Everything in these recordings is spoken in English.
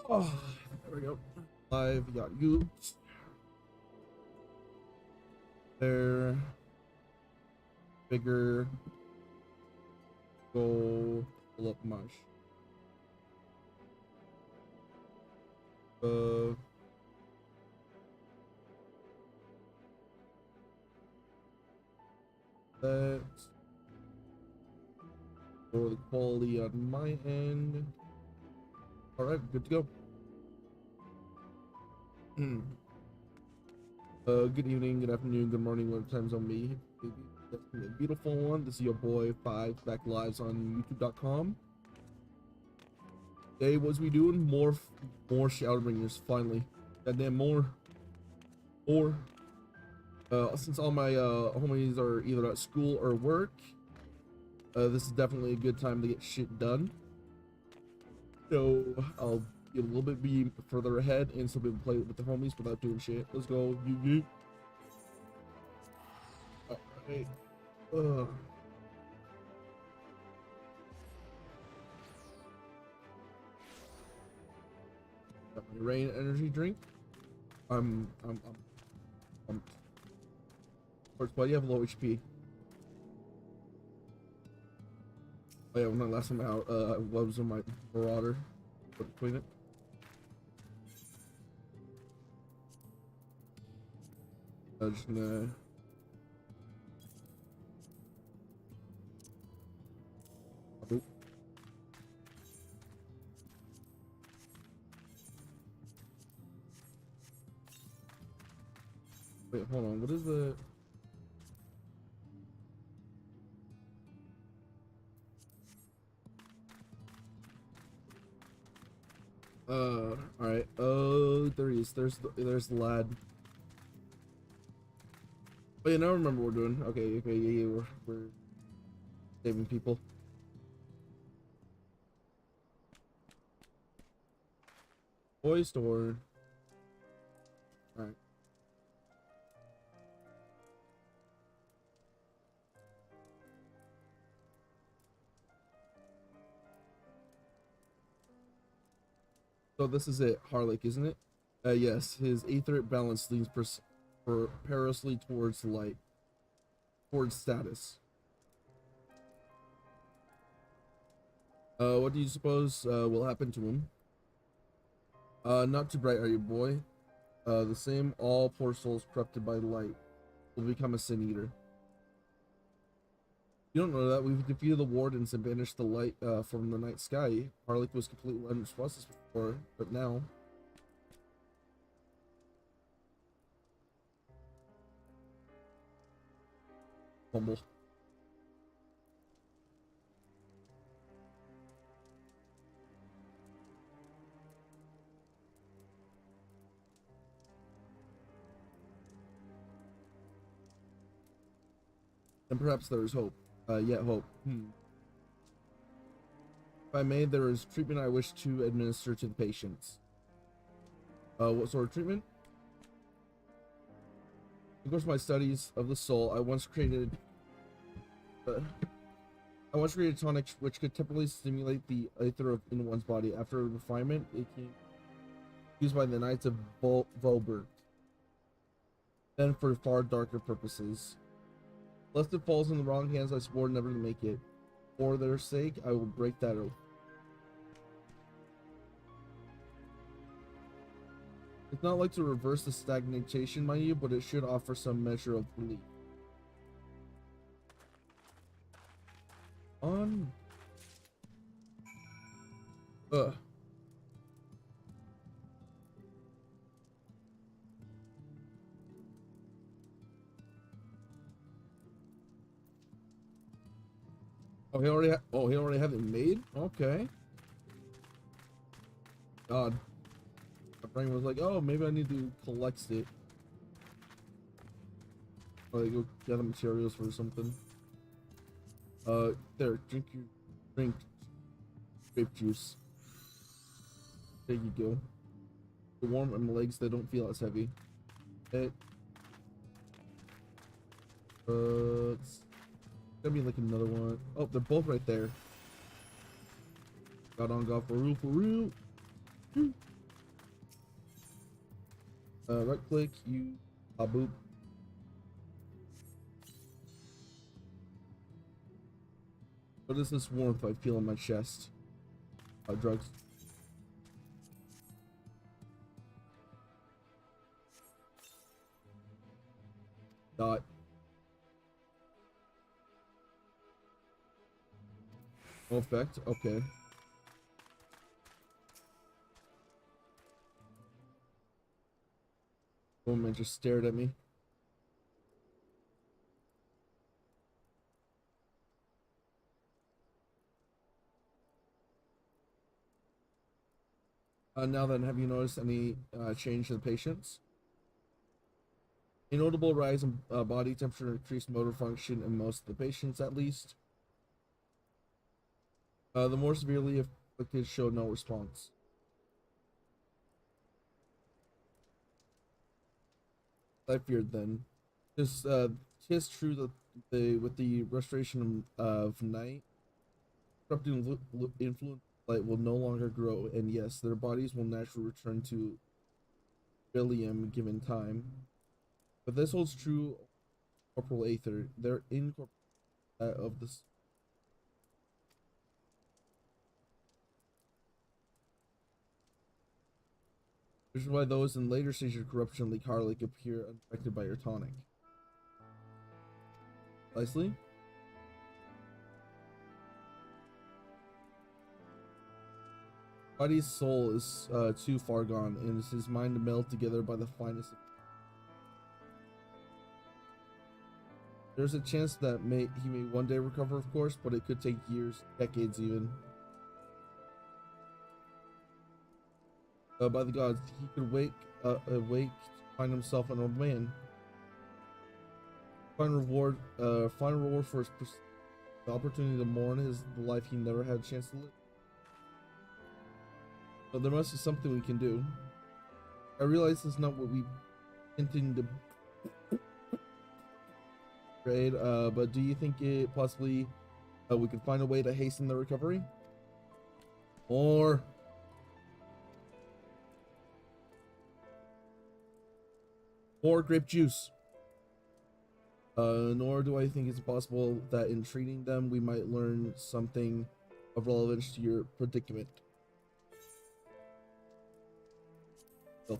Oh, there we go. Live, got you. There. Bigger. Go pull up mush. That. For the quality on my end. Alright, good to go. Good evening, good afternoon, good morning, whatever time zone me. That's a beautiful one. This is your boy Five back lives on YouTube.com. Today, what's we doing? More Shadowbringers, finally. Goddamn more. Since all my homies are either at school or work, this is definitely a good time to get shit done. So I'll get a little bit be further ahead and still be able to play with the homies without doing shit. Let's go, you. Alright. Got my rain energy drink. I'm First, why do you have low HP? Oh yeah, when I last time out, I was on my Marauder. Put between it. I'm just gonna. Oop. Wait, hold on. What is the? All right. Oh, there he is. There's the lad. Oh yeah, now I remember what we're doing. Okay, yeah, we're saving people. Toy store. All right. So this is it, Harlech, isn't it? Yes, his etheric balance leans perilously towards light, towards status. What do you suppose will happen to him? Not too bright, are you, boy? The same, all poor souls corrupted by light will become a sin eater. You don't know that. We've defeated the wardens and banished the light from the night sky. Harlech was completely unresponsive before, but now. Humble. And perhaps there is hope. Yet hope. If I may, there is treatment I wish to administer to the patients. What sort of treatment? In the course of my studies of the soul, I once created a tonic which could temporarily stimulate the ether in one's body. After refinement, it can be used by the Knights of Volberg. Then for far darker purposes. Lest it falls in the wrong hands, I swore never to make it. For their sake, I will break that oath. It's not like to reverse the stagnation, mind you, but it should offer some measure of relief. On. Oh, he already have it made? Okay. God. My brain was like, oh, maybe I need to collect it. Or go gather materials for something. There, drink grape juice. There you go. The warm and my legs, they don't feel as heavy. It's gonna be like another one. Oh, they're both right there. Got on, got for real, for real. Right click, you boop. What is this warmth I feel in my chest? Drugs. Dot. No effect. Okay. Woman just stared at me. Now then, have you noticed any change in the patients? A notable rise in body temperature, increased motor function in most of the patients, at least. The more severely afflicted showed no response. I feared then. Just, tis true that with the restoration of night, corrupting influence light will no longer grow, and yes, their bodies will naturally return to William given time. But this holds true corporal aether. They're incorporeal of this. Which is why those in later stages of corruption, like Harlech, appear unaffected by your tonic. Precisely. Body's soul is too far gone, and it's his mind meld together by the finest. There's a chance that he may one day recover, of course, but it could take years, decades even. By the gods, he could awake to find himself an old man. Find reward for his the opportunity to mourn the life he never had a chance to live. But there must be something we can do. I realize it's not what we intend to trade, but do you think it possibly we could find a way to hasten the recovery? Or grape juice. Nor do I think it's possible that in treating them we might learn something of relevance to your predicament. So,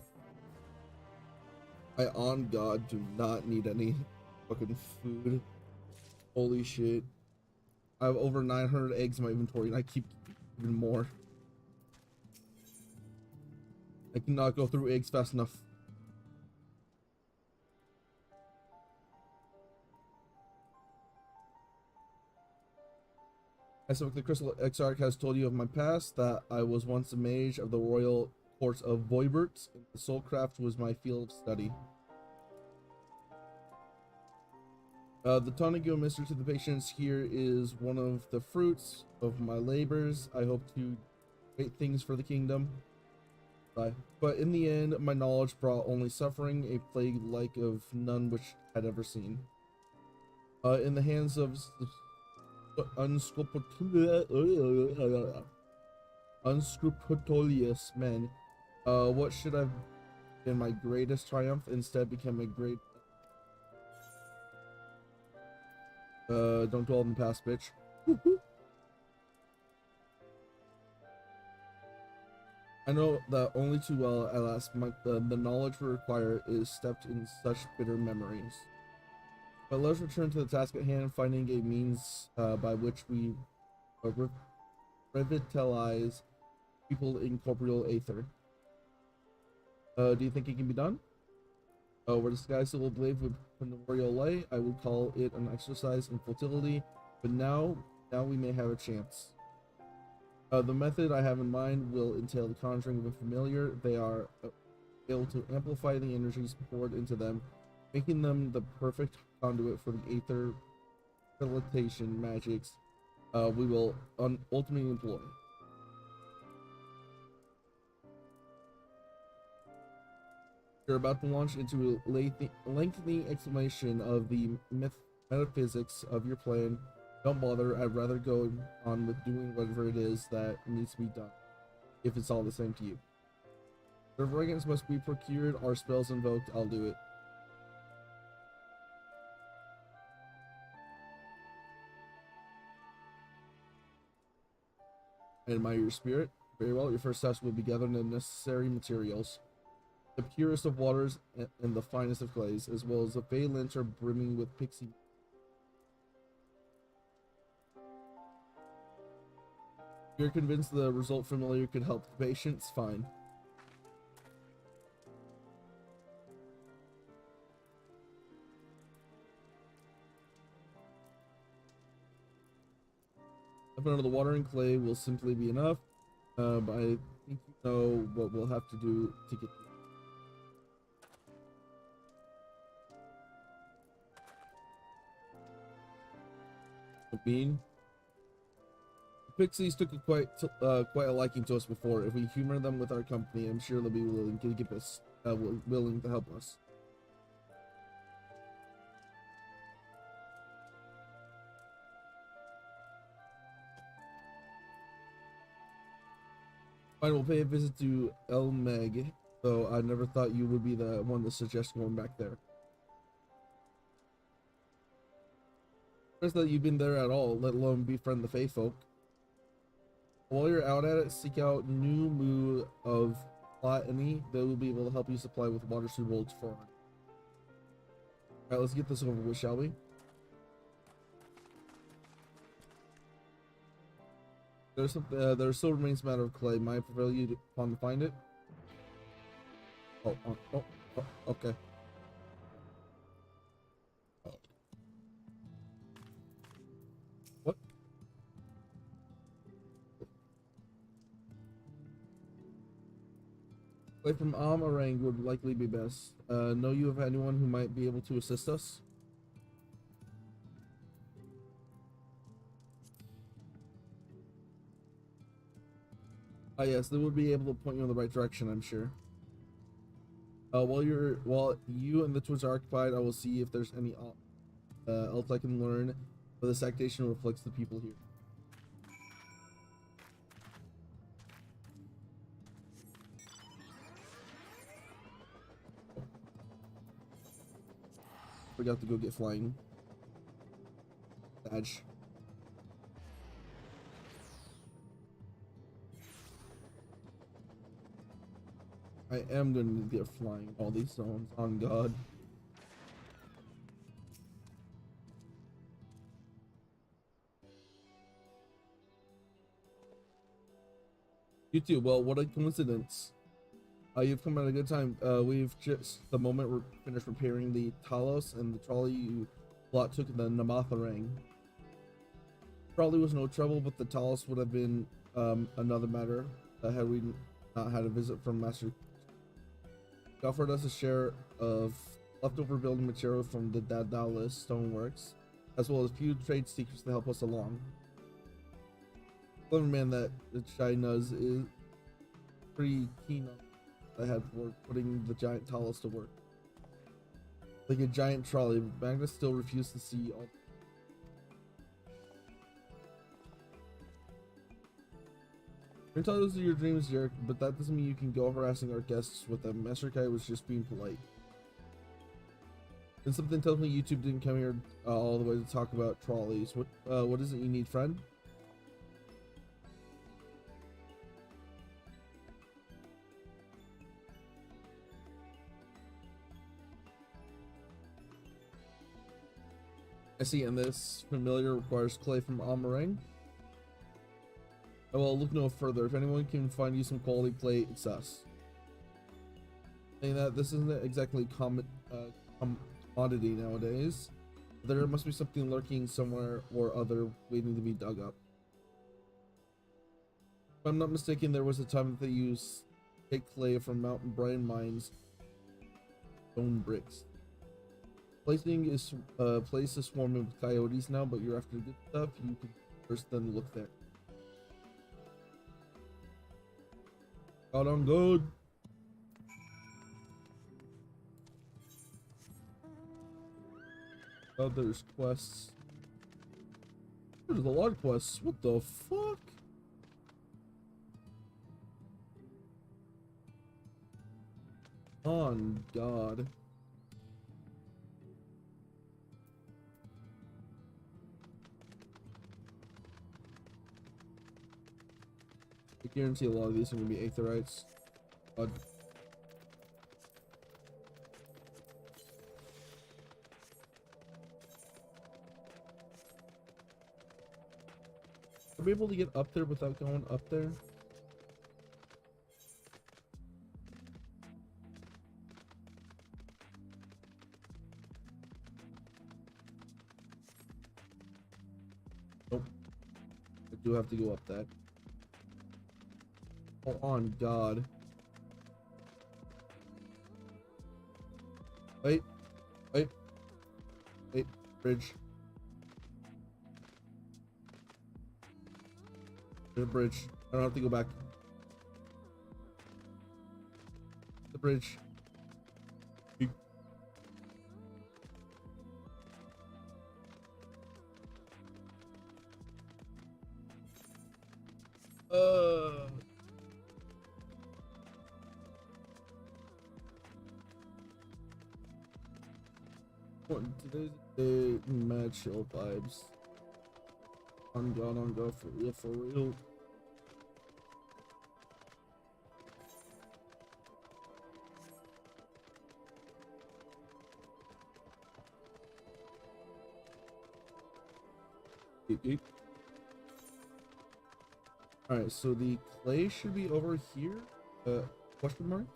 I on God do not need any fucking food. Holy shit. I have over 900 eggs in my inventory and I keep even more. I cannot go through eggs fast enough. As if the Crystal Exarch has told you of my past, that I was once a mage of the royal courts of Voibert, and the soulcraft was my field of study. The tonic you administer to the patients here is one of the fruits of my labors. I hope to do great things for the kingdom. But in the end, my knowledge brought only suffering, a plague like of none which had ever seen. In the hands of unscrupulous men, what should have been my greatest triumph instead became a great. Don't dwell in the past, bitch. I know that only too well. At last, the knowledge we require is steeped in such bitter memories. But let's return to the task at hand, finding a means by which we revitalize people in corporeal aether. Do you think it can be done? Where the sky still ablaze with primordial light, I would call it an exercise in futility, but now we may have a chance. The method I have in mind will entail the conjuring of a familiar. They are able to amplify the energies poured into them, making them the perfect conduit for the aether facilitation magics we will ultimately employ. You're about to launch into a lengthy explanation of the metaphysics of your plan. Don't bother, I'd rather go on with doing whatever it is that needs to be done, if it's all the same to you. The fragrance must be procured, our spells invoked, I'll do it. I admire your spirit. Very well, your first task will be gathering the necessary materials. The purest of waters and the finest of clays, as well as the phalanx are brimming with pixie. If you're convinced the result familiar could help the patients, fine. Up under the water and clay will simply be enough, but I think you know what we'll have to do to get there. Mean. The pixies took quite a liking to us before. If we humor them with our company, I'm sure they'll be willing to give us, willing to help us. Fine, we'll pay a visit to El Meg, though I never thought you would be the one to suggest going back there. That you've been there at all, let alone befriend the Fae folk. While you're out at it, seek out New Moo of Platini. They will be able to help you supply with water suitable for. Alright, let's get this over with, shall we? There still remains a matter of clay. Might I prevail you upon to find it? Oh, okay. What? Clay from Amarang would likely be best. Know you of anyone who might be able to assist us? Ah, yes, they would be able to point you in the right direction, I'm sure. While you and the twins are occupied, I will see if there's any else I can learn. But this actation reflects the people here. Forgot to go get flying. Badge. I am going to get flying all these zones, on God. You too. Well, what a coincidence. You've come at a good time. We've just, the moment we're finished repairing the Talos and the trolley you took the Namatharang. Probably was no trouble, but the Talos would have been another matter had we not had a visit from Master. He offered us a share of leftover building material from the Dadalis stoneworks, as well as a few trade secrets to help us along. Clever man that China's is pretty keen on ahead for putting the giant Talos to work. Like a giant trolley, Magnus still refused to see all. You're entitled to your dreams, Jerk, but that doesn't mean you can go harassing our guests with them. Master Kai was just being polite. And something tells me YouTube didn't come here all the way to talk about trolleys. What is it you need, friend? I see, and this familiar requires clay from Amarang. Well, look no further. If anyone can find you some quality clay, it's us. Saying that, this isn't exactly commodity nowadays. There must be something lurking somewhere or other waiting to be dug up. If I'm not mistaken, there was a time that they used take clay from Mountain Brine mines, stone bricks. Place is swarming with coyotes now, but you're after good stuff. You can first then look there. God, I'm good. Oh, there's quests. There's a lot of quests. What the fuck? On God. I guarantee a lot of these are gonna be aetherites. God. Are we able to get up there without going up there? Nope. I do have to go up that. Oh, on God. Wait. Wait. Wait. Bridge. There's a bridge. I don't have to go back. The bridge. Today's day, mad chill vibes. On God, for real, for real. Alright, so the clay should be over here. Question mark?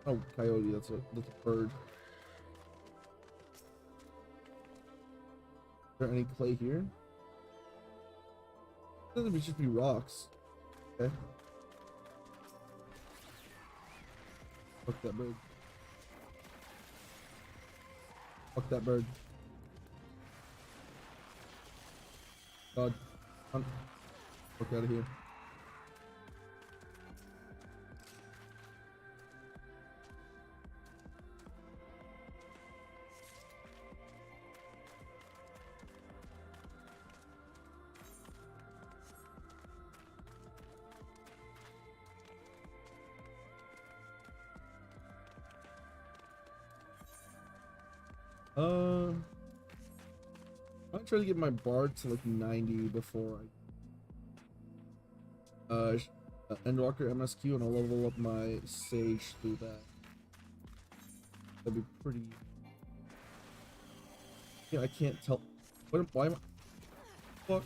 Oh, coyote, that's a bird. Is there any clay here? Doesn't just be rocks. Okay. Fuck that bird. Fuck that bird. God. Fuck out of here. I'm trying to get my bard to like 90 before I Endwalker MSQ, and I'll level up my sage through that. That'd be pretty. Yeah, I can't tell. Why am I? Fuck.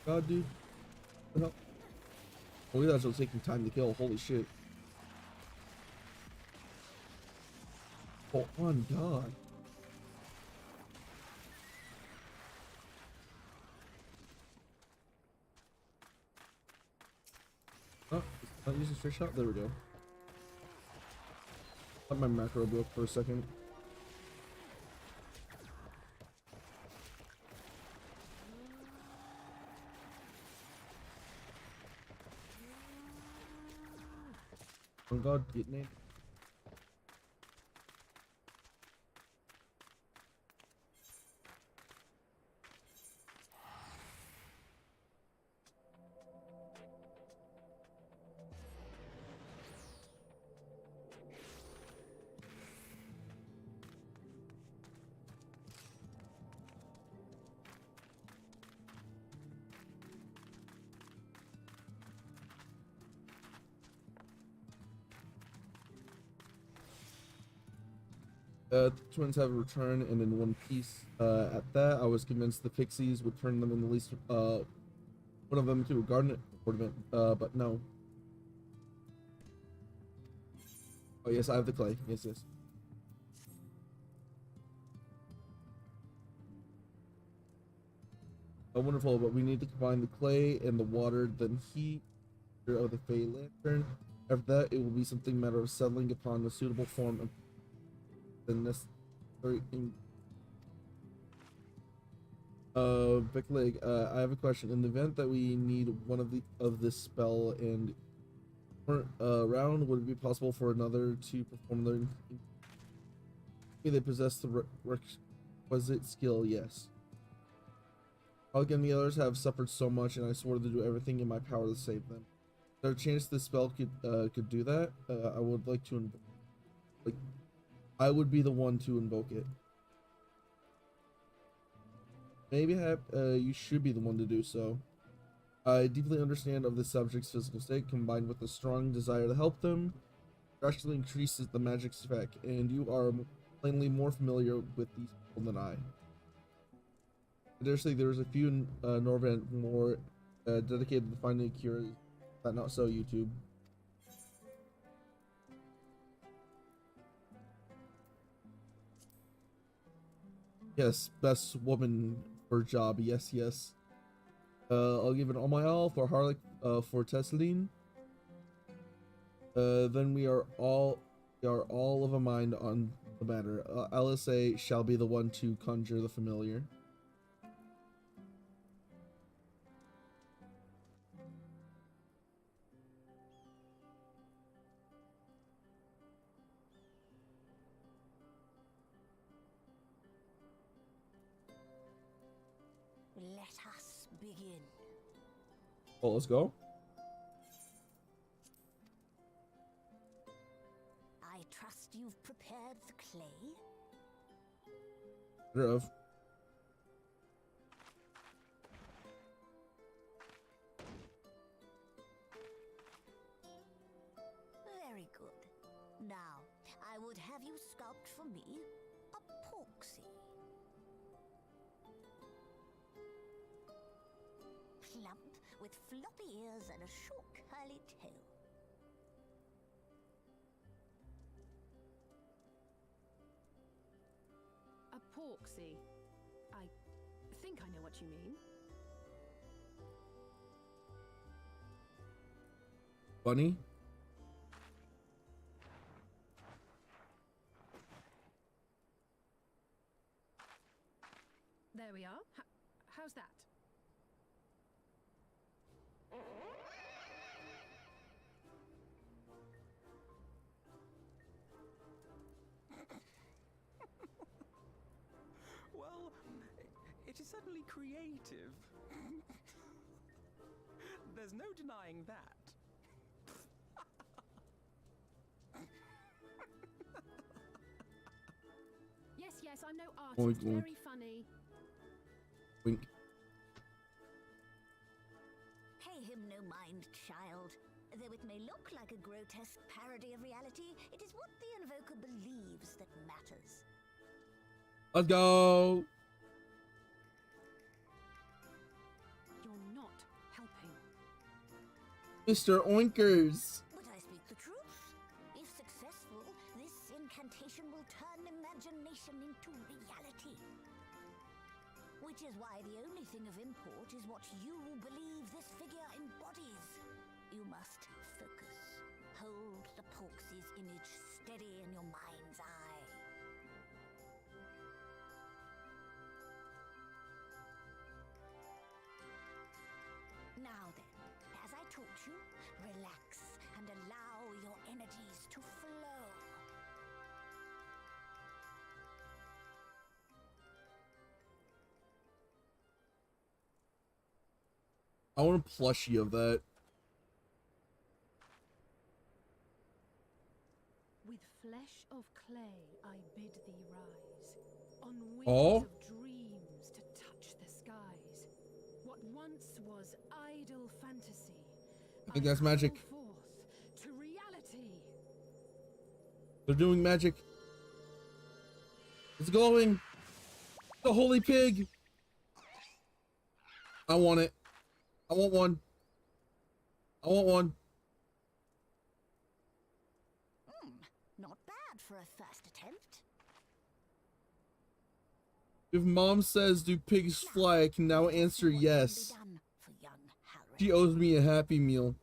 God, dude. What the hell? Oh, that's what's taking time to kill. Holy shit. Oh, on God. Oh, not using straight shot. There we go. Let my macro broke for a second. Oh God, get name. The twins have returned and in one piece. At that, I was convinced the pixies would turn them in at least one of them into a garden ornament, but no. Oh yes, I have the clay. Yes, yes. Oh, wonderful, but we need to combine the clay and the water, then heat of the Fey Lantern. After that, it will be something matter of settling upon a suitable form of the necessary. Vic I have a question. In the event that we need one of this spell and round, would it be possible for another to perform their? They possess the requisite skill. Yes. Alec and the others have suffered so much, and I swore to do everything in my power to save them. Is there a chance this spell could do that? I would like to like I would be the one to invoke it. Maybe you should be the one to do so. I deeply understand of the subject's physical state, combined with a strong desire to help them, drastically increases the magic's effect, and you are plainly more familiar with these people than I. I dare say there's a few in Norvent more dedicated to finding a cure. Is that not so, YouTube? Yes, best woman for job. Yes, yes. I'll give it all my all for Harlech, for Tesseline. Then we are all of a mind on the matter. LSA shall be the one to conjure the familiar. Let us begin. Well, let's go. I trust you've prepared the clay. Better of. Very good. Now, I would have you sculpt for me a porksy. Plump, with floppy ears and a short curly tail. A porksy. I think I know what you mean. Bunny? There we are. How's that? Well, it is certainly creative. There's no denying that. Yes, I'm no Oink, artist. oink. Very funny. Wink. Pay him no mind, child. Though it may look like a grotesque parody of reality, it is what the invoker believes that matters. Let's go. You're not helping. Mr. Oinkers. But I speak the truth. If successful, this incantation will turn imagination into reality. Which is why the only thing of import is what you believe this figure embodies. You must focus. Hold the Porksy's image steady in your mind's eye. Now then, as I taught you, relax and allow your energies to flow. I want a plushie of that. With flesh of clay, I bid thee rise. On wings Oh? of dreams to touch the skies. What once was idle fantasy, I think that's magic. call forth to reality. They're doing magic. It's glowing. The holy pig. I want it. I want one. I want one. Not bad for a first attempt. If mom says, do pigs fly, I can now answer What can be yes. done for young Halloran? She owes me a Happy Meal.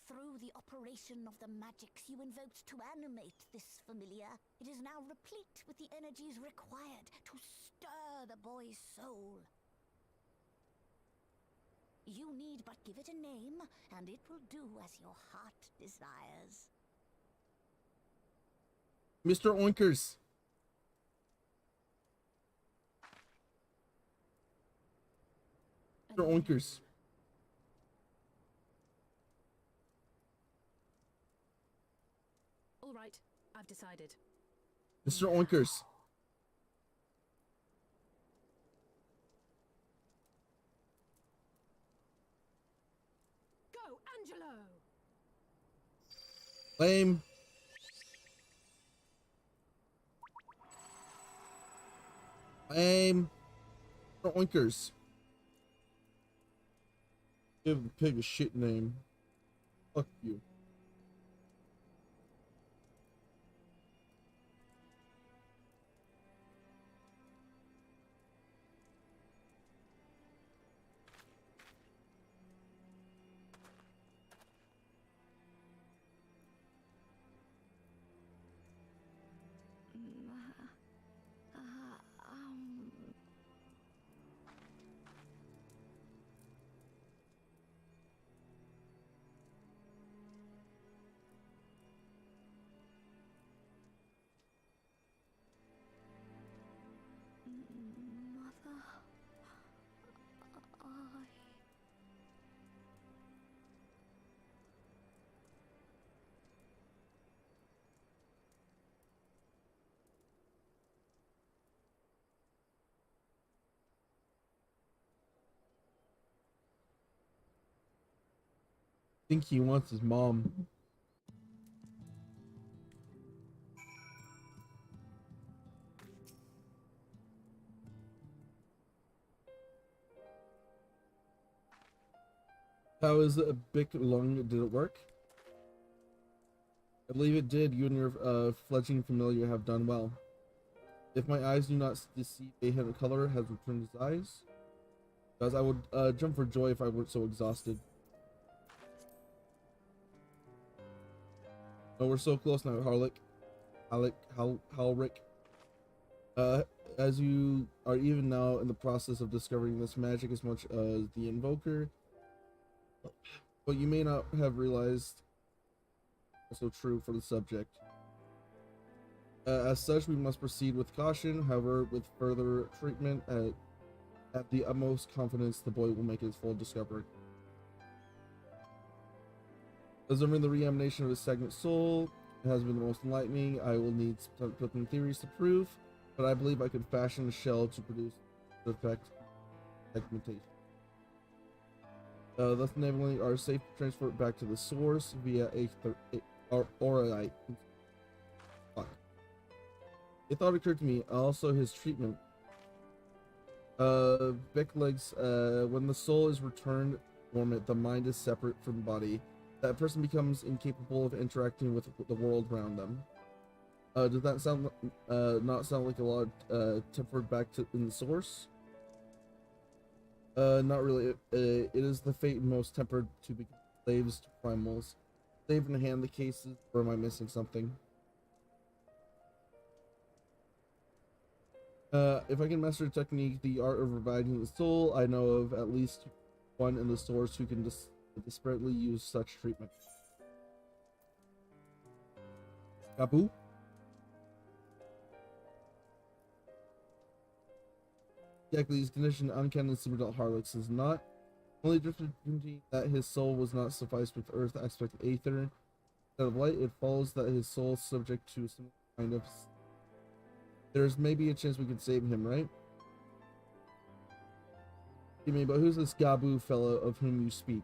Through through the operation of the magics you invoked to animate this familiar, it is now replete with the energies required to stir the boy's soul. You need but give it a name, and it will do as your heart desires. Mr. Oinkers. Mr. Oinkers. All right, I've decided. Mr. Oinkers. Go, Angelo! Lame. Lame. Mr. Oinkers. Give the pig a shit name. Fuck you. I think he wants his mom. How is a big lung? Did it work? I believe it did. You and your fledgling familiar have done well. If my eyes do not deceive, a hidden color has returned his eyes. As I would jump for joy if I weren't so exhausted. Oh, we're so close now, Halric. As you are even now in the process of discovering this magic as much as the invoker, but you may not have realized, also true for the subject. As such, we must proceed with caution. However, with further treatment, at the utmost confidence, the boy will make his full discovery. Observing the reanimation of his stagnant soul has been the most enlightening. I will need some theories to prove, but I believe I could fashion a shell to produce the effect segmentation. Thus enabling our safe transport back to the source via Aurite. Fuck. A thought occurred to me, also his treatment. Becklegs, when the soul is returned dormant, the mind is separate from the body. That person becomes incapable of interacting with the world around them. Does that sound not sound like a lot tempered back to in the source? Not really. It is the fate most tempered to become slaves to primals. Save in hand the cases, or am I missing something? If I can master a technique, the art of reviving the soul, I know of at least one in the source who can desperately use such treatment. Gabu? Exactly, his condition uncanny super Harlix is not. Only difference that his soul was not sufficed with earth aspect aether. Instead of light, it follows that his soul is subject to some kind of. There's maybe a chance we could save him, right? You mean, but who's this Gabu fellow of whom you speak?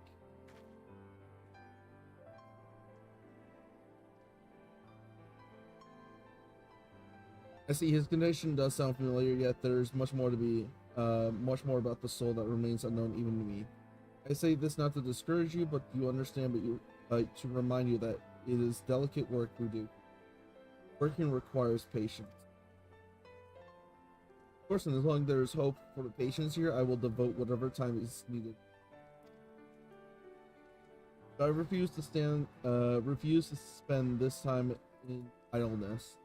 I see his condition does sound familiar, yet there's much more to be, much more about the soul that remains unknown even to me. I say this not to discourage you, but you understand, but you to remind you that it is delicate work we do. Working requires patience. Of course, and as long as there is hope for the patients here, I will devote whatever time is needed. I refuse to spend this time in idleness.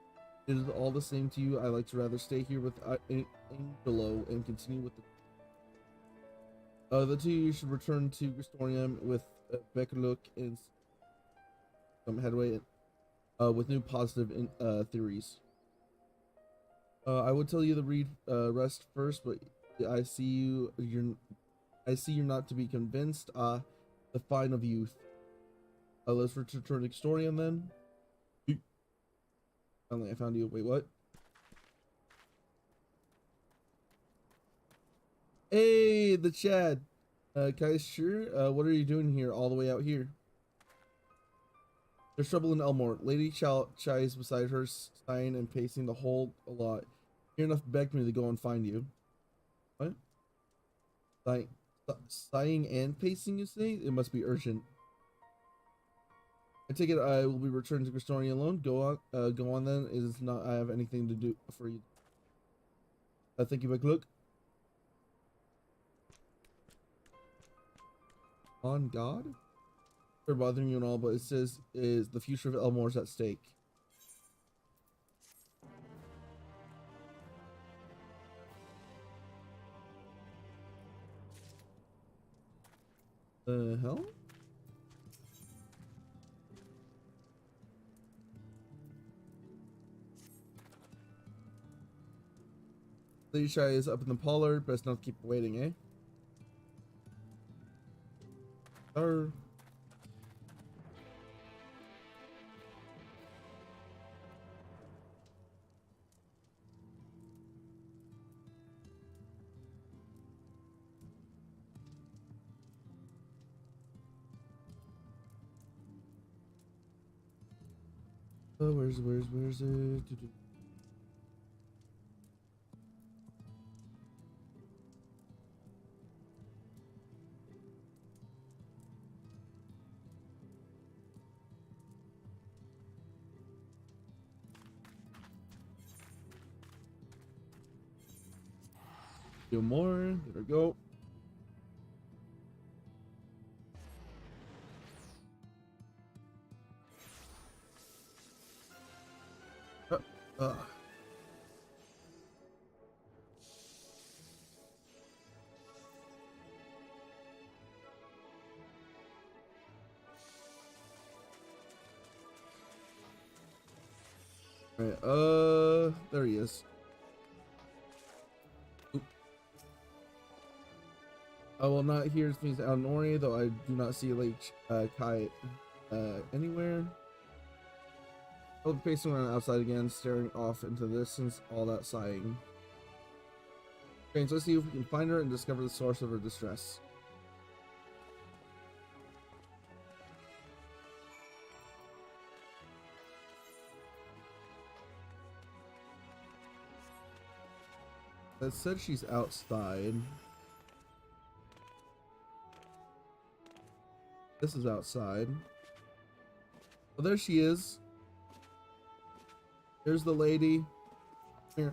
It is all the same to you. I like to rather stay here with Angelo and continue with the two of you should return to Gristorium with Beckerlook and some headway with new positive theories. I would tell you to read rest first, but I see you're not to be convinced. The fine of youth. Let's return to Gristorium then. Finally, I found you. Wait, what? Hey, the Chad. Guys, sure. What are you doing here, all the way out here? There's trouble in Elmore. Lady Chai is beside her, sighing and pacing the whole a lot. Near enough begged me to go and find you. What? Sighing and pacing, you say? It must be urgent. I take it I will be returning to Gristorium alone. Go on then. It is not. I have anything to do for you. Thank you, McLook. On God? They're bothering you and all, but it says is the future of Elmore's at stake. The hell? Lady Shy is up in the parlor. Best not keep waiting, eh? Or where's it? Few more. There we go. Alright, there he is. Oop. I will not hear things out Nori, though I do not see Lake Kai anywhere. I'll be pacing around outside again, staring off into the distance, all that sighing. Okay, so let's see if we can find her and discover the source of her distress. That said she's outside. This is outside. Oh, there she is. Here's the lady. Here.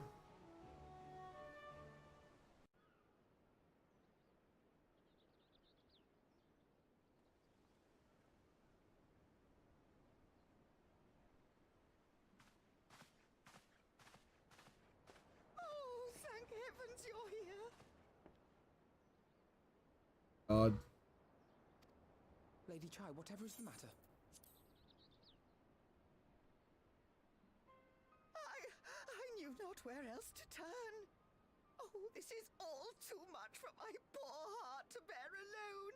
Oh, thank heavens you're here. Lady Chai, whatever is the matter? I knew not where else to turn. Oh, this is all too much for my poor heart to bear alone.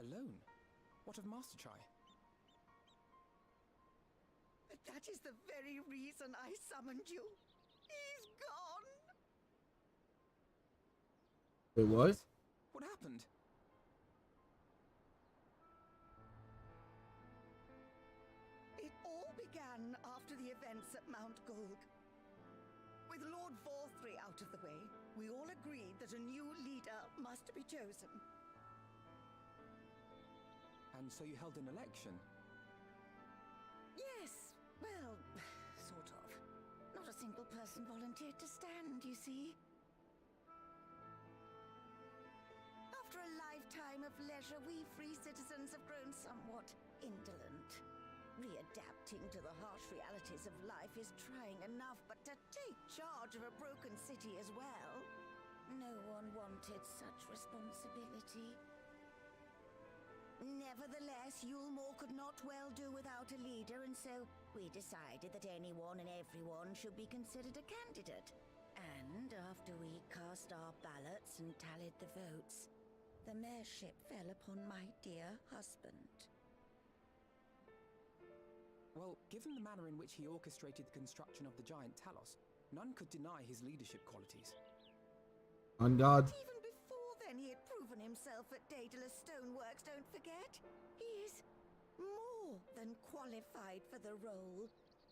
Alone? What of Master Chai? That is the very reason I summoned you. He's gone. Wait, what? What happened? It all began after the events at Mount Golg. With Lord Vorthry out of the way, we all agreed that a new leader must be chosen. And so you held an election? Yes, well, sort of. Not a single person volunteered to stand, you see. After a lifetime of leisure, we free citizens have grown somewhat indolent. Readapting to the harsh realities of life is trying enough, but to take charge of a broken city as well? No one wanted such responsibility. Nevertheless, Yulmore could not well do without a leader, and so we decided that anyone and everyone should be considered a candidate. And after we cast our ballots and tallied the votes, the mayorship fell upon my dear husband. Well, given the manner in which he orchestrated the construction of the giant Talos, none could deny his leadership qualities. On God. Even before then, he had proven himself at Daedalus Stoneworks, don't forget. He is more than qualified for the role.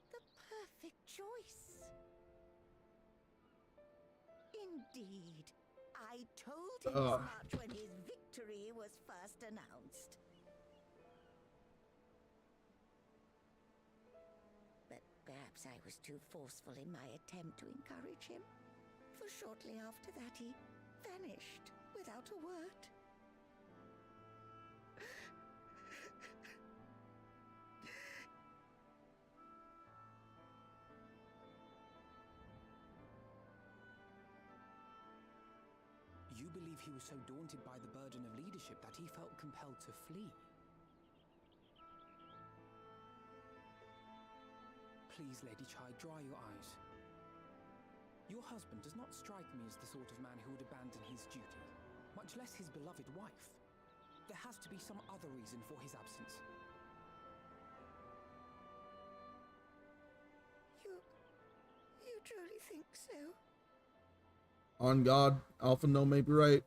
The perfect choice. Indeed. I told him as much when his victory was first announced. But perhaps I was too forceful in my attempt to encourage him. For shortly after that, he vanished without a word. You believe he was so daunted by the burden of leadership that he felt compelled to flee? Please, Lady Chai, dry your eyes. Your husband does not strike me as the sort of man who would abandon his duty, much less his beloved wife. There has to be some other reason for his absence. You truly think so? On God, Alpha No may be right.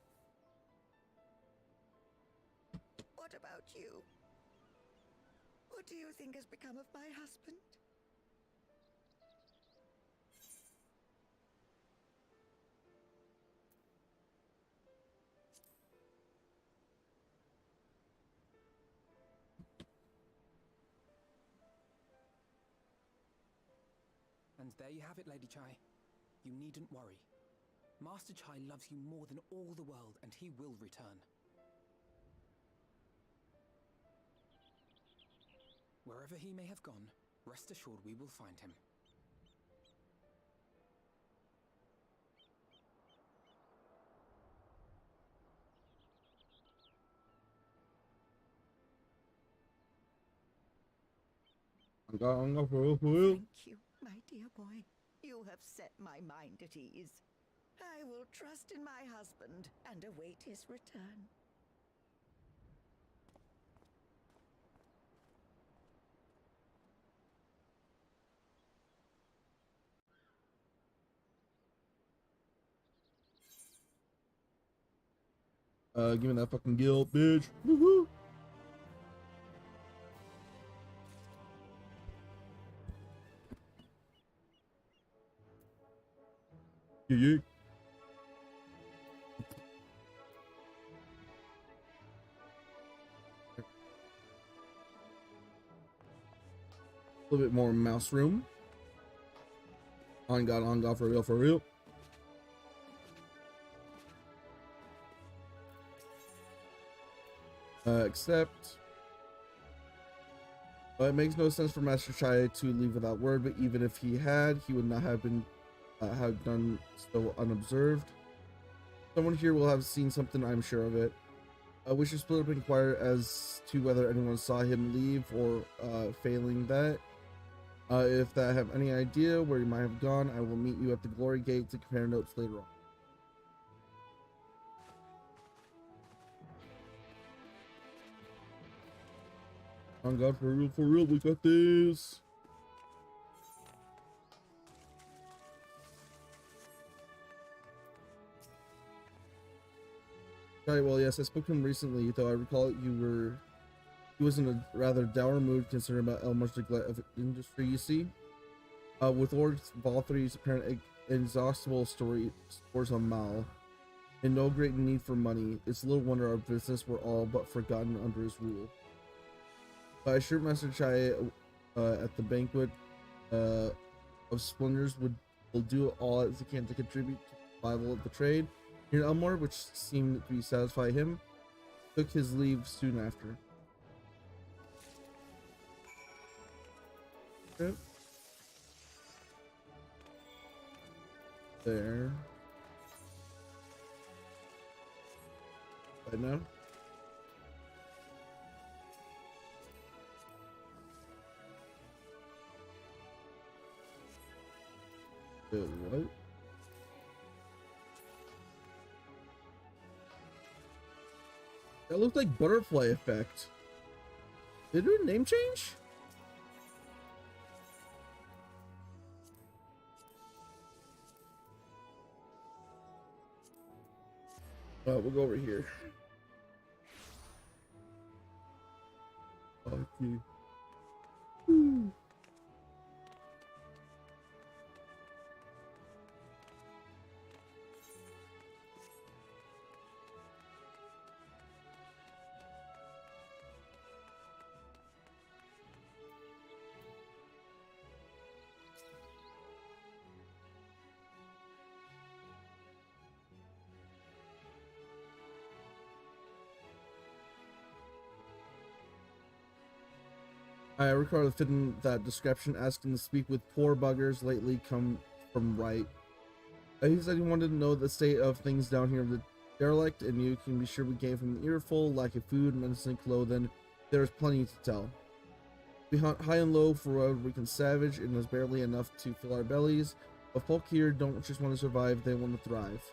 What about you? What do you think has become of my husband? And there you have it, Lady Chai. You needn't worry. Master Chai loves you more than all the world, and he will return. Wherever he may have gone, rest assured we will find him. On God, for real. Thank you, my dear boy. You have set my mind at ease. I will trust in my husband and await his return. Give me that fucking guild, bitch. Woohoo! Yeah. A little bit more mouse room. On God, for real, for real. Except it makes no sense for Master Chai to leave without word, but even if he had, he would not have been have done so unobserved. Someone here will have seen something, I'm sure of it. We should split up and inquire as to whether anyone saw him leave, or failing that, if I have any idea where he might have gone, I will meet you at the Glory Gate to compare notes later on. On God, for real, we got this. Alright, well, yes, I spoke to him recently, though I recall he was in a rather dour mood considering about Elmar's neglect of industry, you see. With Lord Valthry's apparent inexhaustible stores on Mal, and no great need for money, it's little wonder our business were all but forgotten under his rule. I assured Master Chai at the banquet of splendors will do all as he can to contribute to the survival of the trade here in Elmore, which seemed to satisfy him. took his leave soon after. Yep. There. Right now. What? That looked like butterfly effect. Did it do a name change? We'll go over here. Okay. Woo. I recall fitting that description, asking to speak with poor buggers lately come from right. He said he wanted to know the state of things down here in the derelict, and you can be sure we gave him an earful, lack of food, medicine, clothing. There's plenty to tell. We hunt high and low for what we can salvage, and there's barely enough to fill our bellies. But folk here don't just want to survive, they want to thrive.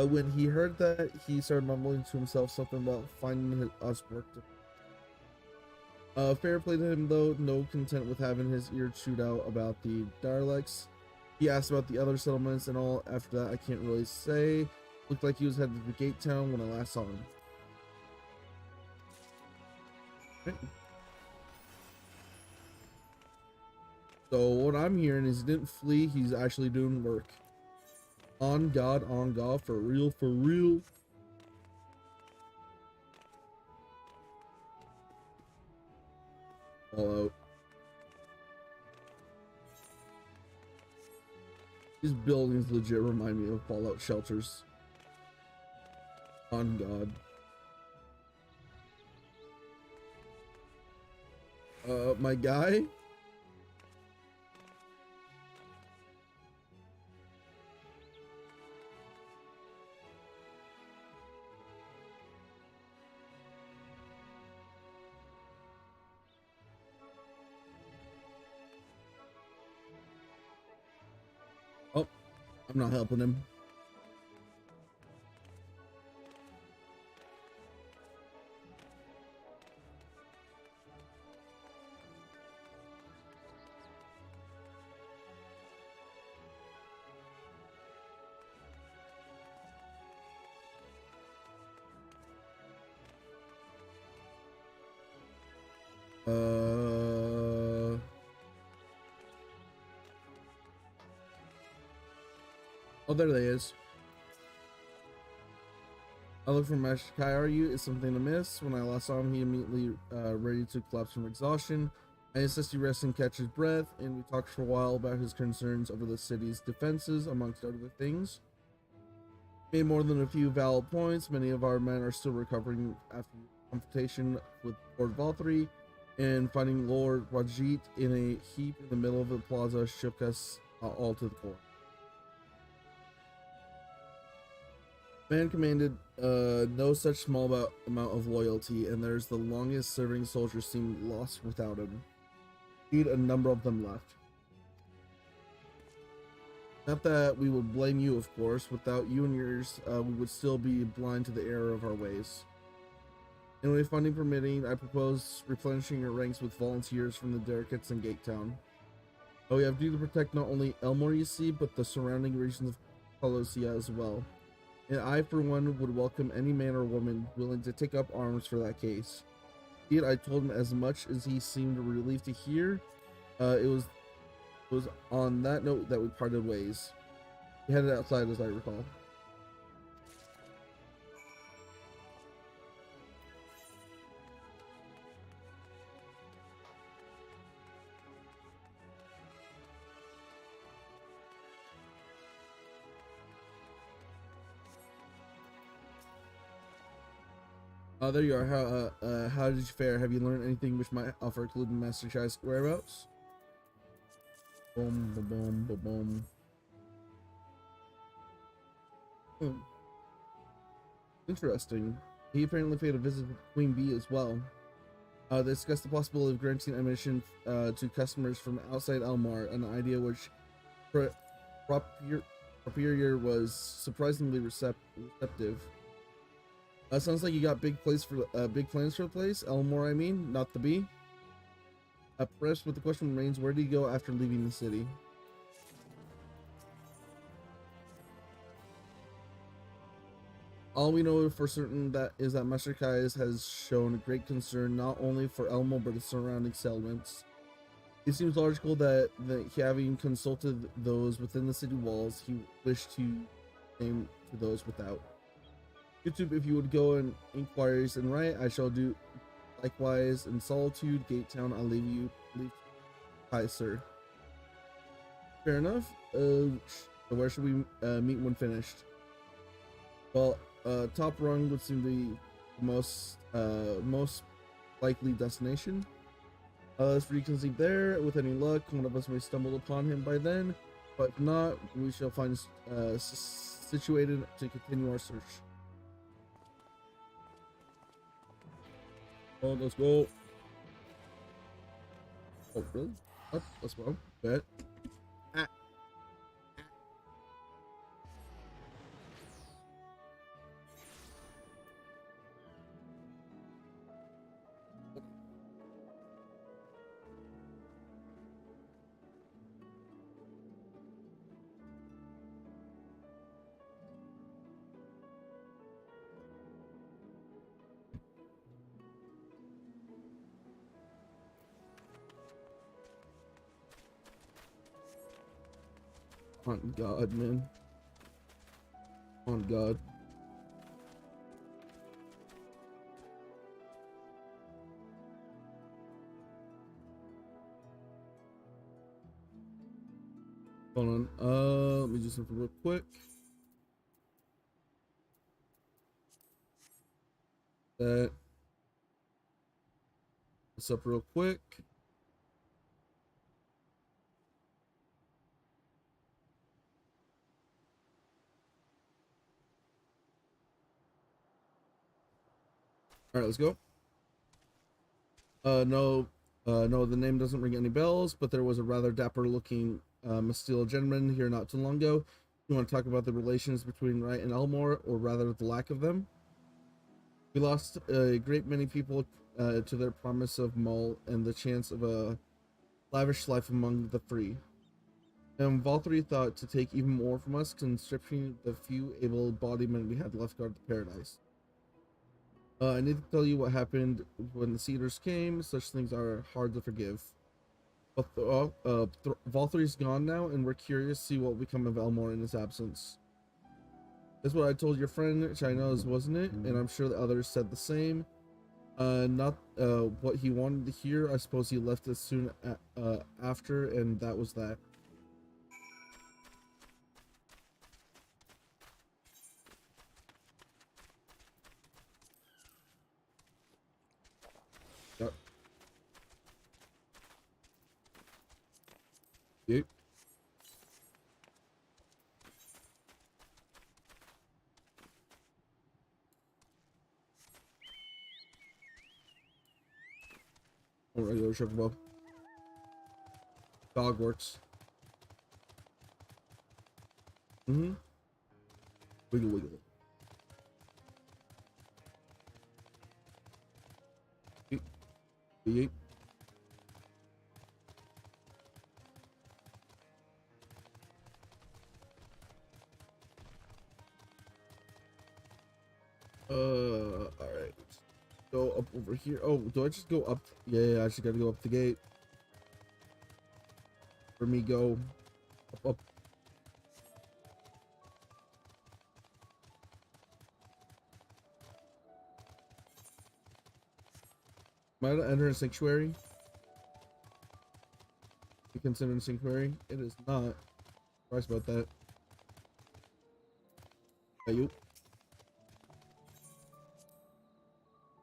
When he heard that, he started mumbling to himself something about finding us work to. Fair play to him though, no content with having his ear chewed out about the Darlex. He asked about the other settlements and all. After that, I can't really say. Looked like he was headed to Gate Town when I last saw him. Okay. So what I'm hearing is he didn't flee, he's actually doing work. On God, for real, for real. Fallout. These buildings legit remind me of Fallout shelters. On God. My guy? Oh, I'm not helping him. Oh, there they is. I look for Mashikai, are you? Is something amiss? When I last saw him, he immediately ready to collapse from exhaustion. I insist he rest and catch his breath, and we talked for a while about his concerns over the city's defenses, amongst other things. Made more than a few valid points. Many of our men are still recovering after confrontation with Lord Valtteri, and finding Lord Rajit in a heap in the middle of the plaza shook us all to the core. Man commanded no such small amount of loyalty, and there's the longest serving soldiers seemed lost without him. Indeed, a number of them left. Not that we would blame you, of course. Without you and yours, we would still be blind to the error of our ways. Anyway, funding permitting, I propose replenishing your ranks with volunteers from the Derricks and Gate Town. We have due to protect not only Elmore, you see, but the surrounding regions of Colosia as well. And I, for one, would welcome any man or woman willing to take up arms for that case. Indeed, I told him as much as he seemed relieved to hear. It was on that note that we parted ways. He headed outside, as I recall. There you are. How did you fare? Have you learned anything which might offer a clue to Master Chai's whereabouts? Boom, boom, boom, boom, boom. Interesting. He apparently paid a visit to Queen Bee as well. They discussed the possibility of granting admission to customers from outside Elmore, an idea which Properior was surprisingly receptive. Sounds like you got big plans for the place, Elmore. I mean, not the Bee. Perhaps, but the question remains: where do you go after leaving the city? All we know for certain is that Master Kai has shown great concern not only for Elmo but its surrounding settlements. It seems logical that having consulted those within the city walls, he wished to name to those without. YouTube, if you would go in inquiries and write, I shall do likewise. In Solitude, Gate Town, I'll leave you. Hi, sir. Fair enough. Where should we meet when finished? Well, top rung would seem to be the most likely destination. Let's reconvene there. With any luck, one of us may stumble upon him by then, but if not, we shall find situated to continue our search. Oh, let's go. Oh, really? What? Let's go. Bet. Ah. On God, man. On God. Hold on. Let me do something real quick. That. This up real quick. All right, let's go. No, the name doesn't ring any bells, but there was a rather dapper-looking Masteel gentleman here not too long ago. You want to talk about the relations between Wright and Elmore, or rather the lack of them? We lost a great many people to their promise of Mull and the chance of a lavish life among the free. And Valtteri thought to take even more from us, constricting the few able-bodied men we had left guard the paradise. I need to tell you what happened when the Cedars came. Such things are hard to forgive. But Valtteri's gone now, and we're curious to see what will become of Elmore in his absence. That's what I told your friend China's, wasn't it? And I'm sure the others said the same. Not what he wanted to hear. I suppose he left as soon after, and that was that. Yep. Yep. Regular chocobo. Dog works. Wiggle, wiggle. Yeet. Yeet. All right. Go up over here. Oh, do I just go up? Yeah, I just gotta go up the gate. For me, go up. Am I to enter a sanctuary? You consider a sanctuary? It is not. Surprised about that. Hey, you.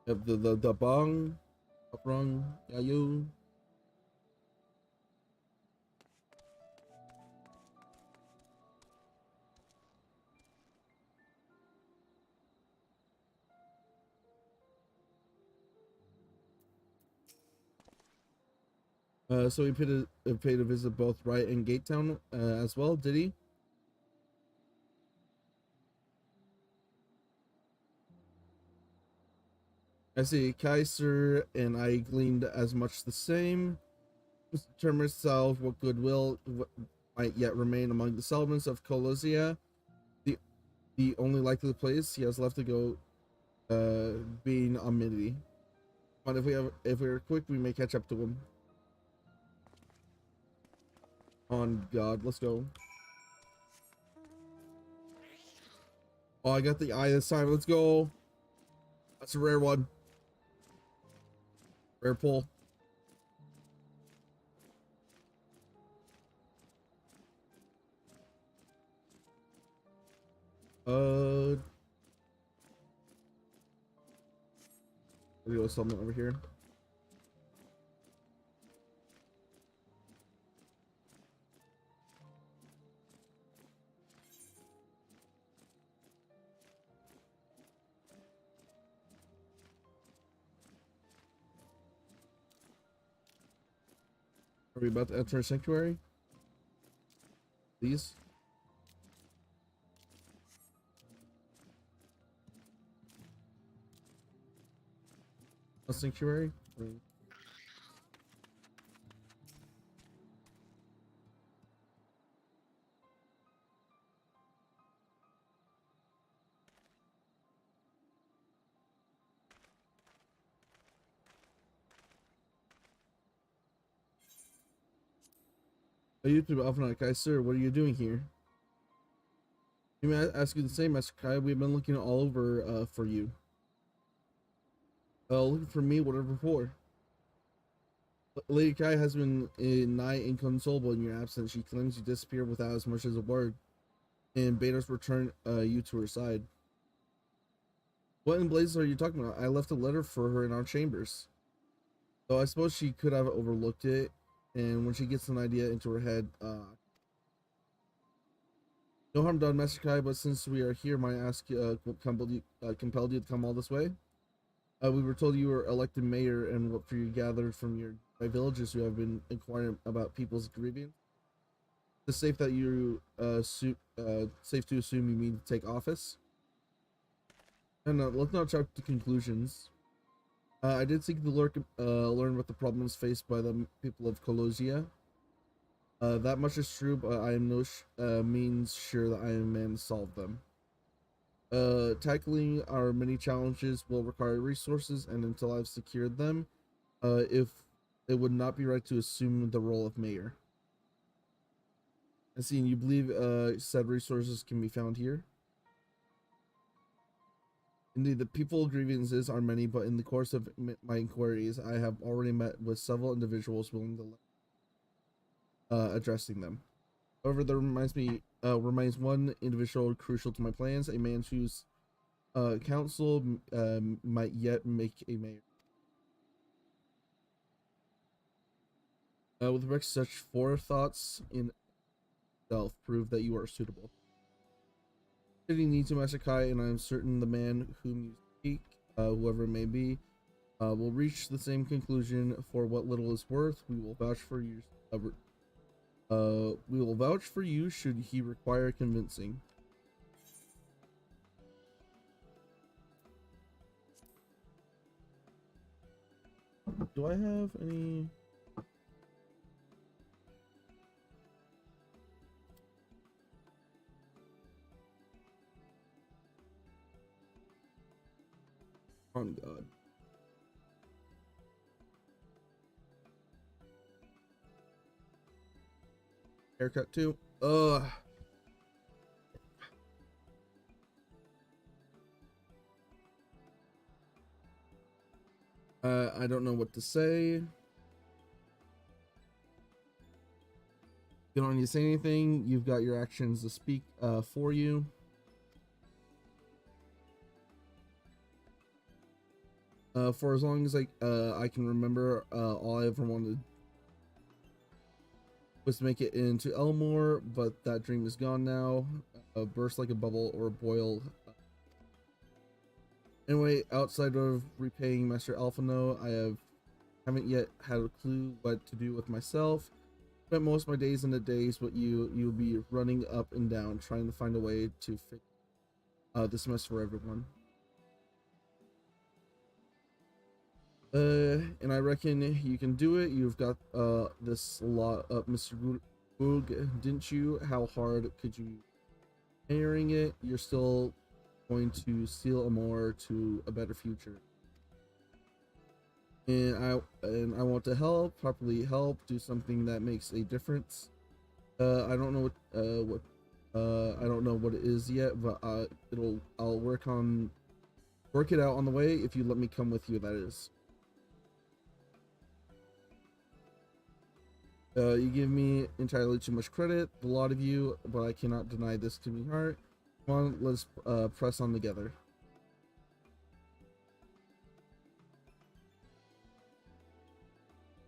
The bong, uprung, yayu. So he paid a visit both Wright and Gatetown as well, did he? I see. Kaiser and I gleaned as much the same. Determine itself what goodwill might yet remain among the settlements of Colosia. The only likely place he has left to go being Amity. But if we are quick, we may catch up to him. On God, let's go. Oh, I got the eye this time. Let's go. That's a rare one. Rare pull. There goes something over here. Are we about to enter a sanctuary? Please. A sanctuary? A YouTube alphabet guy, sir, what are you doing here? You may ask you the same, Master Kai. We've been looking all over for you. Looking for me, whatever for. Lady Kai has been nigh inconsolable in your absence. She claims you disappeared without as much as a word, and bade us return you to her side. What in blazes are you talking about? I left a letter for her in our chambers. So I suppose she could have overlooked it, and when she gets an idea into her head, no harm done, Master Kai, but since we are here, might I ask what compelled you to come all this way? We were told you were elected mayor, and what for you gathered from your villages who have been inquiring about people's grievance. It's safe that you safe to assume you mean to take office. And let's not jump to conclusions. I did seek to learn what the problems faced by the people of Colosia. That much is true, but I am no means sure that I am a man to solve them. Tackling our many challenges will require resources, and until I've secured them, if it would not be right to assume the role of mayor. I see, and you believe said resources can be found here? Indeed, the people grievances are many, but in the course of my inquiries, I have already met with several individuals willing to addressing them. However, there remains one individual crucial to my plans, a man whose counsel might yet make a mayor. With respect to such forethoughts in itself prove that you are suitable. City needs a Master Kai, and I am certain the man whom you speak, whoever it may be, will reach the same conclusion. For what little is worth, we will vouch for you. We will vouch for you should he require convincing. Do I have any? On God. Haircut too. I don't know what to say. You don't need to say anything. You've got your actions to speak for you. For as long as I can remember, all I ever wanted was to make it into Elmore, but that dream is gone now. Burst like a bubble or a boil. Anyway, outside of repaying Master Alphino, haven't yet had a clue what to do with myself. Spent most of my days in the days, but you'll be running up and down trying to find a way to fix this mess for everyone. And I reckon you can do it. You've got this lot up, Mr. Boog, didn't you? How hard could you carrying it? You're still going to steal a more to a better future. And I want to help, properly help, do something that makes a difference. I don't know what I don't know what it is yet, but I'll work it out on the way if you let me come with you, that is. You give me entirely too much credit, a lot of you, but I cannot deny this to me heart. Come on, let's press on together.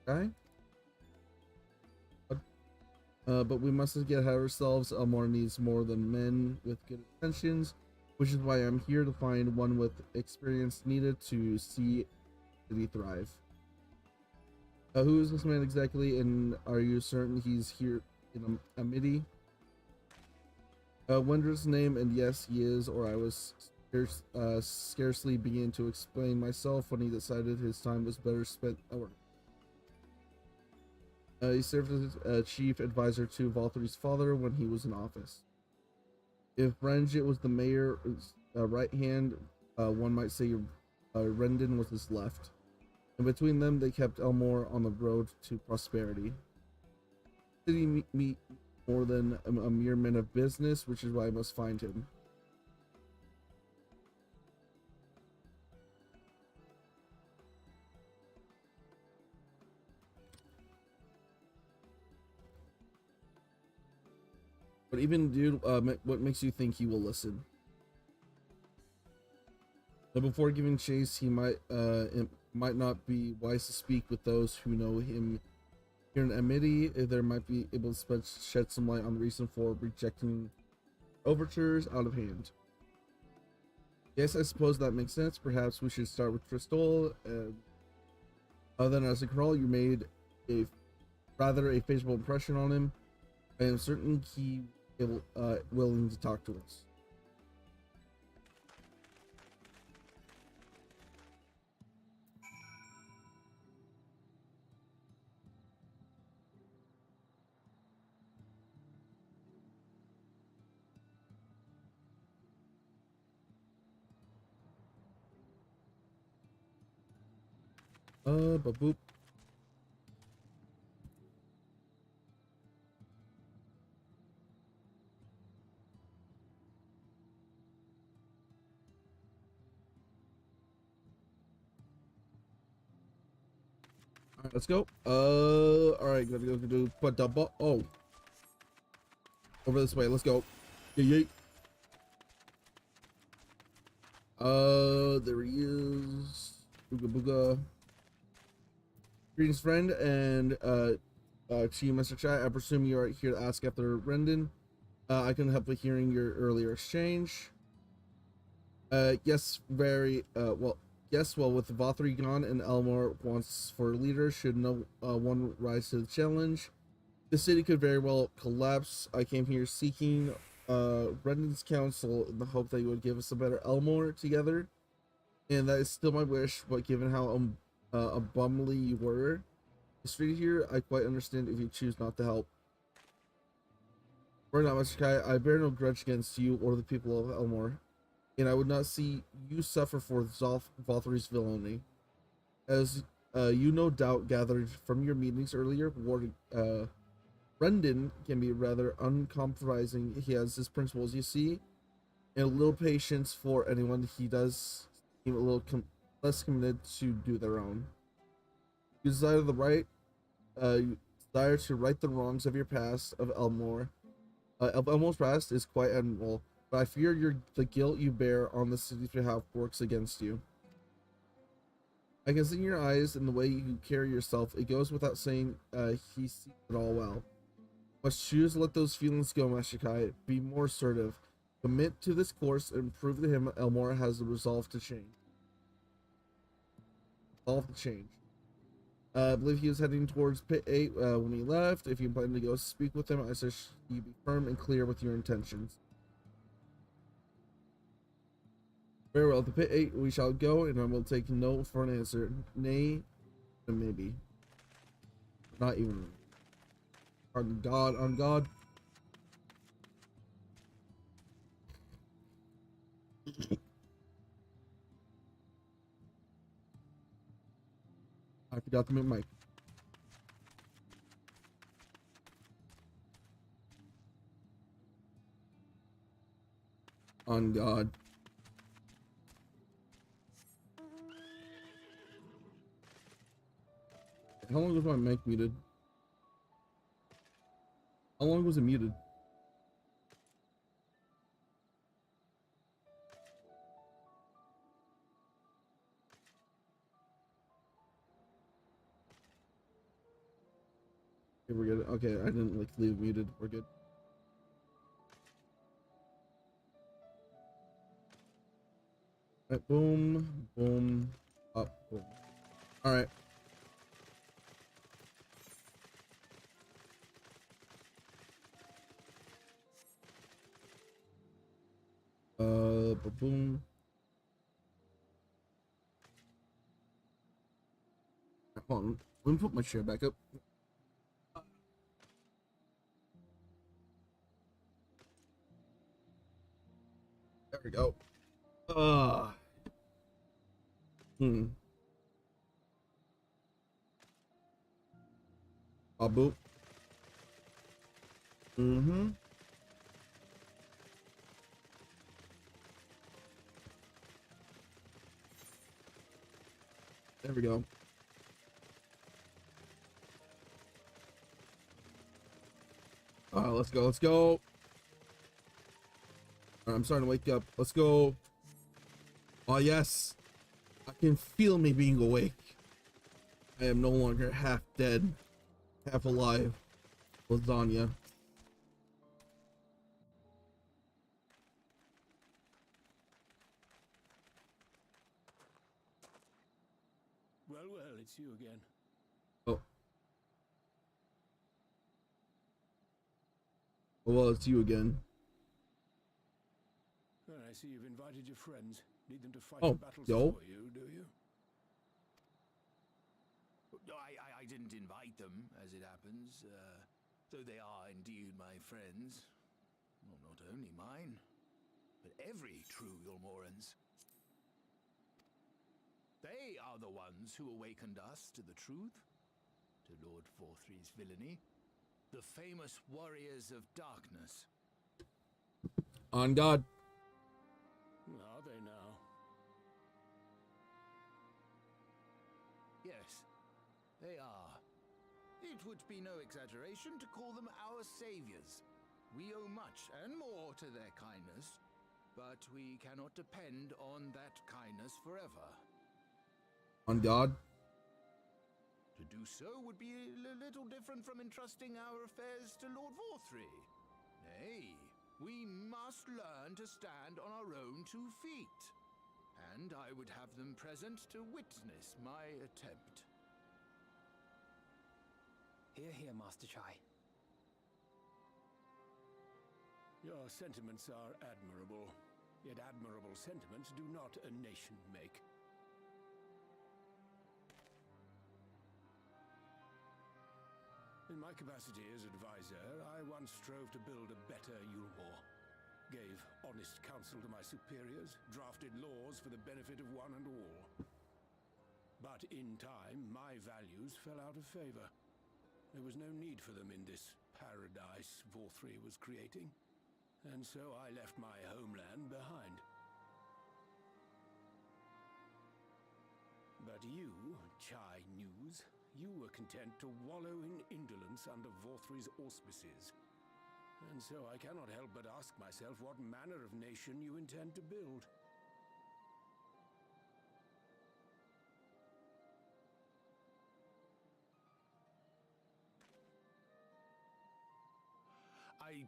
Okay. But we mustn't get ahead of ourselves. Elmore needs more than men with good intentions, which is why I'm here to find one with experience needed to see the city thrive. Who is this man exactly, and are you certain he's here in Amity? Wondrous name, and yes, he is, or I was scarcely begin to explain myself when he decided his time was better spent at work. He served as chief advisor to Valtteri's father when he was in office. If Ranjit was the mayor's right hand, one might say Rendon was his left. And between them, they kept Elmore on the road to prosperity. Did he meet more than a mere man of business, which is why I must find him. But even, dude, what makes you think he will listen? But before giving chase, he it might not be wise to speak with those who know him here in Amity. There might be able to shed some light on the reason for rejecting overtures out of hand. Yes, I suppose that makes sense. Perhaps we should start with Crystal. Then as a girl, you made a rather a favorable impression on him. I am certain he will willing to talk to us. Boop. Alright, let's go. Alright, gotta go do but double. Oh, over this way. Let's go. Yeet. There he is. Booga booga. Greetings, friend, and to you, Mr. Chat. I presume you are here to ask after Rendon. I can help with hearing your earlier exchange. Yes, very well. Yes, well, with Valtteri gone and Elmore wants for leader, should no one rise to the challenge, the city could very well collapse. I came here seeking Rendon's counsel in the hope that you would give us a better Elmore together, and that is still my wish. But given how abominably you were mistreated here, I quite understand if you choose not to help. Right now, Mr. Kai, I bear no grudge against you or the people of Elmore, and I would not see you suffer for Valtteri's villainy. As you no doubt gathered from your meetings earlier, Rendon can be rather uncompromising. He has his principles, you see, and a little patience for anyone he does seem a little less committed to do their own. You desire the right, you desire to right the wrongs of your past of Elmore. Elmore's past is quite admirable, but I fear the guilt you bear on the city's behalf works against you. I can see in your eyes and the way you carry yourself. It goes without saying he sees it all well. Must choose to let those feelings go, Master Kai. Be more assertive. Commit to this course and prove to him Elmore has the resolve to change. I believe he was heading towards Pit 8 when he left. If you plan to go speak with him, I suggest you be firm and clear with your intentions. Very well, to Pit 8 we shall go, and I will take no for an answer. Nay, and maybe. Not even. On God, on God. I forgot to mute mic. On God. How long was my mic muted? How long was it muted? Okay, we're good. Okay, I didn't like leave muted. We're good. Right, boom, boom, up, boom. All right. Boom. Hold on. Let me put my chair back up. There we go. Boop. There we go. Let's go. Let's go. I'm starting to wake up. Let's go. Oh, yes. I can feel me being awake. I am no longer half dead, half alive. Lasagna. Well, it's you again. Oh. Well, it's you again. Well, I see you've invited your friends. Need them to fight Oh, the battles yo. for you, do you? I didn't invite them, as it happens, though they are indeed my friends. Well, not only mine, but every true Yulmoran's. They are the ones who awakened us to the truth, to Lord Forthry's villainy, the famous warriors of darkness. On God. Are they now? Yes, they are. It would be no exaggeration to call them our saviors. We owe much and more to their kindness, but we cannot depend on that kindness forever. On God. To do so would be a little different from entrusting our affairs to Lord Forthry. Nay, we must learn to stand on our own 2 feet. And I would have them present to witness my attempt. Hear, hear, Master Chai. Your sentiments are admirable, yet admirable sentiments do not a nation make. In my capacity as advisor, I once strove to build a better Yulmore. Gave honest counsel to my superiors, drafted laws for the benefit of one and all. But in time, my values fell out of favor. There was no need for them in this paradise Forthry was creating, and so I left my homeland behind. But you, Chai News, you were content to wallow in indolence under Forthry's auspices. And so I cannot help but ask myself what manner of nation you intend to build. I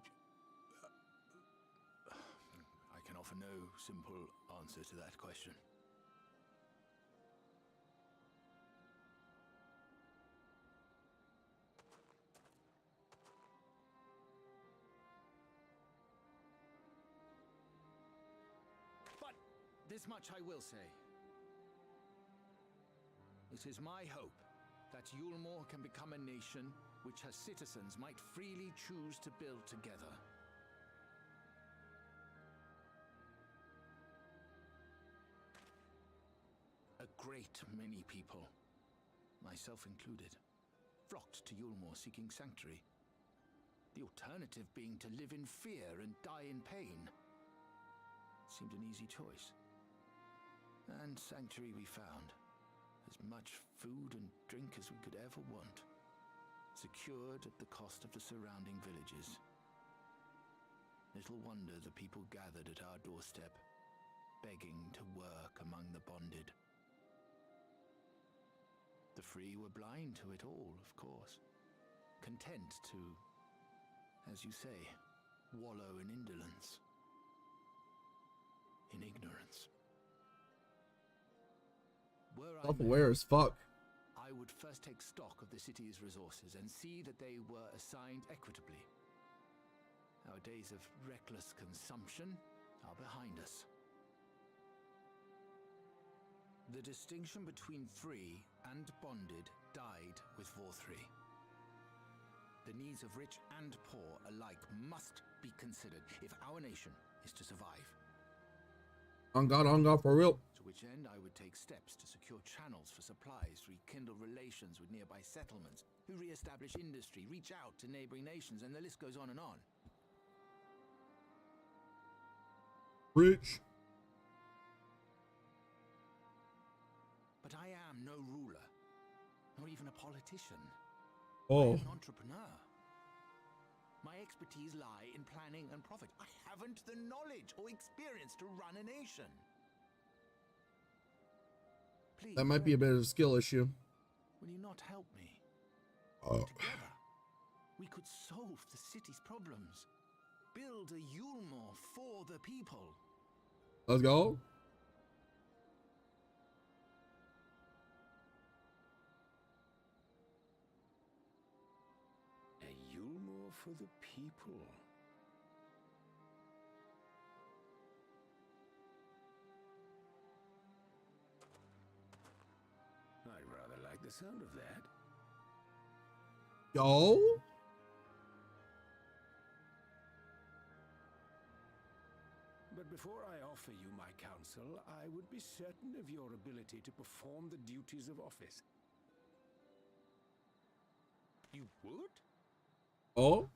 can offer no simple answer to that question. But this much I will say. It is my hope that Yulmore can become a nation which her citizens might freely choose to build together. A great many people, myself included, flocked to Yulmore seeking sanctuary. The alternative being to live in fear and die in pain. Seemed an easy choice. And sanctuary we found. As much food and drink as we could ever want. Secured at the cost of the surrounding villages. Little wonder the people gathered at our doorstep, begging to work among the bonded. The free were blind to it all, of course. Content to, as you say, wallow in indolence. In ignorance. Were I Self-aware as fuck. I would first take stock of the city's resources and see that they were assigned equitably. Our days of reckless consumption are behind us. The distinction between free and bonded died with VTuber. The needs of rich and poor alike must be considered if our nation is to survive. On God, for real. To which end I would take steps to secure channels for supplies, rekindle relations with nearby settlements, who re-establish industry, reach out to neighboring nations, and the list goes on and on. Rich. But I am no ruler, nor even a politician. Oh. I am an entrepreneur. My expertise lie in planning and profit. I haven't the knowledge or experience to run a nation. Please, That might be a bit of a skill issue. will you not help me? Oh. Together, we could solve the city's problems. Build a Yulmore for the people. Let's go. A Yulmore for the people. I rather like the sound of that. Yo. But before I offer you my counsel, I would be certain of your ability to perform the duties of office. You would? Oh.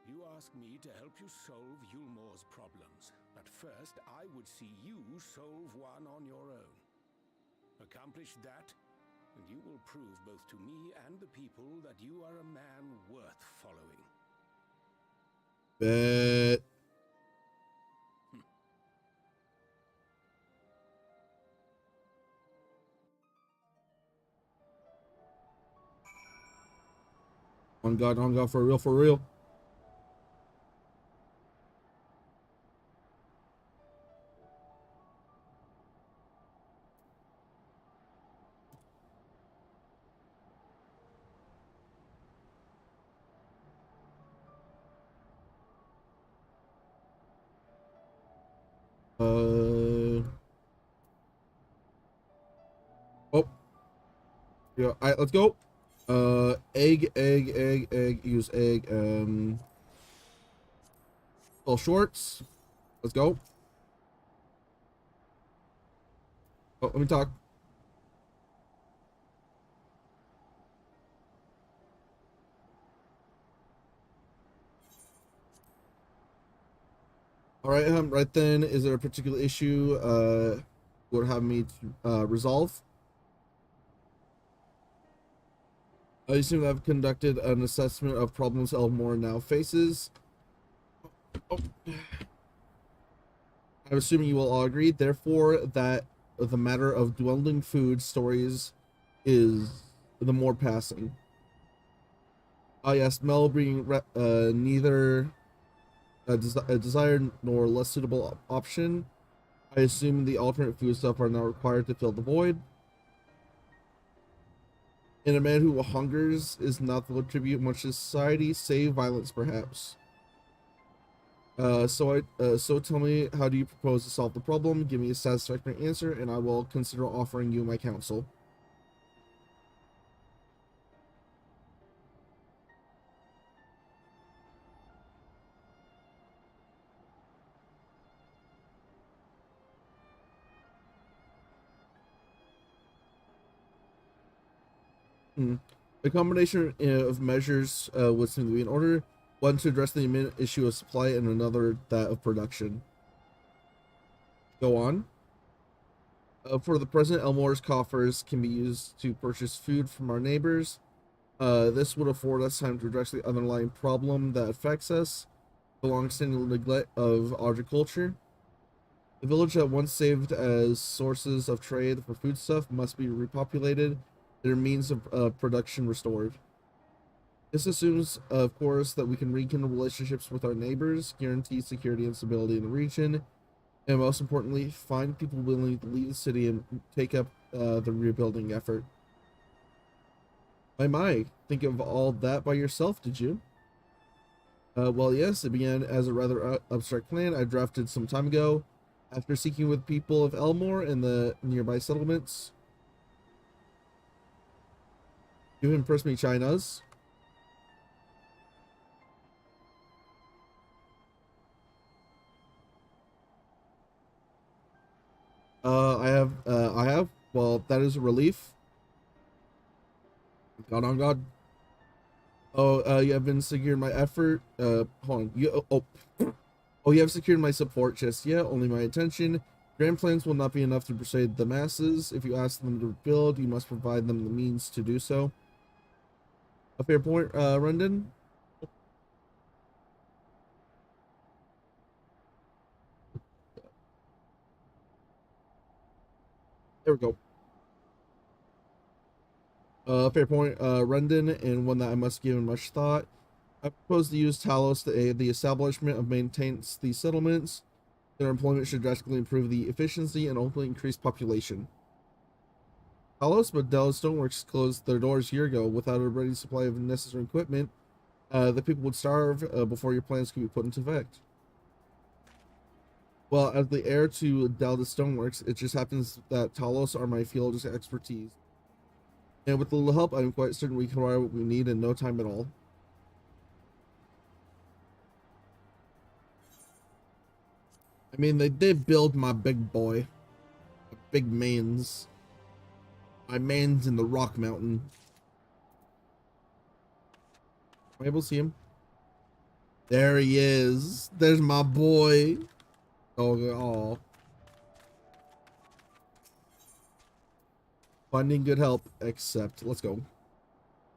You ask me to help you solve Yulmore's problems, but first I would see you solve one on your own. Accomplish that, and you will prove both to me and the people that you are a man worth following. Bet. On God, for real, for real. Oh. Yeah, all right, let's go. Egg. Use egg. Well, shorts. Let's go. Oh, let me talk. All right, right then. Is there a particular issue would have me to resolve? I assume I've conducted an assessment of problems Elmore now faces. Oh. I'm assuming you will all agree, therefore, that the matter of dwelling food stories is the more passing. Ah, yes, smell being neither a desired nor less suitable option. I assume the alternate foodstuff are now required to fill the void. And a man who hungers is not to attribute much to society, save violence perhaps. So tell me, how do you propose to solve the problem? Give me a satisfactory answer, and I will consider offering you my counsel. A combination of measures would seem to be in order. One to address the immediate issue of supply, and another that of production. Go on. For the present, Elmore's coffers can be used to purchase food from our neighbors. This would afford us time to address the underlying problem that affects us, the long-standing neglect of agriculture. The village that once served as sources of trade for foodstuff must be repopulated, their means of production restored. This assumes, of course, that we can rekindle relationships with our neighbors, guarantee security and stability in the region, and most importantly, find people willing to leave the city and take up the rebuilding effort. My, think of all that by yourself, did you? Well, yes, it began as a rather abstract plan I drafted some time ago. After speaking with people of Elmore and the nearby settlements, you impressed me, Chinas. I have. Well, that is a relief. God on God. Oh, you have been secured my effort. Hold on. Oh, you have secured my support just yet. Only my attention. Grand plans will not be enough to persuade the masses. If you ask them to build, you must provide them the means to do so. A fair point, Rendon. There we go. Fair point, Rendon, and one that I must give much thought. I propose to use Talos to aid the establishment of maintenance these settlements. Their employment should drastically improve the efficiency and ultimately increase population. Talos, but Dallas Stoneworks closed their doors a year ago without a ready supply of necessary equipment. The people would starve before your plans could be put into effect. Well, as the heir to Dallas Stoneworks, it just happens that Talos are my field of expertise. And with a little help, I'm quite certain we can provide what we need in no time at all. I mean, they did build my big boy. My big mains. My mains in the Rock Mountain. Am I able to see him? There he is. There's my boy. Oh. Finding good help, except, let's go.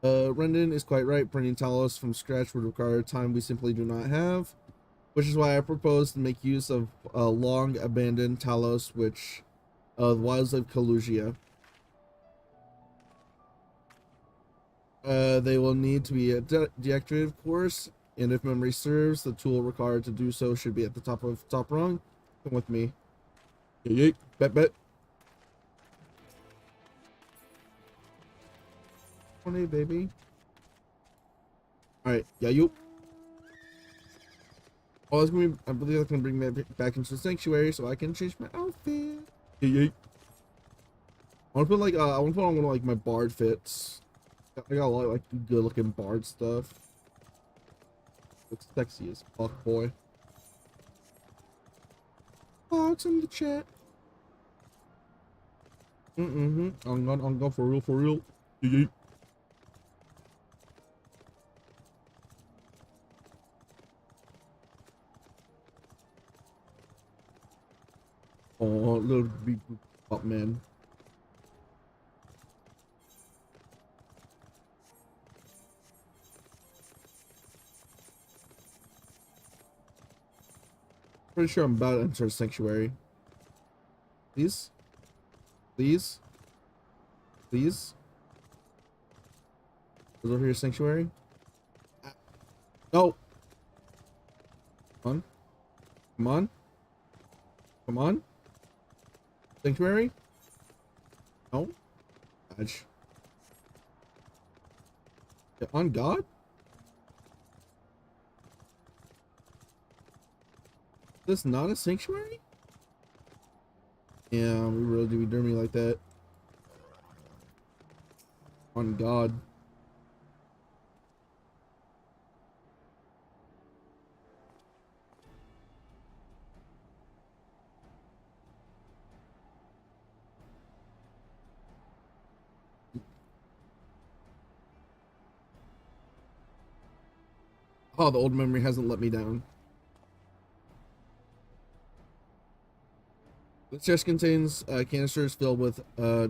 Rendon is quite right. Printing Talos from scratch would require time we simply do not have, which is why I propose to make use of long abandoned Talos, which the wilds of Kalusia. They will need to be deactivated, of course, and if memory serves, the tool required to do so should be at the top rung. Come with me. Yeet, bet. Hey, baby. All right, yeah, you. Oh, that's gonna be, I believe that's gonna bring me back into the sanctuary so I can change my outfit. Yeet. I want to put I want to put on one of like my bard fits. I got a lot of like good looking bard stuff. Looks sexy as fuck, boy. Oh, it's in the chat. I'm going for real. Yeet. Oh, little big up man. Pretty sure I'm about to enter a sanctuary. Please? Is over here sanctuary? No. Come on. Come on. Come on. Sanctuary? No. Badge. Yeah, on God? This not a sanctuary? Yeah, we really do be dirty like that. On God. Oh, the old memory hasn't let me down. The chest contains canisters filled with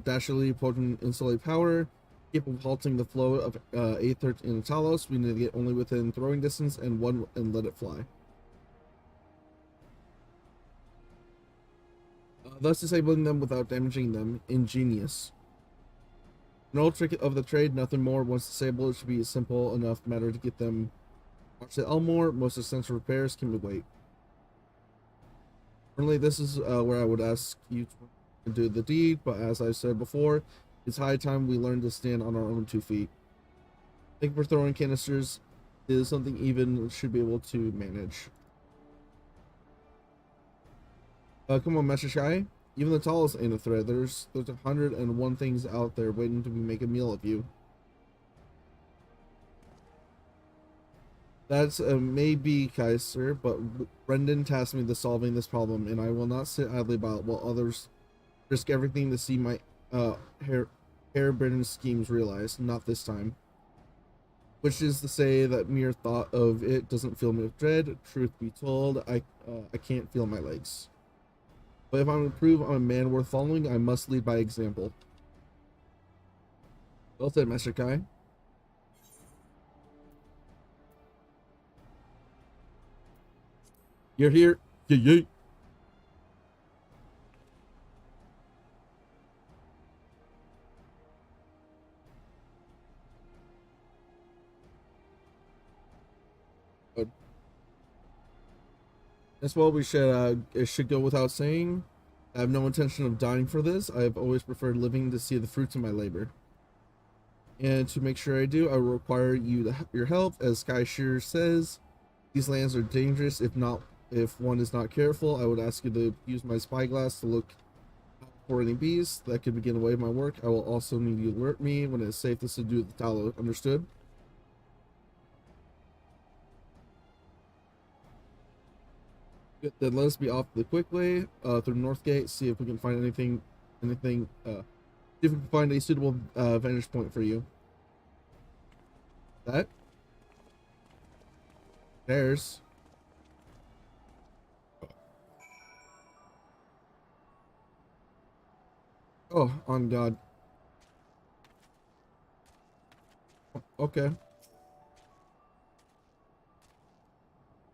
dashingly potent insulated powder, capable of halting the flow of aether in Talos. We need to get only within throwing distance and let it fly. Thus disabling them without damaging them. Ingenious. An old trick of the trade, nothing more. Once disabled, it should be a simple enough matter to get them marched to Elmore. Most essential repairs can wait. Currently, this is where I would ask you to do the deed, but as I said before, it's high time we learn to stand on our own 2 feet. I think for throwing canisters is something even should be able to manage. Come on, Master Shy. Even the tallest ain't a threat. There's 101 things out there waiting to make a meal of you. That's maybe, Kaiser, but Brendan tasked me with solving this problem, and I will not sit idly about while others risk everything to see my harebrained schemes realized. Not this time. Which is to say that mere thought of it doesn't fill me with dread. Truth be told, I can't feel my legs. But if I'm to prove I'm a man worth following, I must lead by example. Well said, Master Kai. You're here. Yeah. Good. As well, it should go without saying. I have no intention of dying for this. I have always preferred living to see the fruits of my labor. And to make sure I do, I will require your help. As Sky Shear says, these lands are dangerous if one is not careful. I would ask you to use my spyglass to look for any beasts that could begin away my work. I will also need you to alert me when it is safe to subdue the tallow. Understood? Good. Then let us be off the quick way through North Gate. See if we can find anything. See if we can find a suitable vantage point for you. That. There's. Oh, on God. Okay.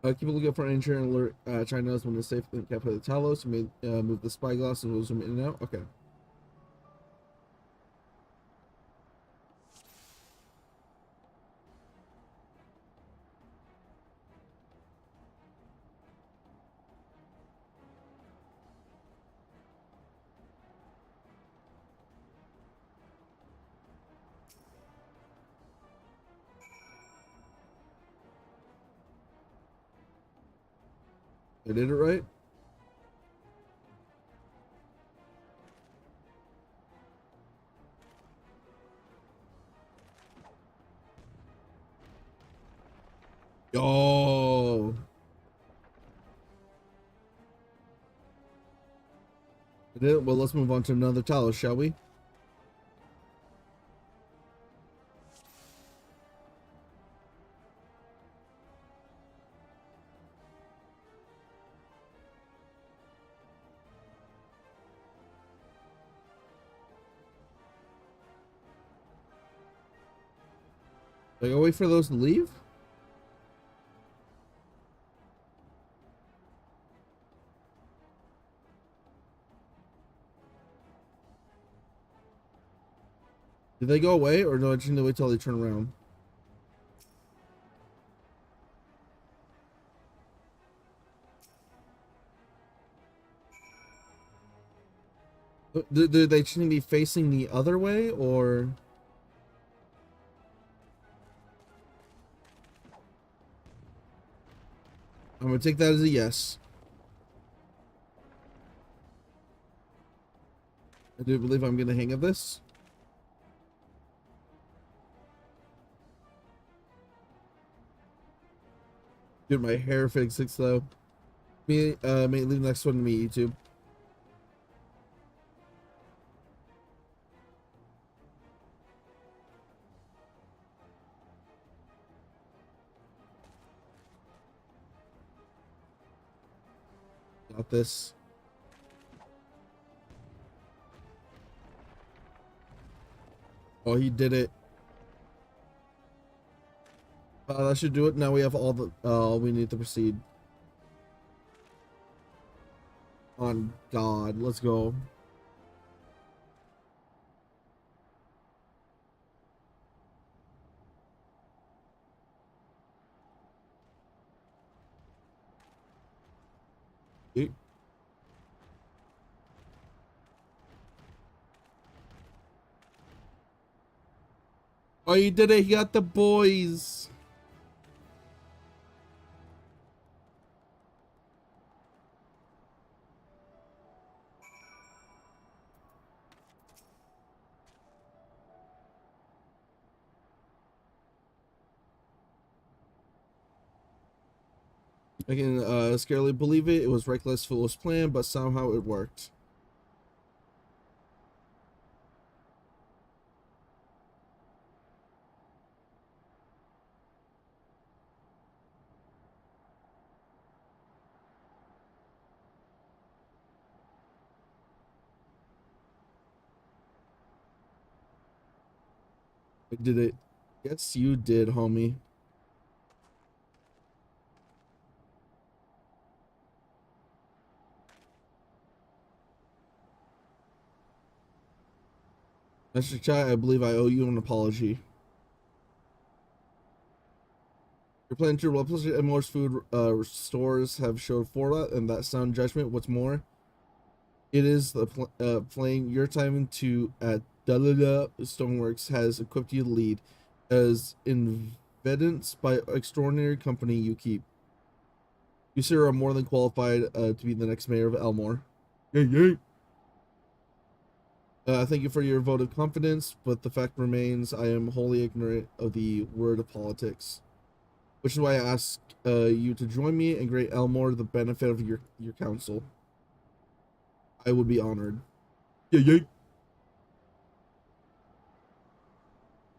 Keep a lookout for an engineer and alert China's when it's safe to cap the Talos. You may move the spyglass and we'll zoom in and out. Okay. I did it right. Yo. I did it. Well, let's move on to another Talos, shall we? Like, I'll wait for those to leave? Did they go away, or do I just need to wait till they turn around? Do they just need to be facing the other way, or? I'm gonna take that as a yes. I do believe I'm getting the hang of this. Dude, my hair fixes though. May leave the next one to me, YouTube. Got this. Oh, he did it. That should do it. Now we have all the we need to proceed. On God, let's go. Eh. Oh, he did it. He got the boys. I can scarcely believe it. It was reckless, foolish plan, but somehow it worked. I did it. Yes, you did, homie. Mr. Chat, I believe I owe you an apology. You're planning to replicate Emor's food stores have showed for that, and that sound judgment. What's more, it is the playing your time into at Stoneworks has equipped you to lead as evidenced by extraordinary company you keep. You, sir, are more than qualified to be the next mayor of Elmore. Yay, yay. Thank you for your vote of confidence, but the fact remains I am wholly ignorant of the word of politics, which is why I ask you to join me and grant Elmore the benefit of your counsel. I would be honored. Yay, yay.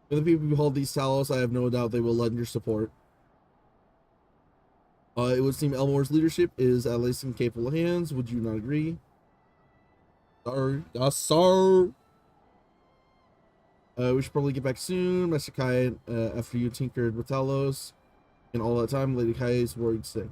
When the people behold these sallows, I have no doubt they will lend your support. It would seem Elmore's leadership is at least in capable hands. Would you not agree? Sir. Yes, sir. We should probably get back soon. Master Kai, after you tinkered with Talos and all that time, Lady Kai is worried sick.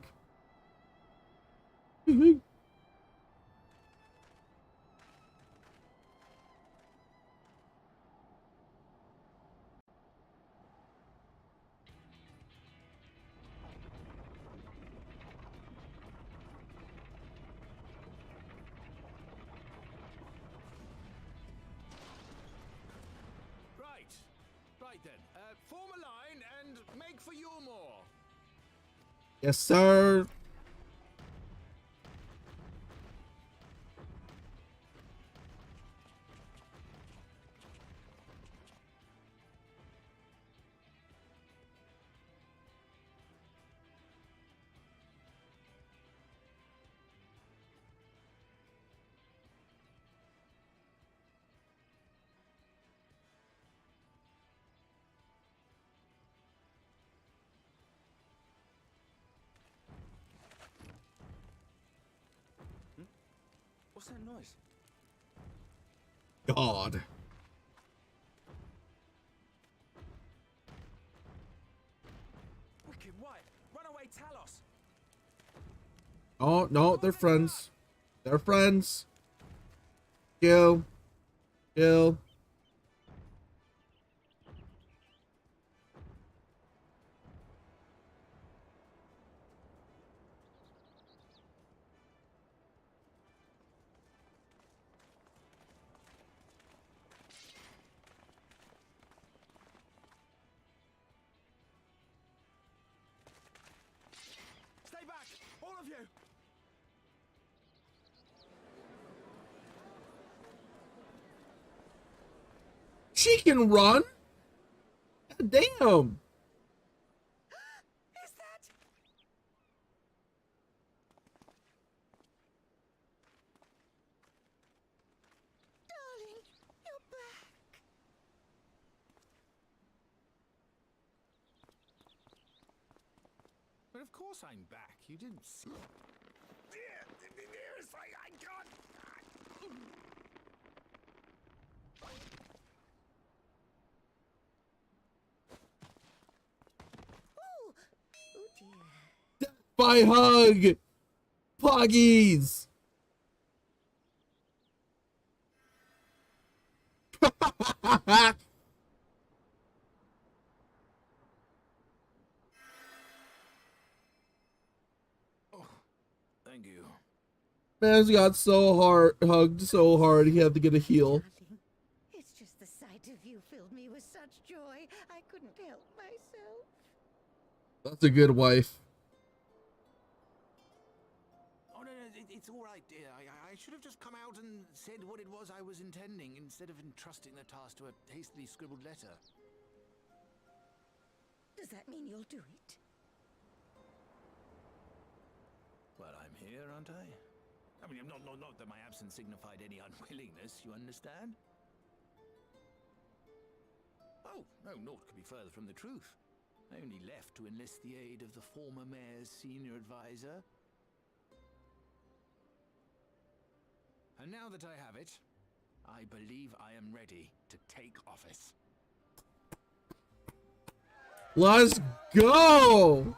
Right then, form a line and make for Yulmore. Yes, sir. What's that noise? God. Wicked white! Run away, Talos! Oh, no, they're friends. They're friends. Kill. Kill. you! She can run? God damn. Is that... Darling, you're back. But of course I'm back. You didn't see. It's like I can't. Oh, oh dear. By hug. Poggies. Oh, thank you. Man's got so hard, hugged so hard he had to get a heal. Darling, it's just the sight of you filled me with such joy, I couldn't help myself. That's a good wife. Oh, no, it's all right, dear. I should have just come out and said what it was I was intending instead of entrusting the task to a hastily scribbled letter. Does that mean you'll do it? Well, I'm here, aren't I? I mean, not that my absence signified any unwillingness, you understand? Oh, no, naught could be further from the truth. I only left to enlist the aid of the former mayor's senior advisor. And now that I have it, I believe I am ready to take office. Let's go!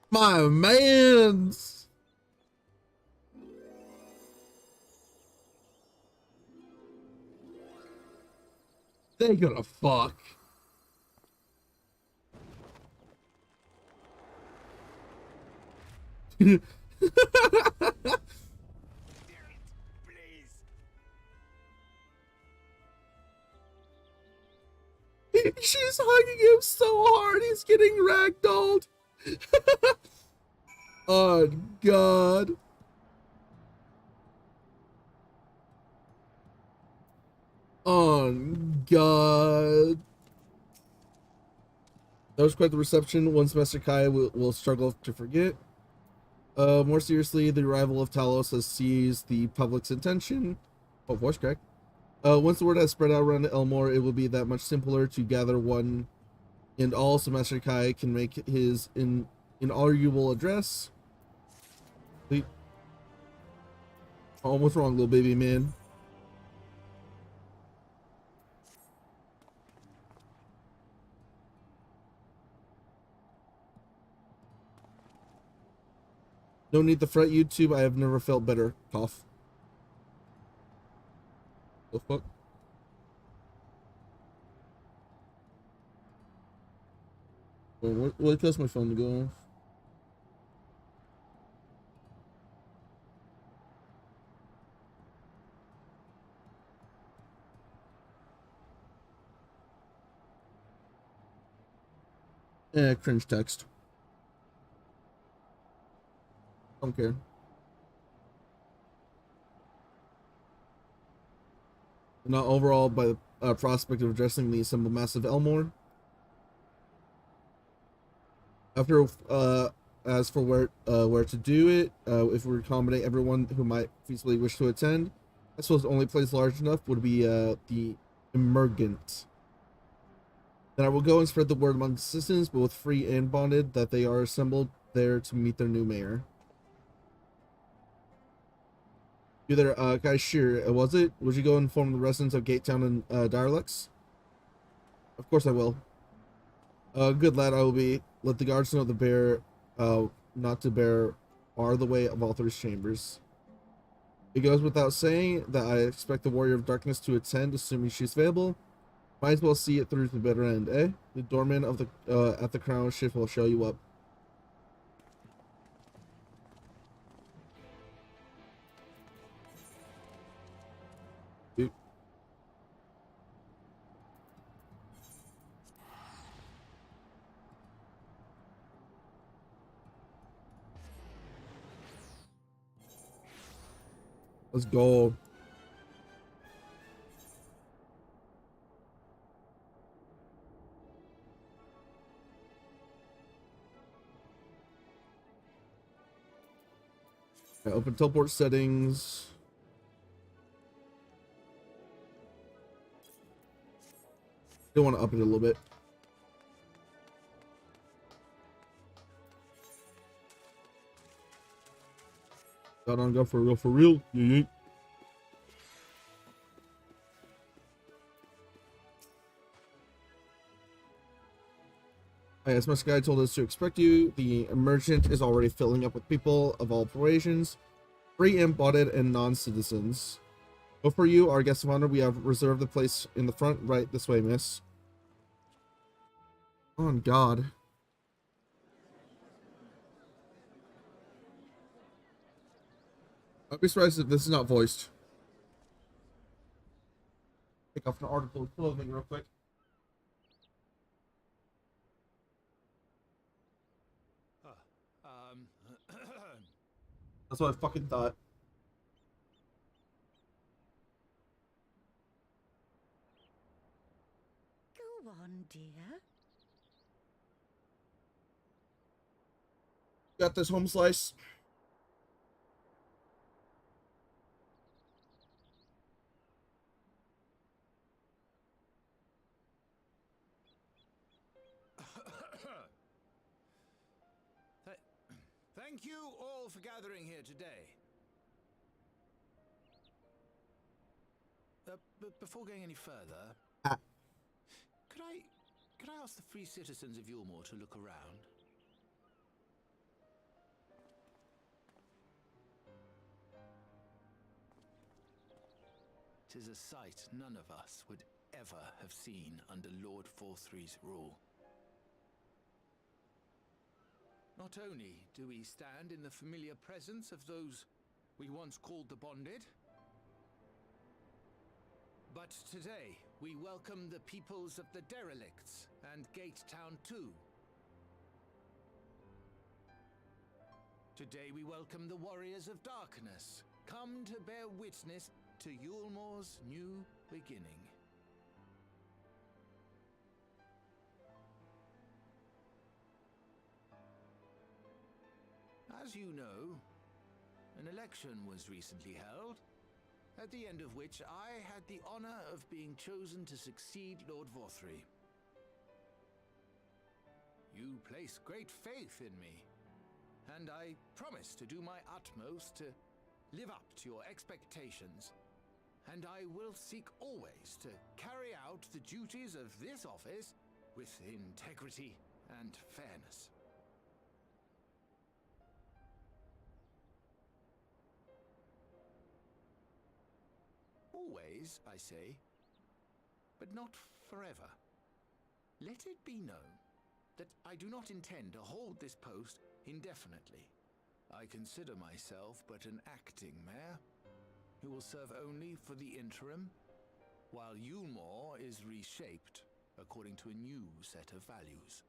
My mans! They gonna fuck. She's hugging him so hard, he's getting ragdolled. Oh, God. Oh, God. That was quite the reception. One semester Kai will struggle to forget. More seriously, the arrival of Talos has seized the public's attention. Oh, voice crack. Once the word has spread out around Elmore, it will be that much simpler to gather one and all, so Master Kai can make his inaugural address. Wait. Oh, what's wrong, little baby man? No need to fret, YouTube. I have never felt better. Cough. The fuck? What caused my phone to go off? Cringe text. Don't care. Not overall by the prospect of addressing the assembled mass of Elmore. After, as for where to do it, if we accommodate everyone who might feasibly wish to attend, I suppose the only place large enough would be the Emergent. Then I will go and spread the word among the citizens, both free and bonded, that they are assembled there to meet their new mayor. You there, guys, sure, was it? Would you go inform the residents of Gatetown and Direlex? Of course I will. Good lad, I will be. Let the guards know the bear, not to bear bar the way of all three chambers. It goes without saying that I expect the Warrior of Darkness to attend, assuming she's available. Might as well see it through to the bitter end, eh? The doorman of the at the crown shift will show you up. Let's go. Okay, open teleport settings. I want to up it a little bit. Got on, go for real, for real. Yeah. As my guy told us to expect you, the merchant is already filling up with people of all persuasions, free, embodied, and non-citizens. But for you, our guest of honor, we have reserved the place in the front. Right this way, miss. Oh, God. I'd be surprised if this is not voiced. Take off an article of clothing real quick. That's what I fucking thought. Go on, dear. Got this, home slice. Thank you all for gathering here today. But before going any further, could I ask the free citizens of Yulmore to look around? Tis a sight none of us would ever have seen under Lord VTuber's rule. Not only do we stand in the familiar presence of those we once called the Bonded, but today we welcome the peoples of the Derelicts and Gate Town too. Today we welcome the Warriors of Darkness, come to bear witness to Yulmore's new beginning. As you know, an election was recently held, at the end of which I had the honor of being chosen to succeed Lord VTuber. You place great faith in me, and I promise to do my utmost to live up to your expectations, and I will seek always to carry out the duties of this office with integrity and fairness. Always, I say, but not forever. Let it be known that I do not intend to hold this post indefinitely. I consider myself but an acting mayor, who will serve only for the interim, while Yulmore is reshaped according to a new set of values.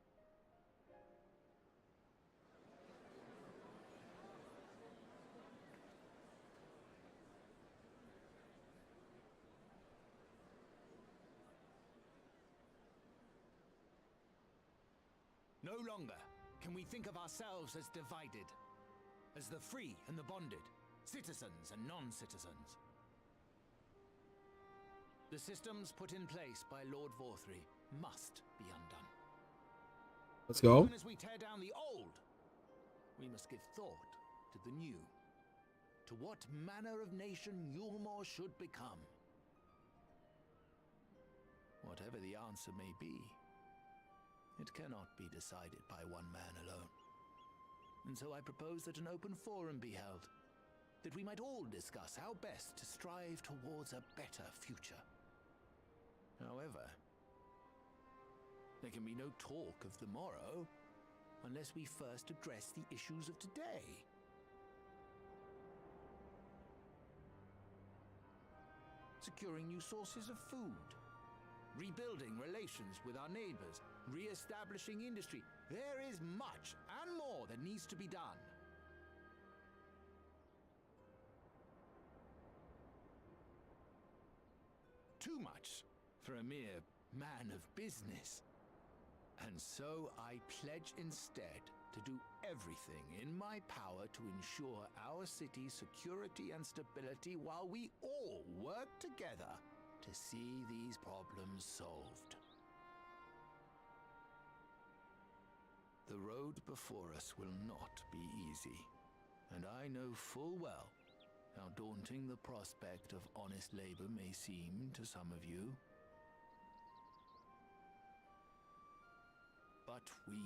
No longer can we think of ourselves as divided, as the free and the bonded, citizens and non-citizens. The systems put in place by Lord VTuber must be undone. Let's But go. even as we tear down the old, we must give thought to the new, to what manner of nation Yulmore should become. Whatever the answer may be, it cannot be decided by one man alone. And so I propose that an open forum be held, that we might all discuss how best to strive towards a better future. However, there can be no talk of the morrow unless we first address the issues of today. Securing new sources of food, rebuilding relations with our neighbors, re-establishing industry. There is much and more that needs to be done. too much for a mere man of business. And so I pledge instead to do everything in my power to ensure our city's security and stability while we all work together to see these problems solved. The road before us will not be easy, and I know full well how daunting the prospect of honest labor may seem to some of you. But we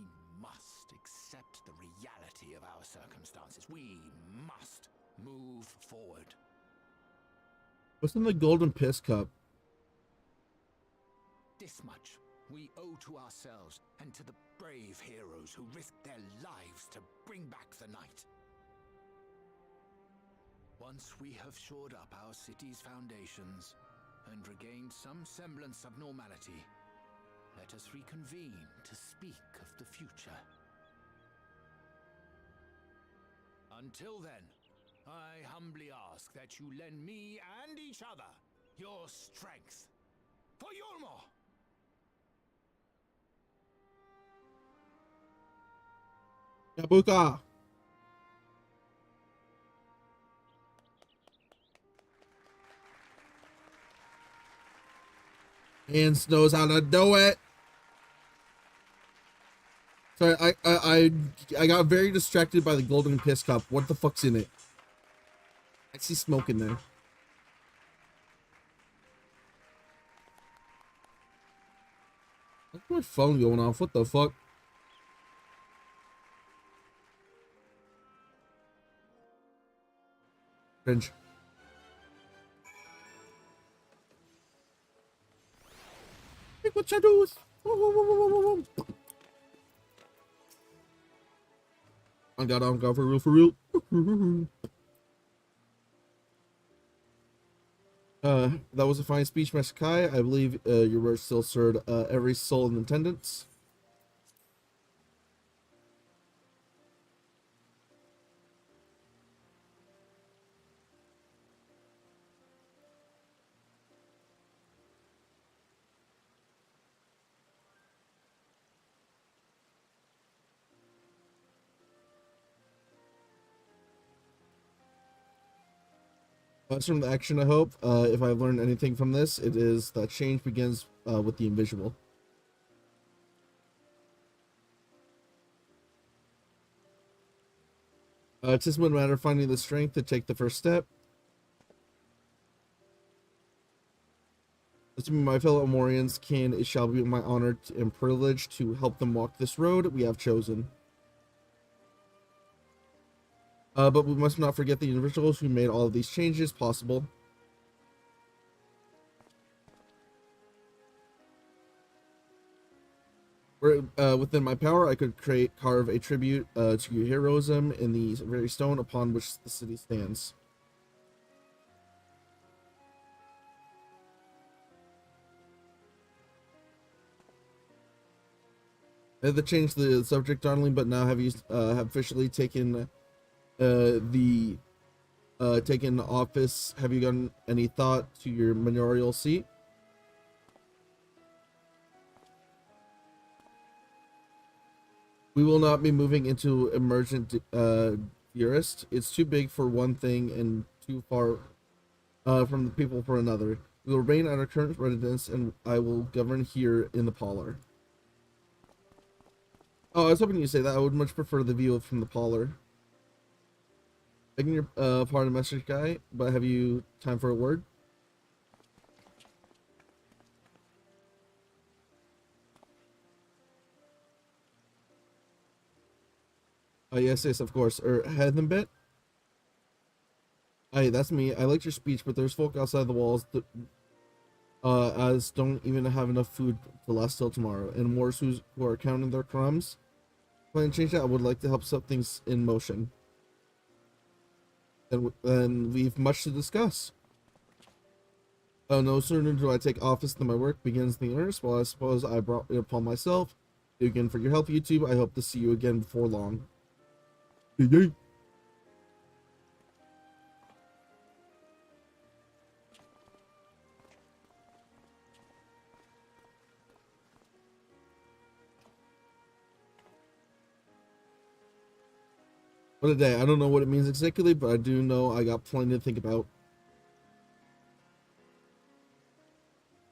must accept the reality of our circumstances. We must move forward. What's in the golden piss cup? This much we owe to ourselves and to the brave heroes who risked their lives to bring back the night. Once we have shored up our city's foundations and regained some semblance of normality, let us reconvene to speak of the future. Until then, I humbly ask that you lend me and each other your strength. For Yulmore! Yabuka! Hans knows how to do it. Sorry, I got very distracted by the golden piss cup. What the fuck's in it? I see smoke in there. What's my phone going off? What the fuck? Cringe. Pick what shadows. I got on, for real, for real. That was a fine speech, Master Kai. I believe your words still served every soul in attendance. That's from the action, I hope. If I've learned anything from this, it is that change begins with the invisible. It just a matter of finding the strength to take the first step. Assuming my fellow Amorians can, it shall be my honor and privilege to help them walk this road we have chosen. But we must not forget the individuals who made all of these changes possible. Within my power, I could carve a tribute to your heroism in the very stone upon which the city stands. I had to change the subject, darling, but now have you have officially taken taken office? Have you gotten any thought to your manorial seat? We will not be moving into emergent Dearest. It's too big for one thing and too far from the people for another. We will remain at our current residence, and I will govern here in the parlor. Oh, I was hoping you'd say that. I would much prefer the view from the parlor. Begging your pardon, Master Guy, but have you time for a word? Yes, of course. Head them bit? Hey, that's me. I liked your speech, but there's folk outside the walls that as don't even have enough food to last till tomorrow, and more who are counting their crumbs. Plan to change that. I would like to help set things in motion. And we've much to discuss. Oh, no sooner do I take office than my work begins the earnest. Well, I suppose I brought it upon myself. Thank you again for your help, YouTube. I hope to see you again before long. Yay. What a day. I don't know what it means exactly, but I do know I got plenty to think about.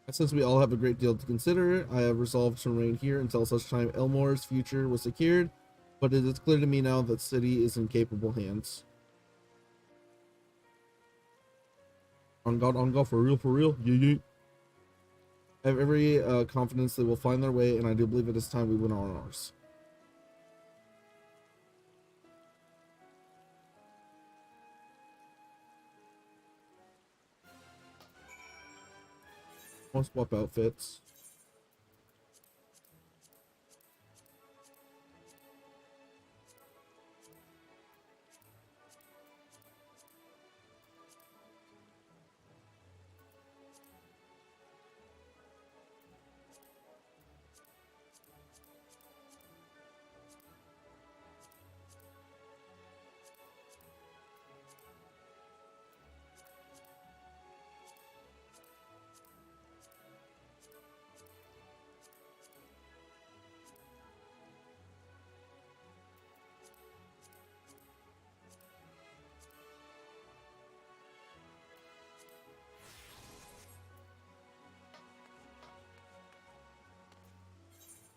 Since we all have a great deal to consider, I have resolved to remain here until such time Elmore's future was secured, but it is clear to me now that the city is in capable hands. On God, for real, yeah. I have every confidence they will find their way, and I do believe it is time we went on ours. I'll swap outfits.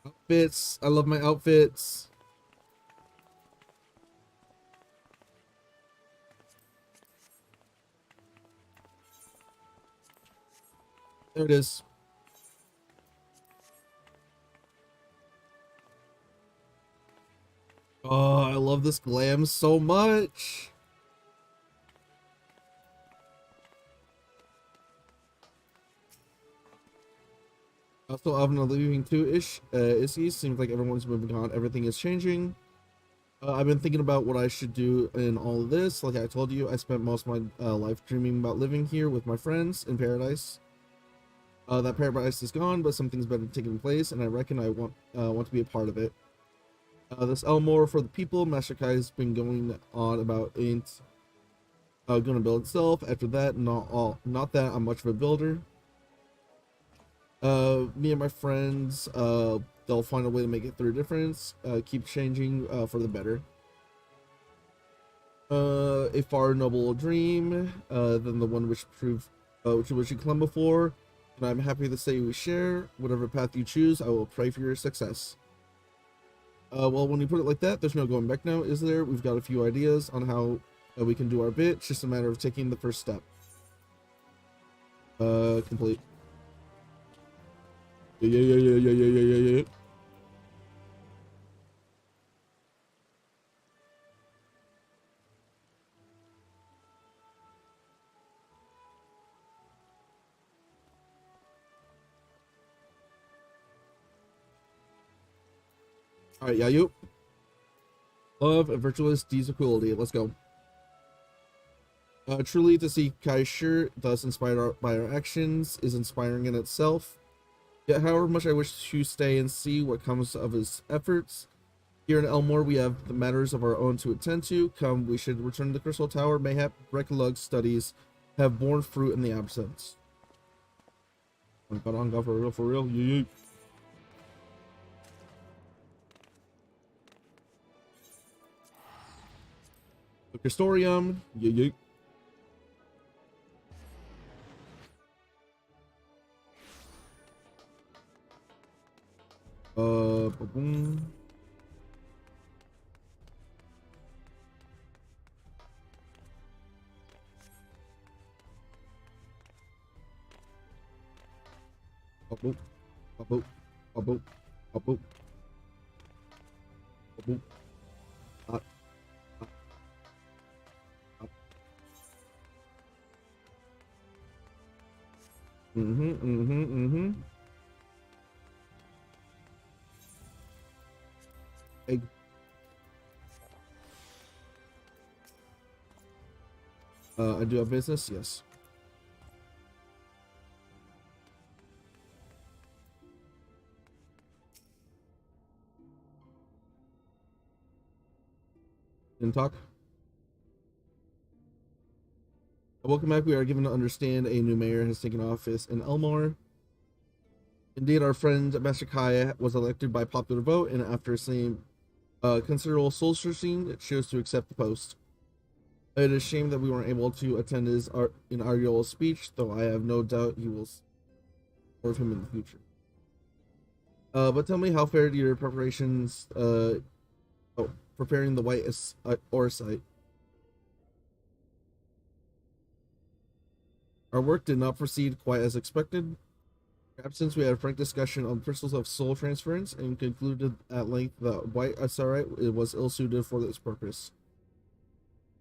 Outfits. I love my outfits. There it is. Oh, I love this glam so much. Also, I'm leaving too-ish. Issy seems like everyone's moving on. Everything is changing. I've been thinking about what I should do in all of this. Like I told you, I spent most of my life dreaming about living here with my friends in paradise. That paradise is gone, but something's better taking place, and I reckon I want to be a part of it. This Elmore for the people. Master Kai has been going on about ain't gonna build itself. After that, not that I'm much of a builder. Me and my friends, they'll find a way to make it through difference. Keep changing for the better. A far nobler dream than the one which you claimed before. And I'm happy to say we share. Whatever path you choose, I will pray for your success. Well, when you put it like that, there's no going back now, is there? We've got a few ideas on how we can do our bit. It's just a matter of taking the first step. Complete. Yeah. Alright, Yayu. Love and virtuous deeds of cruelty. Let's go. Truly, to see Kai's shirt, thus inspired by our actions, is inspiring in itself. Yet, however much I wish to stay and see what comes of his efforts, here in Elmore we have the matters of our own to attend to. Come, we should return to the Crystal Tower. Mayhap Recolug's studies have borne fruit in the absence. On God, for real, yeah. Cristorium, yeah. Boom. Boop. Boop. Boop. Boop. Boop. Egg. I do have business, yes. Didn't talk. Welcome back. We are given to understand a new mayor has taken office in Elmore. Indeed, our friend Master Kai was elected by popular vote, and after seeing considerable soul searching, chose to accept the post. It is a shame that we weren't able to attend his inaugural speech, though I have no doubt you will support him in the future. But tell me, how fared your preparations, preparing the white ore site? Our work did not proceed quite as expected. In your absence, we had a frank discussion on principles of soul transference and concluded at length that white SRite was ill-suited for this purpose.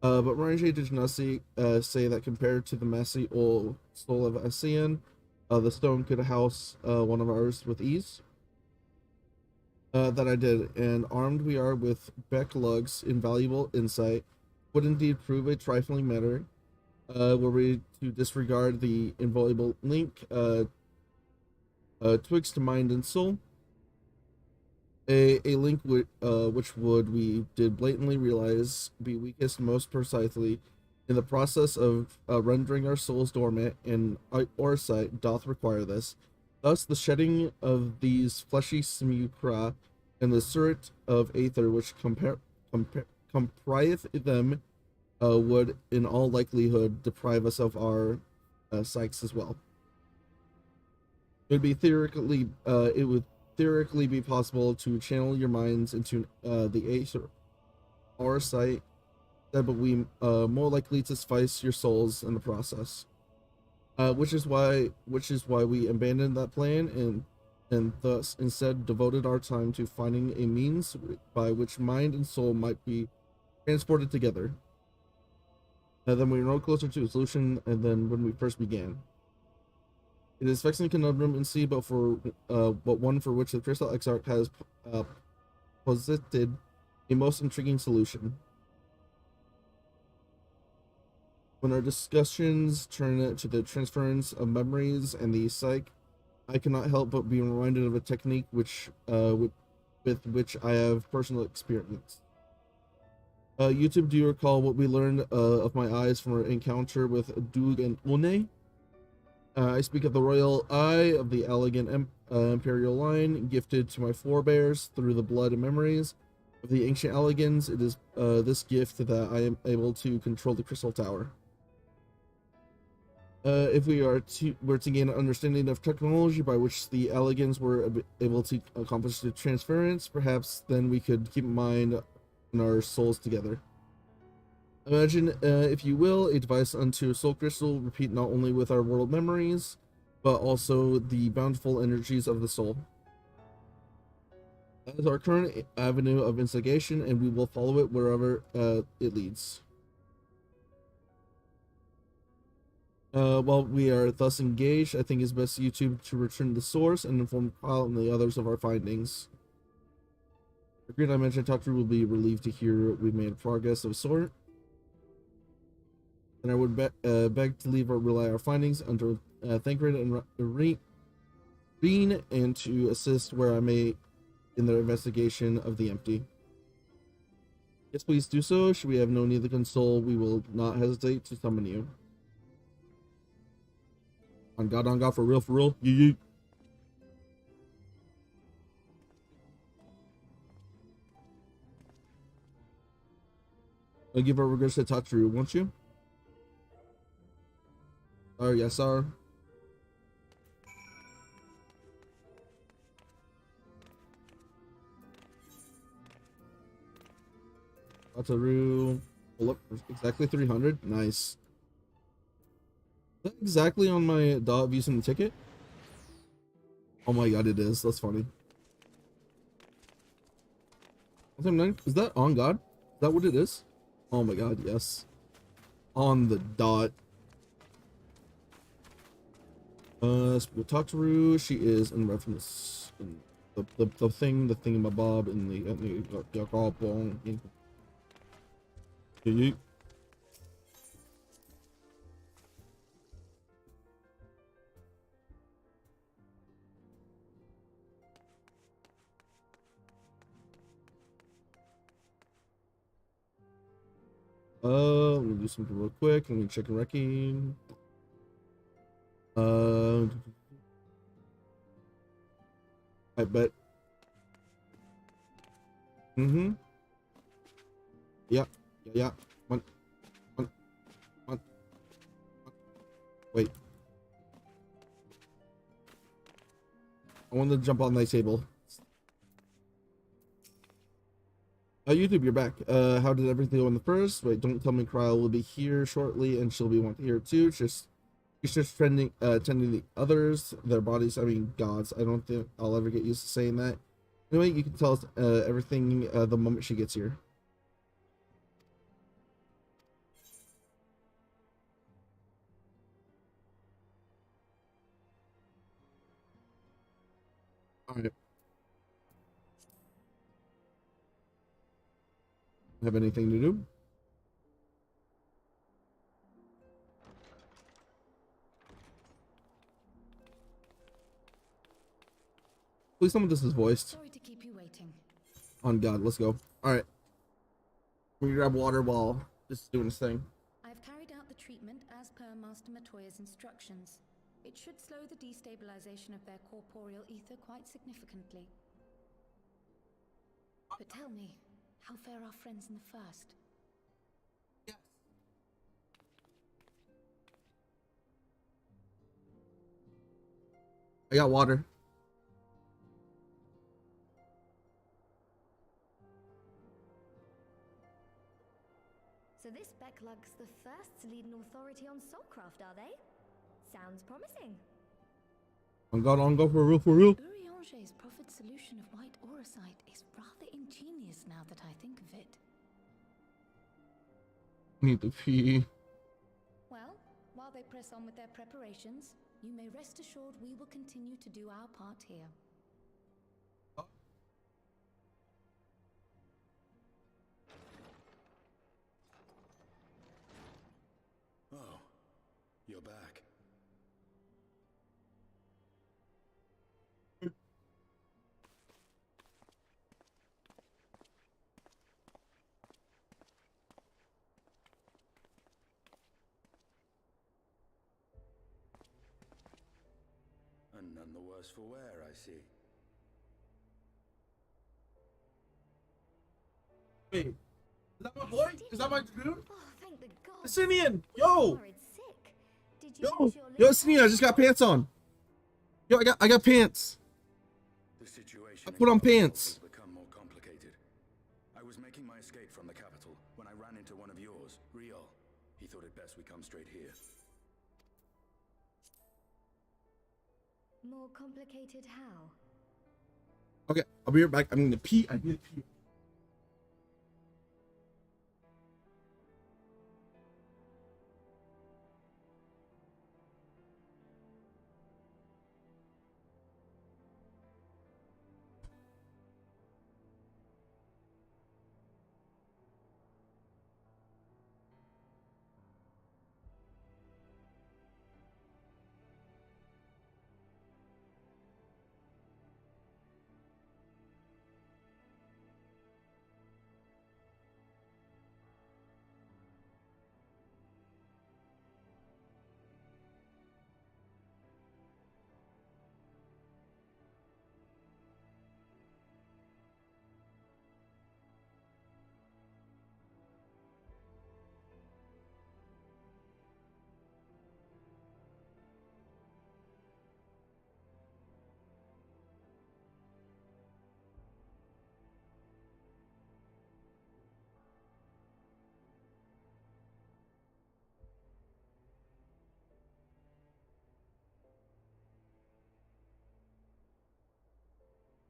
But Ranger did not say that compared to the massy old soul of sayin, the stone could house one of ours with ease. That I did, and armed we are with Beck Lug's invaluable insight, would indeed prove a trifling matter, were we to disregard the invaluable link twixt mind and soul. A link which would, we did blatantly realize, be weakest most precisely in the process of rendering our souls dormant, and our sight doth require this. Thus, the shedding of these fleshy simulacra and the surret of aether which compriseth them would, in all likelihood, deprive us of our psyches as well. It would theoretically be possible to channel your minds into the aether, our sight, but we more likely to suffice your souls in the process. Which is why we abandoned that plan and thus instead devoted our time to finding a means by which mind and soul might be transported together. And then we were no closer to a solution than when we first began. It is vexing conundrum in C, but one for which the Crystal Exarch has posited a most intriguing solution. When our discussions turn to the transference of memories and the psyche, I cannot help but be reminded of a technique with which I have personal experience. YouTube, do you recall what we learned of my eyes from our encounter with Dug and Une? I speak of the royal eye of the elegant imperial line gifted to my forebears through the blood and memories of the ancient elegans. It is this gift that I am able to control the crystal tower. If we were to gain an understanding of technology by which the elegans were able to accomplish the transference, perhaps then we could keep in mind and our souls together. Imagine, if you will, a device unto a soul crystal, repeat not only with our world memories, but also the bountiful energies of the soul. That is our current avenue of instigation, and we will follow it wherever it leads. While we are thus engaged, I think it's best YouTube to return to the source and inform Kyle and the others of our findings. Agreed, I mentioned Tatru will be relieved to hear we made progress of sort. And I would beg to leave or relay our findings under Thancred and Reen, and to assist where I may in their investigation of the empty. Yes, please do so. Should we have no need to console, we will not hesitate to summon you. On God, for real, yee. I'll give our regrets to Tatru, won't you? Oh, yes, sir. Tatru. Look, exactly 300. Nice. Is that exactly on my dot using the ticket? Oh my god, it is. That's funny. Is that on God? Is that what it is? Oh my god, yes. On the dot. Tatru, she is in reference in the thingamabob in the Yakopong. Let me do something real quick. Let me check a wrecking. I bet. Yeah. Yeah. Yeah. One. One. One. Wait. I wanted to jump on the table. YouTube, you're back. How did everything go in the first? Wait, don't tell me Cryle will be here shortly, and she'll be wanting here too. She's just tending the others, their bodies. I mean, gods. I don't think I'll ever get used to saying that. Anyway, you can tell us everything the moment she gets here. All right. Have anything to do? Please tell me this is voiced. Sorry to keep you waiting. On God, let's go. All right. We grab water while this is doing its thing. I've carried out the treatment as per Master Matoya's instructions. It should slow the destabilization of their corporeal ether quite significantly. But tell me, how fare our friends in the first? Yes. I got water. So this Becklug's the first to lead an authority on soulcraft, are they? Sounds promising. On God, on go for real. Urianger's proffered solution of white auracite is rather ingenious now that I think of it. Need to pee. Well, while they press on with their preparations, you may rest assured we will continue to do our part here. Oh, you're back. And none the worse for wear, I see. Wait, is that my boy? Is that my dude? Oh, thank the gods. Simeon, yo, Horrid sick. Did you yo, lose your yo, liver? Simeon, I just got pants on. Yo, I got pants. The situation I put on pants. has become more complicated. I was making my escape from the capital when I ran into one of yours, Riol. He thought it best we come straight here. More complicated how? Okay, I'll be right back. I'm gonna pee. I need to pee.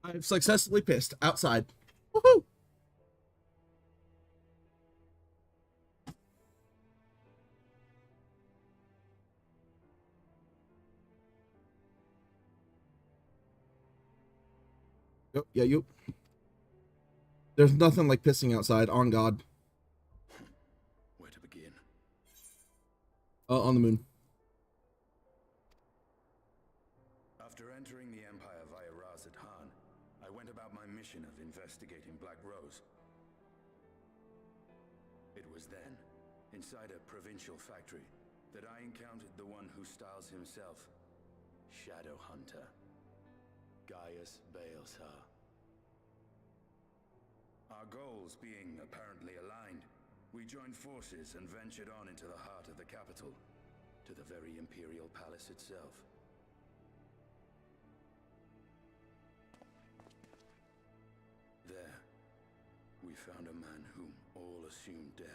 I've successfully pissed outside. Woohoo! Yep, yeah, you. There's nothing like pissing outside, on God. Where to begin? On the moon. After entering the Empire via Razad Han, I went about my mission of investigating Black Rose. It was then, inside a provincial factory, that I encountered the one who styles himself Shadow Hunter, Gaius Baelsar. Our goals being apparently aligned, we joined forces and ventured on into the heart of the capital, to the very Imperial Palace itself. There, we found a man whom all assumed dead.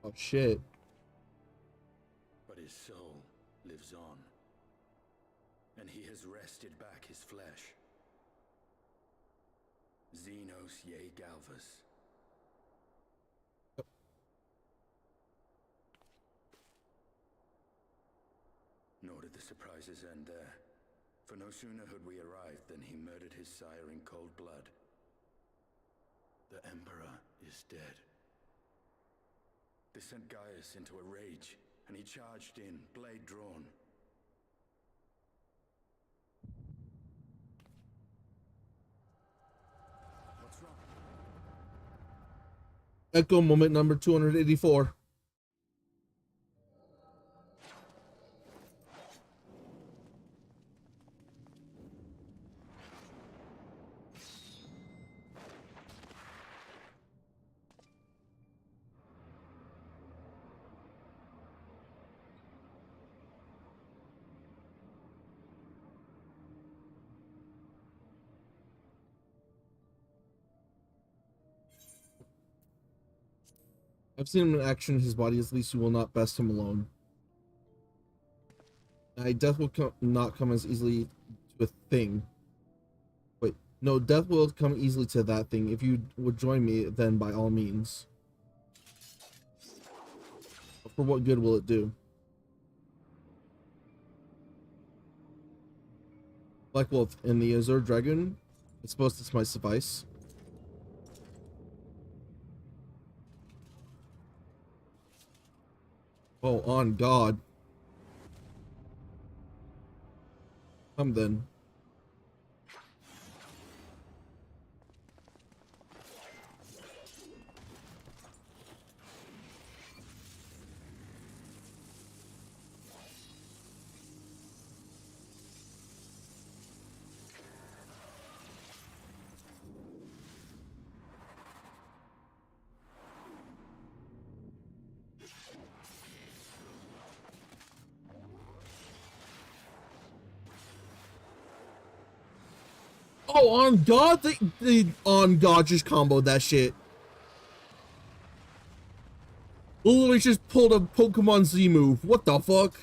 Oh shit. But his soul lives on, and he has wrested back his flesh. Xenos ye Galvus. Nor did the surprises end there, for no sooner had we arrived than he murdered his sire in cold blood. The Emperor is dead. This sent Gaius into a rage, and he charged in, blade drawn. What's wrong? Echo moment number 284. I've seen him in action. His body is least you will not best him alone. Death will not come as easily to a thing. Wait, no, death will come easily to that thing. If you would join me, then by all means. But for what good will it do? Black Wolf and the Azure Dragon. I suppose this might suffice. Oh, on God. Come then. Oh, on God, they on God just comboed that shit. Literally just pulled a Pokemon Z move. What the fuck?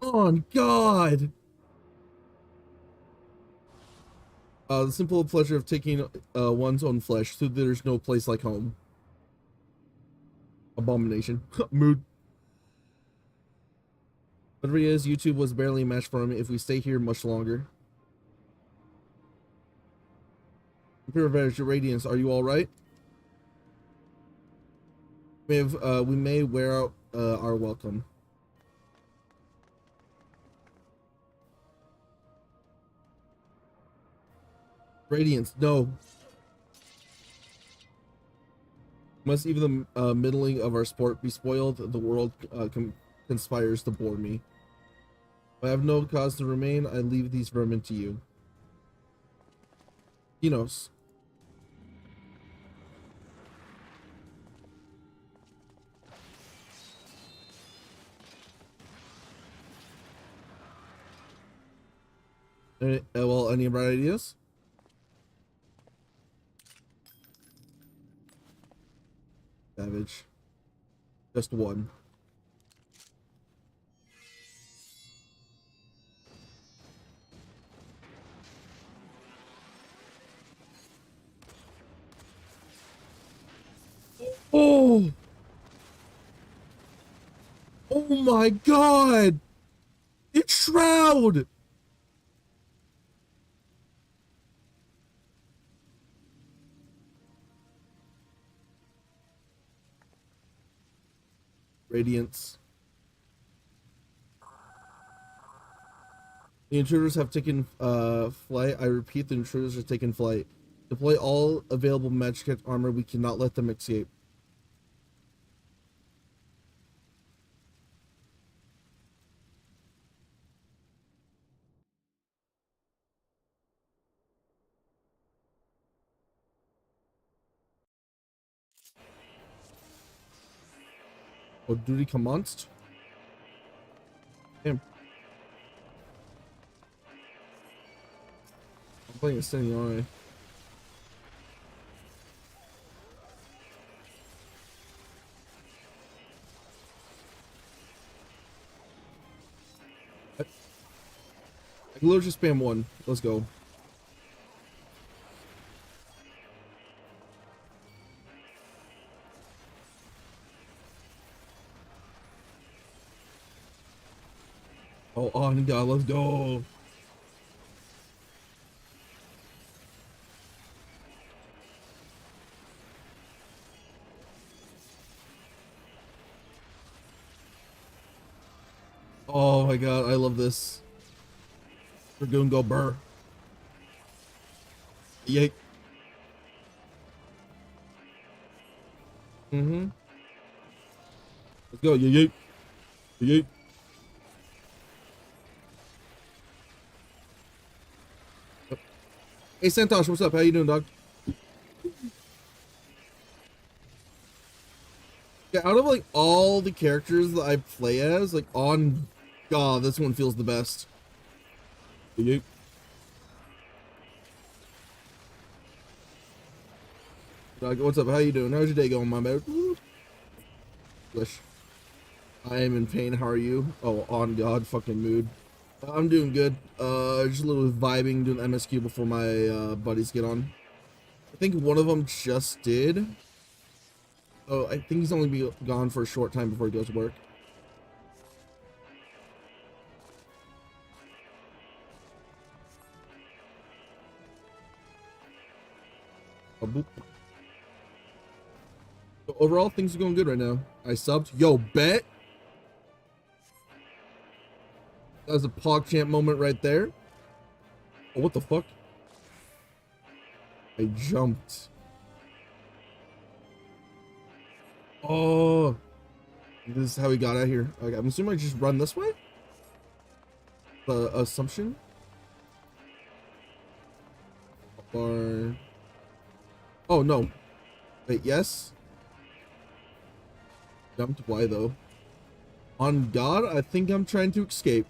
On God. The simple pleasure of taking one's own flesh, so there's no place like home. Abomination. Mood. Whatever he is, YouTube was barely a match for him if we stay here much longer. Imperial Advantage, Radiance, are you alright? We may wear out our welcome. Radiance, no. Must even the middling of our sport be spoiled, the world conspires to bore me. I have no cause to remain, I leave these vermin to you. Enos. Well, any bright ideas? Savage. Just one. Oh! Oh my God! It's Shroud! Radiance. The intruders have taken flight. I repeat, the intruders have taken flight. Deploy all available magic armor. We cannot let them escape. Oh, duty commenced. Damn. I'm playing a standing eye. I can literally just spam one. Let's go. Oh, on God, let's go. Oh my God, I love this. We're gonna go burr. Yay. Mm-hmm. Let's go. Yay. Yay. Hey Santosh, what's up? How you doing, dog? Yeah, out of like all the characters that I play as, like on God, this one feels the best. Yay. Dog, what's up? How you doing? How's your day going, my man? English. I am in pain. How are you? Oh, on God, fucking mood. I'm doing good. Just a little vibing, doing MSQ before my buddies get on. I think one of them just did. Oh, I think he's only be gone for a short time before he goes to work. Oh, boop. So overall, things are going good right now. I subbed. Yo, bet. That was a PogChamp moment right there. Oh, what the fuck? I jumped. Oh, this is how we got out here. Okay, I'm assuming I just run this way. The assumption. Or oh no, wait, yes. Jumped. Why though? On God, I think I'm trying to escape.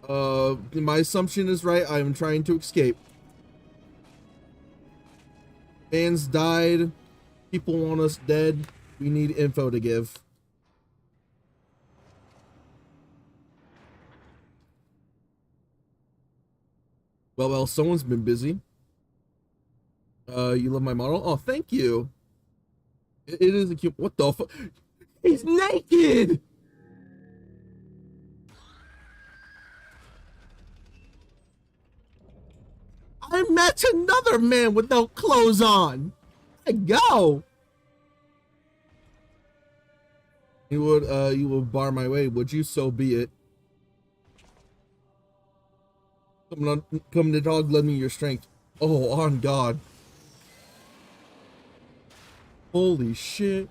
My assumption is right. I'm trying to escape. Fans died. People want us dead. We need info to give. Well, someone's been busy. You love my model? Oh, thank you. It is a cute. What the fuck? He's naked! I met another man with no clothes on. I go. You would bar my way, would you? So be it. Come to dog, lend me your strength. Oh, on God. Holy shit.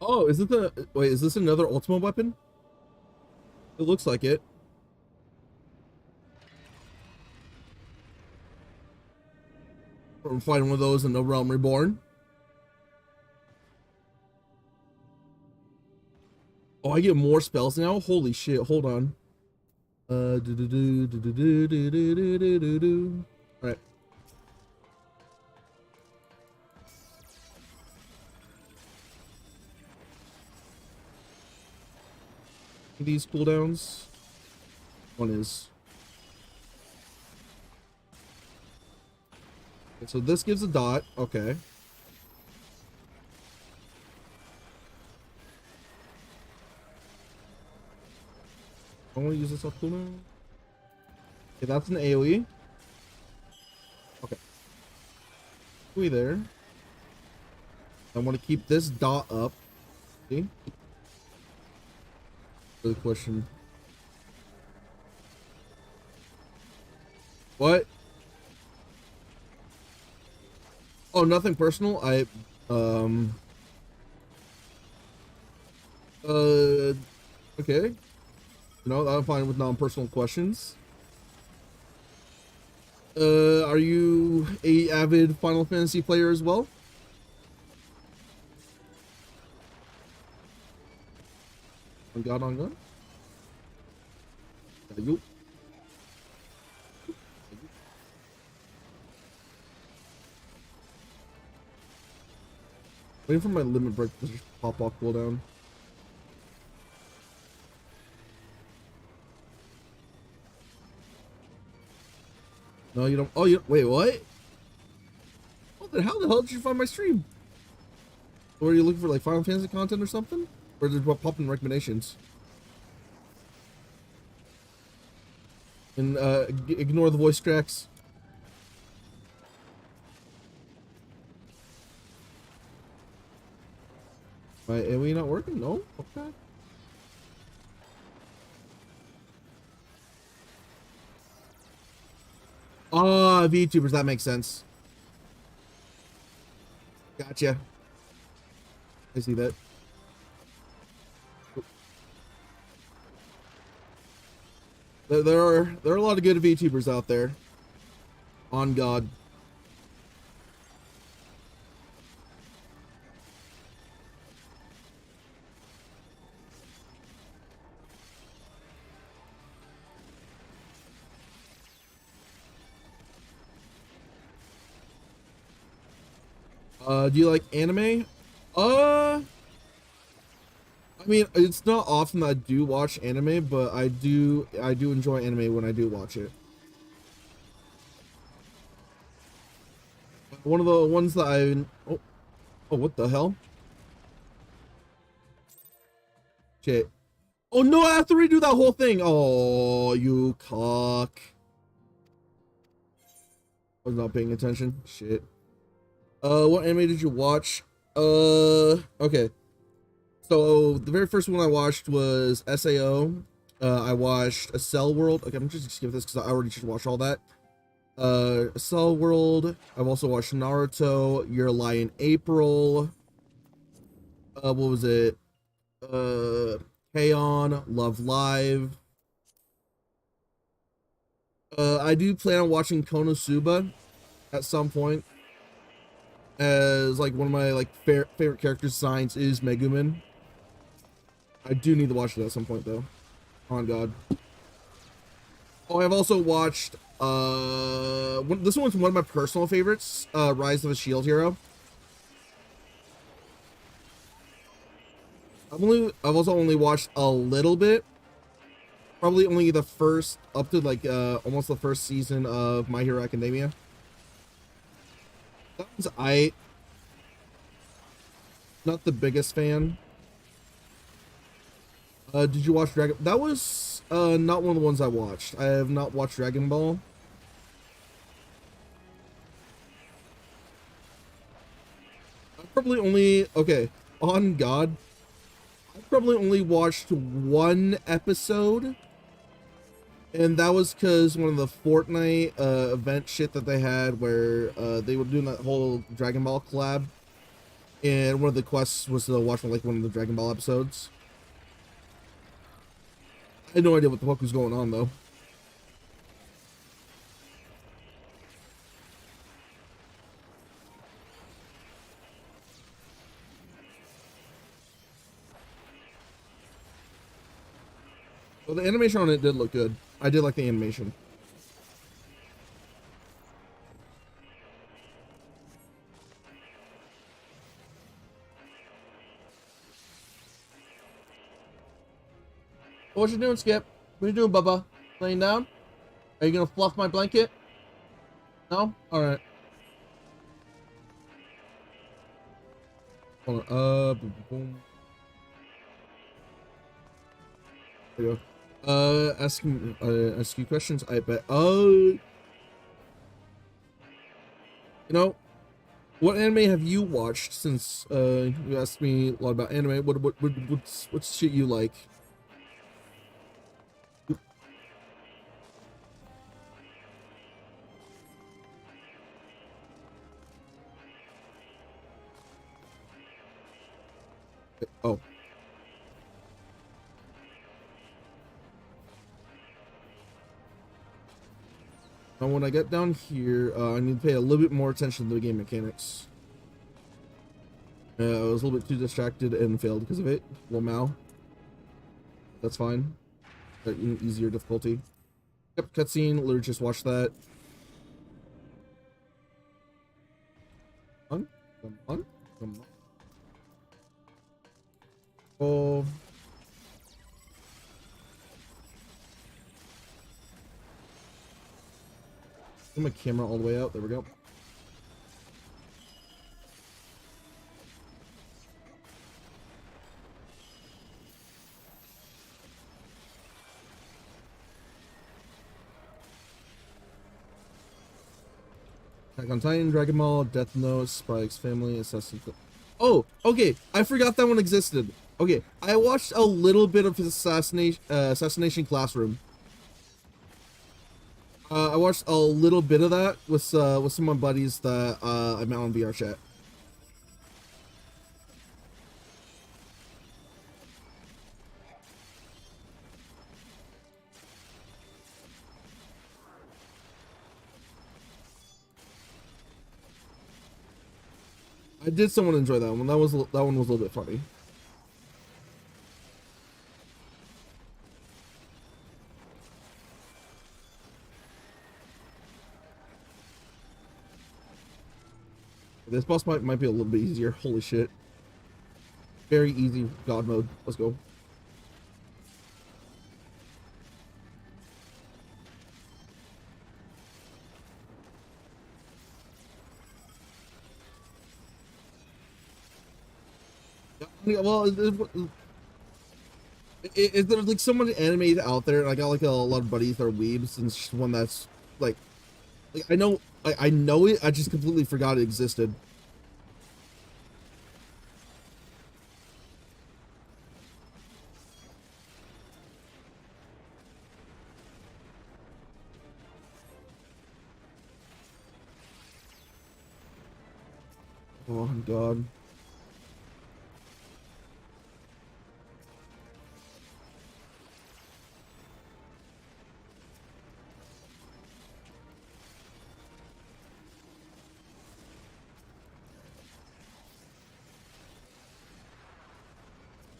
Oh, is it the wait, is this another ultimate weapon? It looks like it. I'm fighting one of those in the Realm Reborn. Oh, I get more spells now? Holy shit, hold on. Alright. These cooldowns. One is. Okay, so this gives a dot. Okay. I want to use this off cooldown. Okay, that's an AoE. Okay. AoE there. I want to keep this dot up. See? The question. What? Oh, nothing personal. Okay. No, I'm fine with non-personal questions. Are you a avid Final Fantasy player as well? On God, on God. You. Waiting for my limit break to just pop off cooldown. No, you don't. Oh, you wait. What? How the hell did you find my stream? Or are you looking for like Final Fantasy content or something? Or did what pop in recommendations? And ignore the voice cracks. My AoE not working? No? Okay. Ah, VTubers, that makes sense. Gotcha. I see that. There are a lot of good VTubers out there. On God. Do you like anime? I mean, it's not often that I do watch anime, but I do enjoy anime when I do watch it. One of the ones that oh, what the hell? Shit. Oh no, I have to redo that whole thing. Oh, you cock. I was not paying attention. Shit. What anime did you watch? Okay. So the very first one I watched was SAO. I watched A Cell World. Okay, I'm just gonna skip this because I already just watched all that. A Cell World. I've also watched Naruto, Your Lie in April. What was it? K-On, Love Live. I do plan on watching Konosuba at some point. As like one of my like favorite character designs is Megumin. I do need to watch it at some point though. On God. Oh, I've also watched this one's one of my personal favorites, Rise of a Shield Hero. I've also only watched a little bit. Probably only the first up to like almost the first season of My Hero Academia. That one's not the biggest fan. Did you watch Dragon? That was not one of the ones I watched. I have not watched Dragon Ball. I probably only on God. I probably only watched one episode. And that was because one of the Fortnite event shit that they had where they were doing that whole Dragon Ball collab. And one of the quests was to watch like one of the Dragon Ball episodes. I had no idea what the fuck was going on though. Well, the animation on it did look good. I did like the animation. What you doing, Skip? What you doing, Bubba? Laying down? Are you gonna fluff my blanket? No? Alright. Hold on. Boom, boom, boom. There you go. Ask you questions, I bet. You know, what anime have you watched since you asked me a lot about anime? What's shit you like? Oh. Now when I get down here, I need to pay a little bit more attention to the game mechanics. I was a little bit too distracted and failed because of it. Wow. That's fine. Easier difficulty. Yep, cutscene. Literally just watch that. Come on. Oh. Put my camera all the way out. There we go. Attack on Titan, Dragon Ball, Death Note, Spy X Family, Assassin's Creed. Oh, okay. I forgot that one existed. Okay, I watched a little bit of his Assassination Classroom. I watched a little bit of that with some of my buddies that I met on VR chat. I did somewhat enjoy that one. That one was a little bit funny. This boss might be a little bit easier. Holy shit. Very easy God mode. Let's go. Well, is there like someone animated out there? I got like a lot of buddies that are weebs, and it's just one that's like I know it. I just completely forgot it existed. Oh God.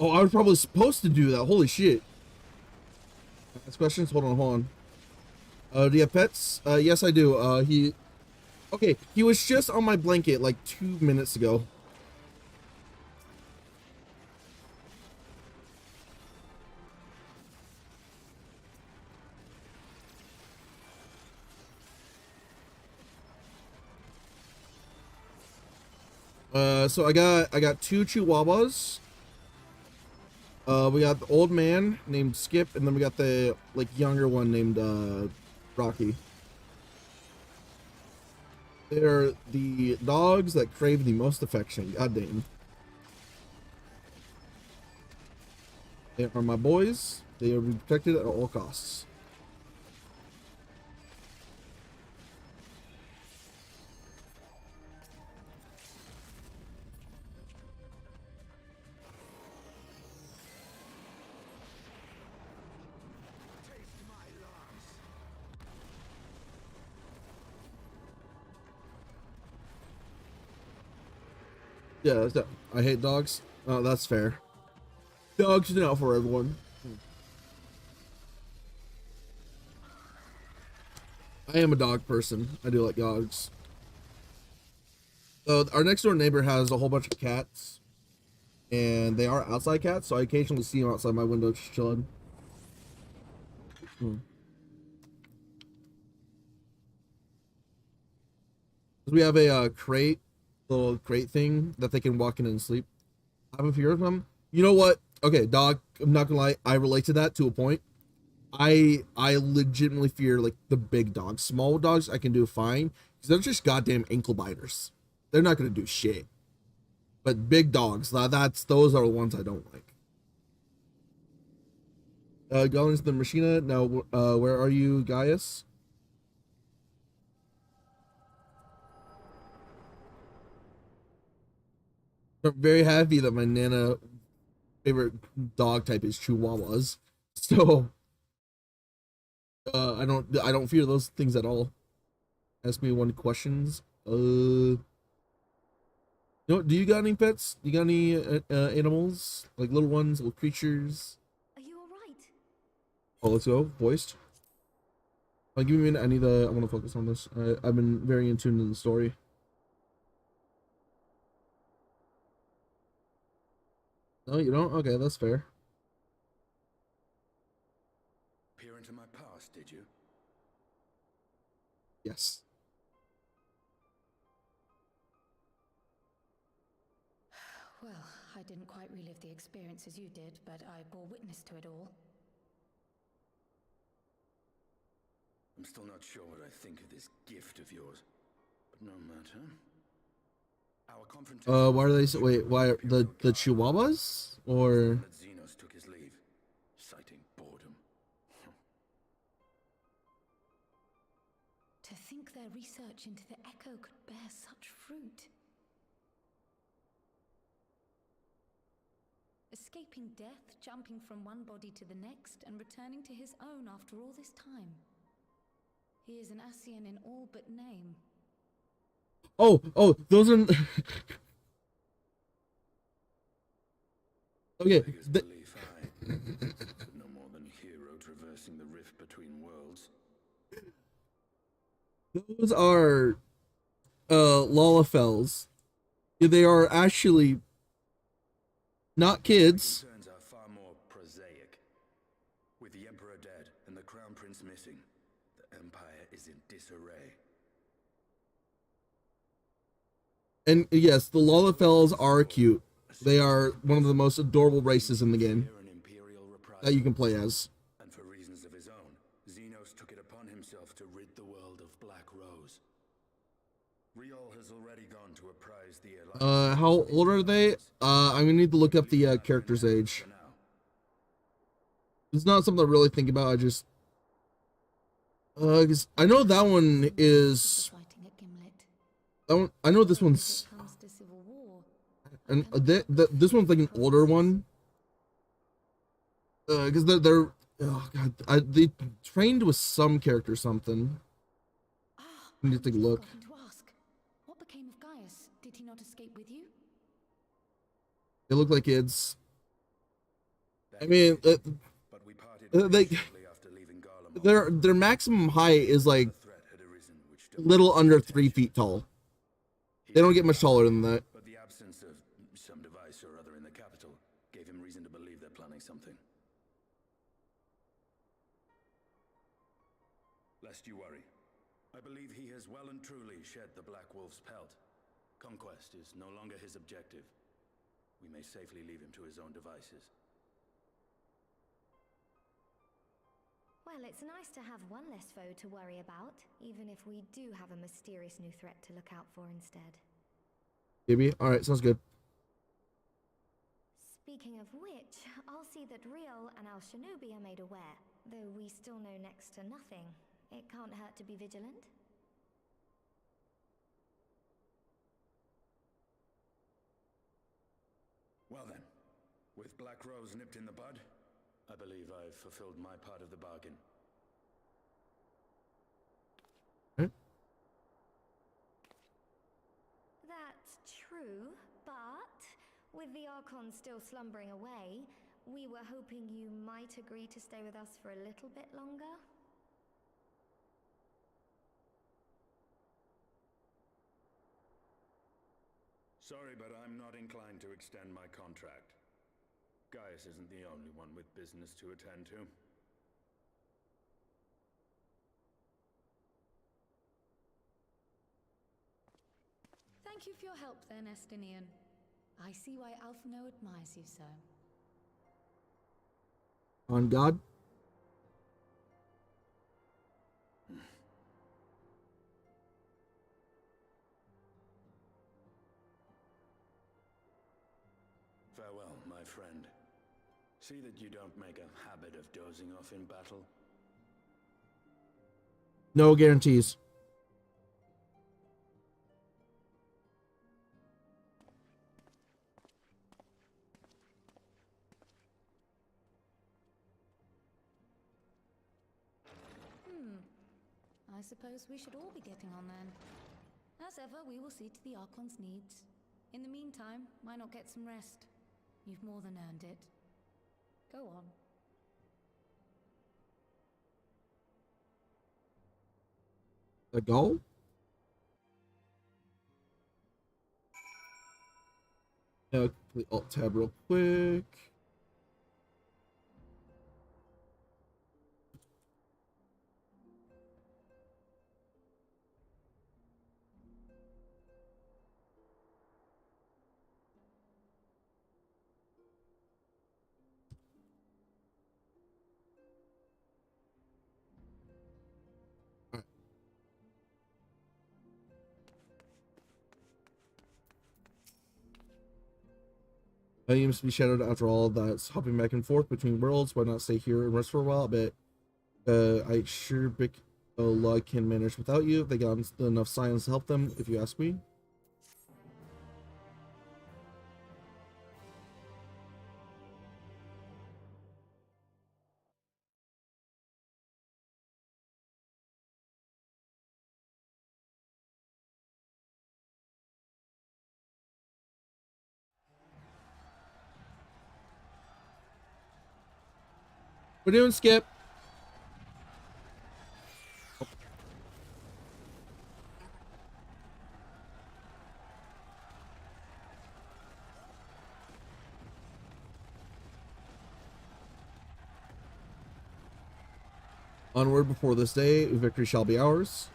Oh, I was probably supposed to do that. Holy shit. Ask questions? Hold on. Do you have pets? Yes, I do. Okay, he was just on my blanket like 2 minutes ago. So I got 2 chihuahuas. We got the old man named Skip, and then we got the like younger one named Rocky. They're the dogs that crave the most affection. God damn. They are my boys. They are protected at all costs. Yeah, I hate dogs. Oh, that's fair. Dogs are not for everyone. I am a dog person. I do like dogs. So our next door neighbor has a whole bunch of cats, and they are outside cats, so I occasionally see them outside my window just chilling. We have a little crate thing that they can walk in and sleep. I have a fear of them. You know what? Okay, dog, I'm not gonna lie, I relate to that to a point. I legitimately fear like the big dogs. Small dogs I can do fine because they're just goddamn ankle biters. They're not gonna do shit. But big dogs, those are the ones I don't like. Going into the Machina now. Where are you, Gaius? I'm very happy that my Nana favorite dog type is Chihuahuas. So I don't fear those things at all. Ask me one questions. No, do you got any pets? You got any animals? Like little ones, little creatures? Are you alright? Oh, let's go. Voiced. Give me a minute. I want to focus on this. I've been very in tune to the story. No, you don't? Okay, that's fair. Peer into my past, did you? Yes. Well, I didn't quite relive the experience as you did, but I bore witness to it all. I'm still not sure what I think of this gift of yours, but no matter. Our confrontation. Why are they so, wait, why the Chihuahuas? Or Xenos took his leave, citing boredom. To think their research into the Echo could bear such fruit. Escaping death, jumping from one body to the next, and returning to his own after all this time. He is an Ascian in all but name. oh, those are okay. Belief I, but no more than hero traversing the rift between worlds. Those are Lalafels. They are actually not kids. Concerns are far more prosaic. With the Emperor dead and the Crown Prince missing, the Empire is in disarray. And yes, the Lalafels are cute. They are one of the most adorable races in the game that you can play as. And for reasons of his own, Xenos took it upon himself to rid the world of Black Rose. Riol has already gone to apprise the Alliance. How old are they? I'm gonna need to look up the character's age. It's not something I really think about. I just because I know that one is that one. I know this one's and this one's like an older one. Because they're oh god, they trained with some character something. Ah, I need to take a look. What became of Gaius? Did he not escape with you? They look like kids. I mean, their maximum height is like little under 3 feet tall. They don't get much taller than that. But the absence of some device or other in the capital gave him reason to believe they're planning something. Lest you worry, I believe he has well and truly shed the Black Wolf's pelt. Conquest is no longer his objective. We may safely leave him to his own devices. Well, it's nice to have one less foe to worry about, even if we do have a mysterious new threat to look out for instead. Maybe. Alright, sounds good. Speaking of which, I'll see that Riol and our Shinobi are made aware, though we still know next to nothing. It can't hurt to be vigilant. Well then, with Black Rose nipped in the bud, I believe I've fulfilled my part of the bargain. That's true, but with the Archon still slumbering away, we were hoping you might agree to stay with us for a little bit longer. Sorry, but I'm not inclined to extend my contract. Gaius isn't the only one with business to attend to. Thank you for your help then, Estinian. I see why Alphino admires you so. On God. Farewell, my friend. See that you don't make a habit of dozing off in battle. No guarantees. I suppose we should all be getting on then. As ever, we will see to the Archon's needs. In the meantime, why not get some rest? You've more than earned it. Go on. The goal? Now, complete Alt Tab real quick. You must be shadowed after all that's hopping back and forth between worlds. Why not stay here and rest for a while? But I sure big luck can manage without you. They got enough science to help them, if you ask me. We're doing Skip. Onward before this day, victory shall be ours.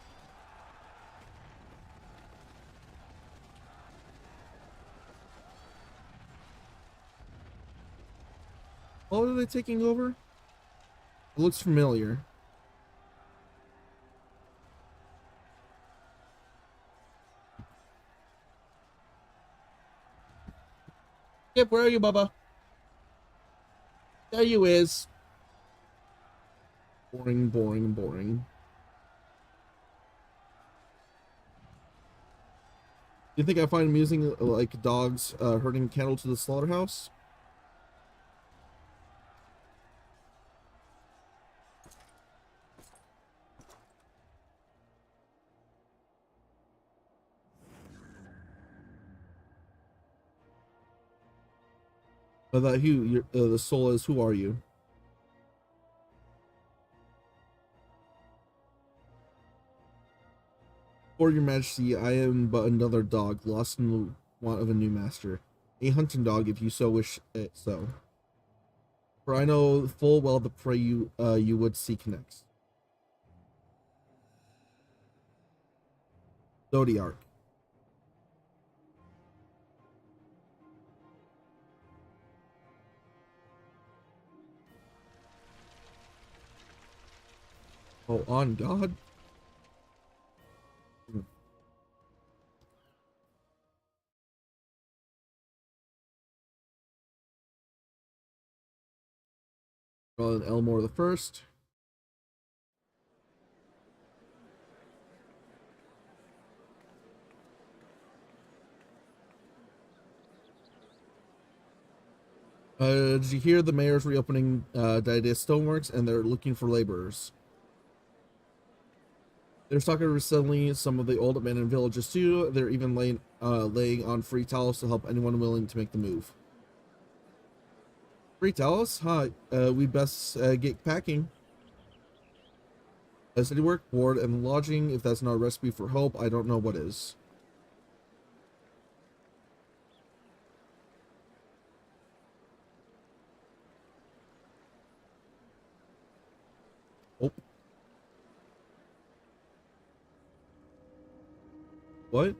What are they taking over? It looks familiar. Yep, where are you, Bubba? There you is. Boring, boring, boring. Do you think I find amusing like dogs herding cattle to the slaughterhouse? But that who the soul is, who are you? For your majesty, I am but another dog, lost in the want of a new master. A hunting dog, if you so wish it so. For I know full well the prey you would seek next. Zodiac. Oh, on God. Well, Elmore the First. Did you hear the mayor's reopening Didaeus Stoneworks and they're looking for laborers? They're talking recently some of the old abandoned villages too. They're even laying on free towels to help anyone willing to make the move. Free towels? Huh, we best get packing. City work, board, and lodging. If that's not a recipe for hope, I don't know what is. Oh. What?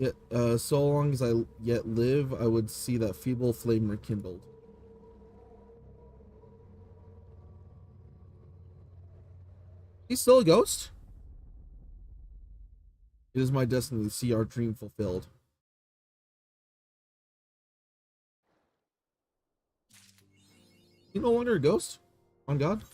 Yet, so long as I yet live, I would see that feeble flame rekindled. He's still a ghost? It is my destiny to see our dream fulfilled. You no longer a ghost? On God?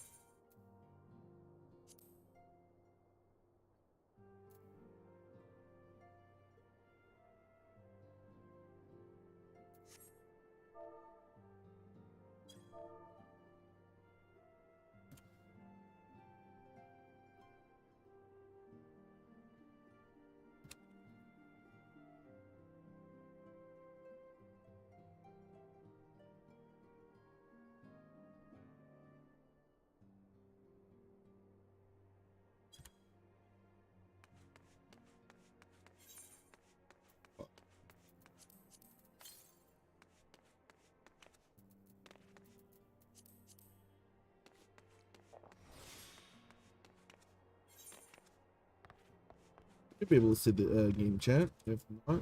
Should be able to see the game chat. If not,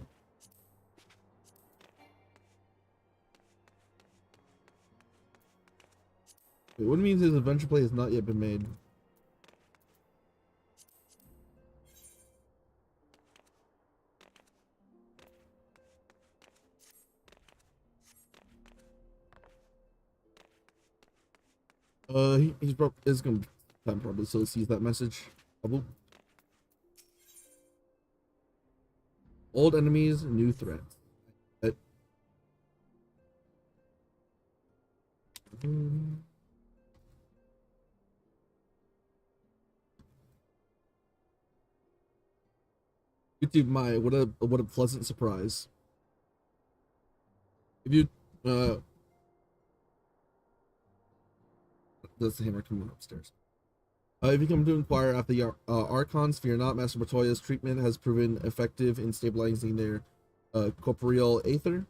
wait, what means his adventure play has not yet been made? He's probably is gonna be time probably, so he sees that message. Probably. Old enemies, new threats. YouTube, my what a pleasant surprise. If you that's the hammer coming upstairs. If you come to inquire after the Archons, fear not. Master Matoya's treatment has proven effective in stabilizing their corporeal aether.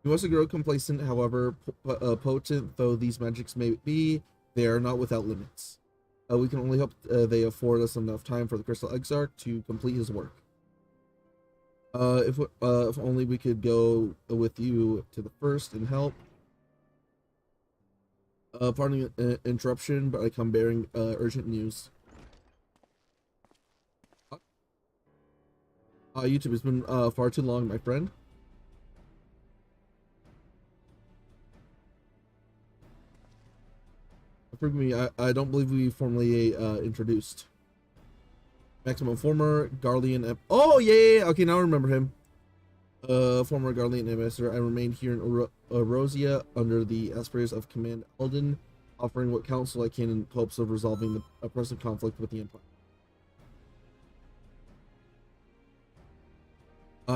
You mustn't grow complacent, however potent though these magics may be, they are not without limits. We can only hope they afford us enough time for the Crystal Exarch to complete his work. If only we could go with you to the first and help. Pardon the interruption, but I come bearing urgent news. YouTube has been far too long, my friend. Forgive me, I don't believe we formally introduced. Maximum former Garlean. Oh yeah. Okay, now I remember him. Former Garlean ambassador. I remained here in Rosia under the aspirations of Command Elden, offering what counsel I can in hopes of resolving the present conflict with the Empire.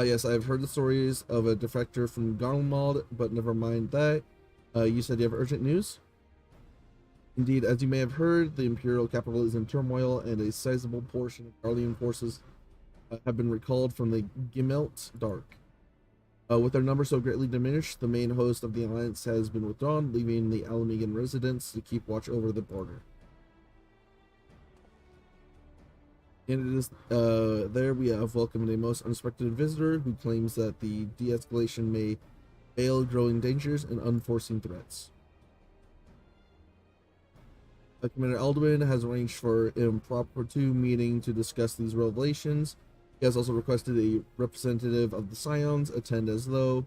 Yes, I've heard the stories of a defector from Garlemald, but never mind that. You said you have urgent news? Indeed, as you may have heard, the Imperial capital is in turmoil, and a sizable portion of Garlean forces have been recalled from the Gimmelt Dark. With their numbers so greatly diminished, the main host of the Alliance has been withdrawn, leaving the Alamegan residents to keep watch over the border. And it is there we have welcomed a most unexpected visitor who claims that the de-escalation may veil growing dangers and unforeseen threats. Commander Alduin has arranged for an impromptu meeting to discuss these revelations. He has also requested a representative of the Scions attend, as though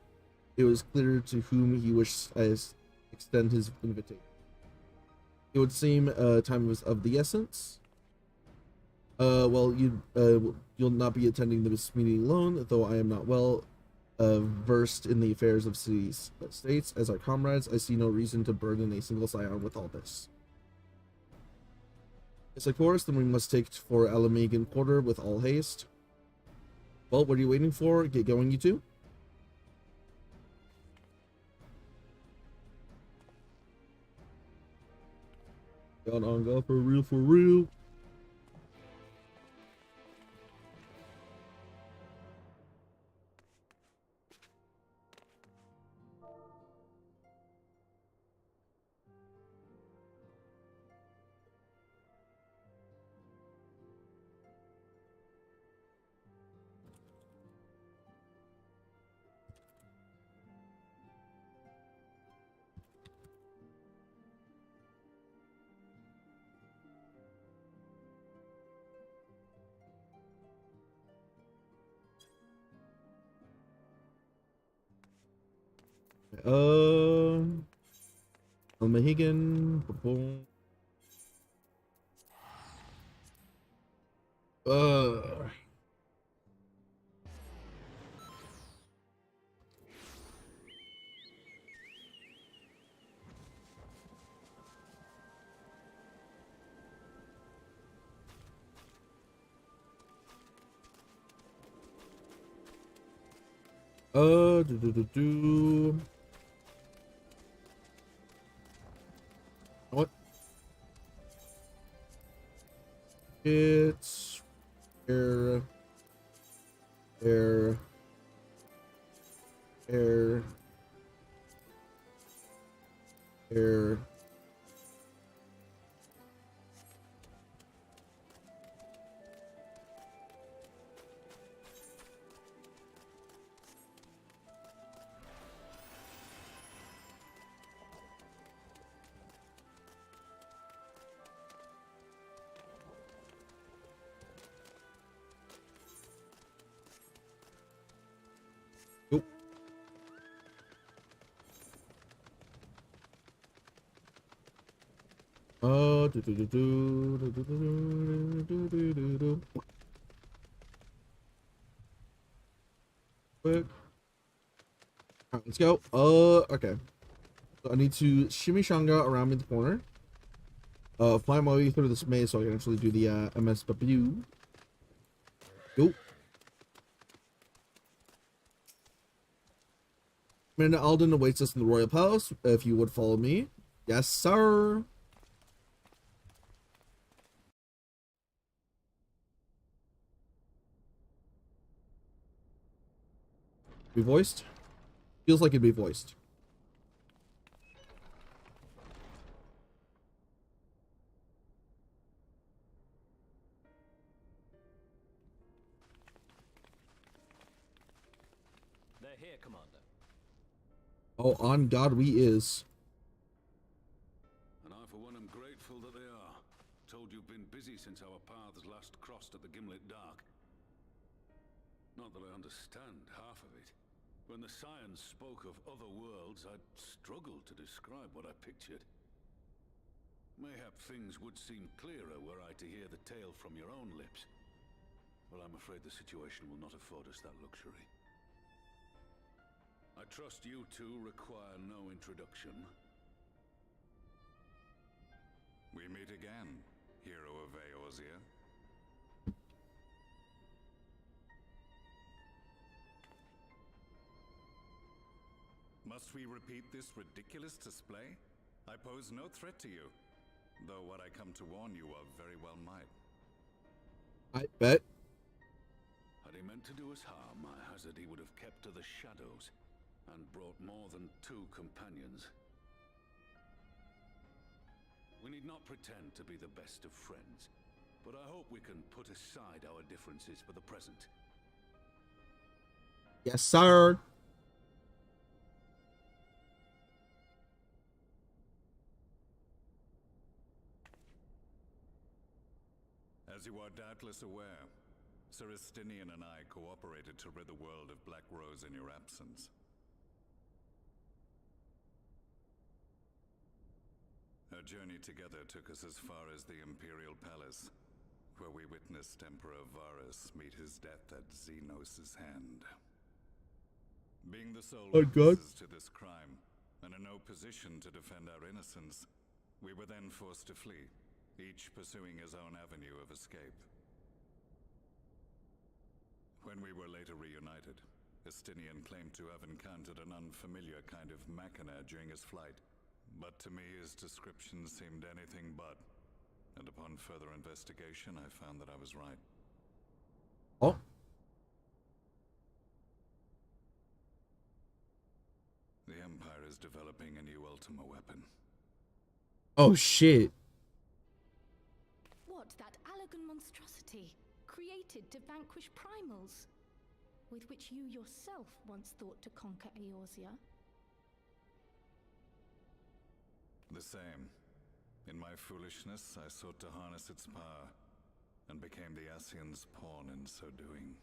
it was clear to whom he wished to extend his invitation. It would seem time was of the essence. Well, you'll not be attending this meeting alone, though I am not well versed in the affairs of cities states. As our comrades, I see no reason to burden a single Scion with all this. Yes, of course, then we must take for Alamegan Quarter with all haste. Well, what are you waiting for? Get going, you two. Got on, go for real, for real. Mahigan. What? It's air. Quick. Alright, let's go. Okay. So I need to shimmy-shanga around in the corner. Fly my way through this maze so I can actually do the MSW. Nope. Commander Alden awaits us in the Royal Palace. If you would follow me. Yes, sir. Be voiced? Feels like it'd be voiced. They're here, Commander. Oh, on God we is. And I, for one, am grateful that they are. Told you've been busy since our paths last crossed at the Gimlet Dark. Not that I understand half of it. When the sayin spoke of other worlds, I'd struggled to describe what I pictured. Mayhap things would seem clearer were I to hear the tale from your own lips. But I'm afraid the situation will not afford us that luxury. I trust you two require no introduction. We meet again, hero of Eorzea. Must we repeat this ridiculous display? I pose no threat to you, though what I come to warn you of very well might. I bet. Had he meant to do us harm, I hazard he would have kept to the shadows and brought more than 2 companions. We need not pretend to be the best of friends, but I hope we can put aside our differences for the present. Yes, sir. As you are doubtless aware, Sir Estinian and I cooperated to rid the world of Black Rose in your absence. Our journey together took us as far as the Imperial Palace, where we witnessed Emperor Varus meet his death at Xenos' hand. Being the sole witnesses to this crime, and in no position to defend our innocence, we were then forced to flee, each pursuing his own avenue of escape. When we were later reunited, Estinian claimed to have encountered an unfamiliar kind of machina during his flight, but to me his description seemed anything but, and upon further investigation I found that I was right. Oh. The Empire is developing a new Ultima weapon. Oh shit. What, that Allagan monstrosity, created to vanquish primals, with which you yourself once thought to conquer Eorzea? The same. In my foolishness, I sought to harness its power, and became the Ascian's pawn in so doing.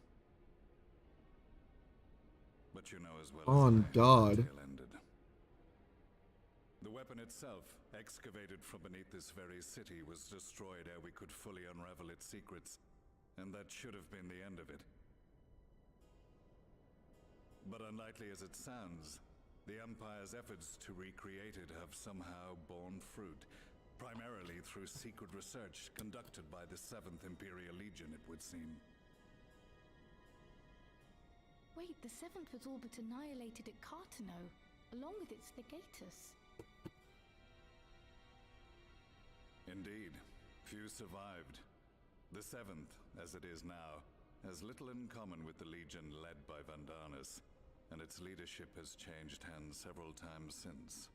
But you know as well as I how the tale ended. The weapon itself, excavated from beneath this very city, was destroyed ere we could fully unravel its secrets, and that should have been the end of it. But unlikely as it sounds, the Empire's efforts to recreate it have somehow borne fruit, primarily through secret research conducted by the 7th Imperial Legion, it would seem. Wait, the 7th was all but annihilated at Cartano, along with its legatus. Indeed, few survived. The 7th, as it is now, has little in common with the Legion led by Vandarnus, and its leadership has changed hands several times since.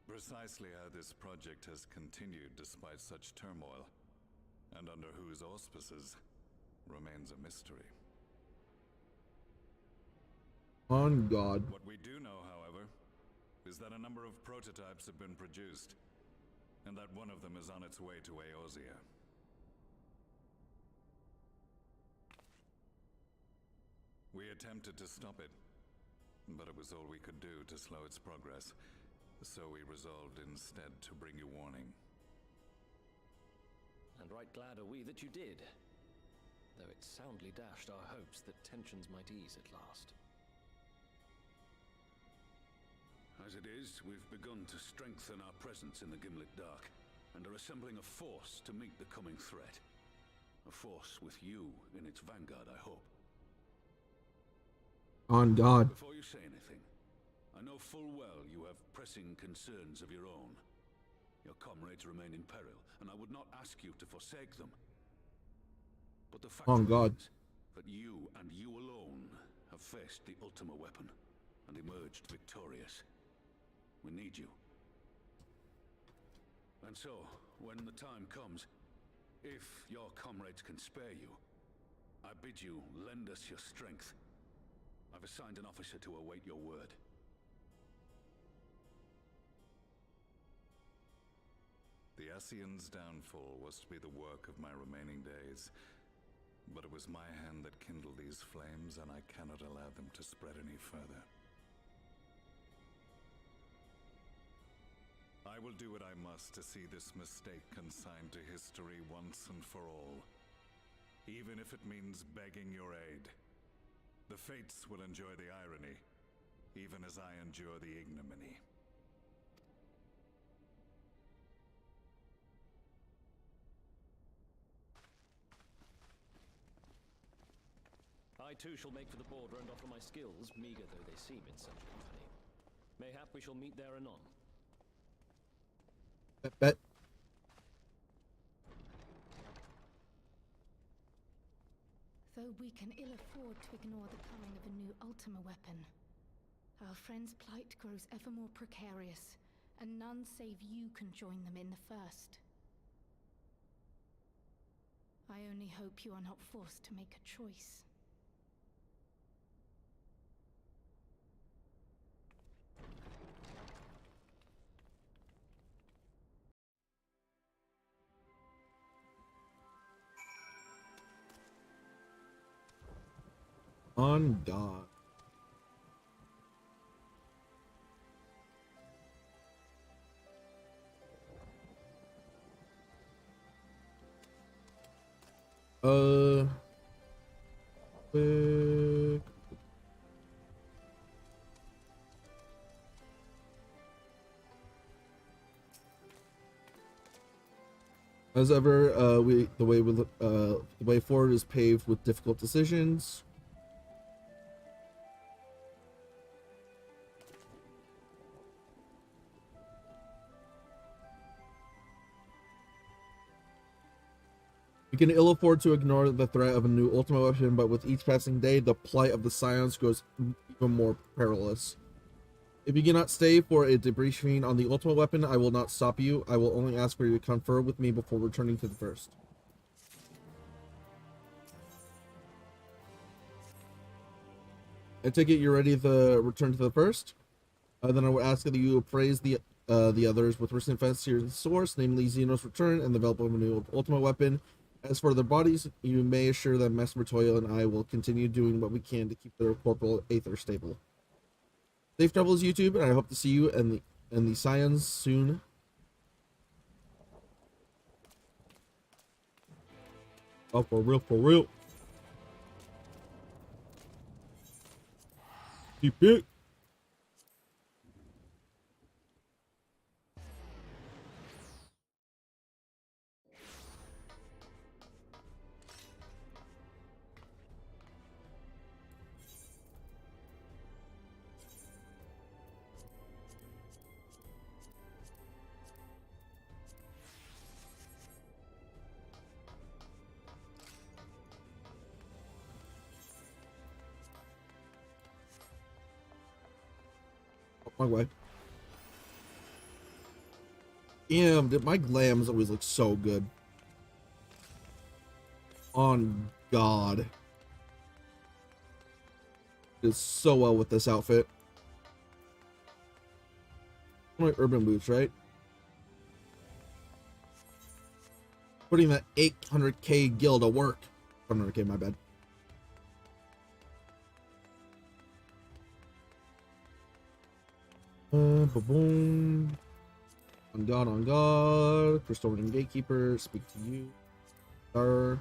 Precisely how this project has continued despite such turmoil, and under whose auspices, remains a mystery. On God. What we do know, however, is that a number of prototypes have been produced, and that one of them is on its way to Eorzea. We attempted to stop it, but it was all we could do to slow its progress. So we resolved instead to bring you warning. And right glad are we that you did. Though it soundly dashed our hopes that tensions might ease at last. As it is, we've begun to strengthen our presence in the Gimlet Dark, and are assembling a force to meet the coming threat. A force with you in its vanguard, I hope. On God. Before you say anything, I know full well you have pressing concerns of your own. Your comrades remain in peril, and I would not ask you to forsake them. But the fact remains that you and you alone have faced the Ultima weapon and emerged victorious. We need you. And so, when the time comes, if your comrades can spare you, I bid you lend us your strength. I've assigned an officer to await your word. The Ascian's downfall was to be the work of my remaining days, but it was my hand that kindled these flames, and I cannot allow them to spread any further. I will do what I must to see this mistake consigned to history once and for all, even if it means begging your aid. The fates will enjoy the irony, even as I endure the ignominy. I too shall make for the border and offer my skills, meager though they seem in such company. Mayhap we shall meet there anon. Bet. Though we can ill afford to ignore the coming of a new Ultima weapon, our friends' plight grows ever more precarious, and none save you can join them in the first. I only hope you are not forced to make a choice. On God. As ever, the way forward is paved with difficult decisions. We can ill afford to ignore the threat of a new Ultima weapon, but with each passing day, the plight of the Scions grows even more perilous. If you cannot stay for a debriefing on the Ultima weapon, I will not stop you. I will only ask for you to confer with me before returning to the first. I take it you're ready to return to the first? Then I would ask that you appraise the others with recent events to your source, namely Xenos' return and the development of a new Ultima weapon. As for their bodies, you may assure that Master Matoya and I will continue doing what we can to keep their corporal aether stable. Safe travels, YouTube, and I hope to see you and the Scions soon. Oh, for real, for real. Keep it. My way. Damn, dude, my glams always look so good. On God. Did so well with this outfit. My urban boots, right? Putting that 800k gil to work. 100k, my bad. Boom. On God, on God. Crystal and Gatekeeper, speak to you. Sir.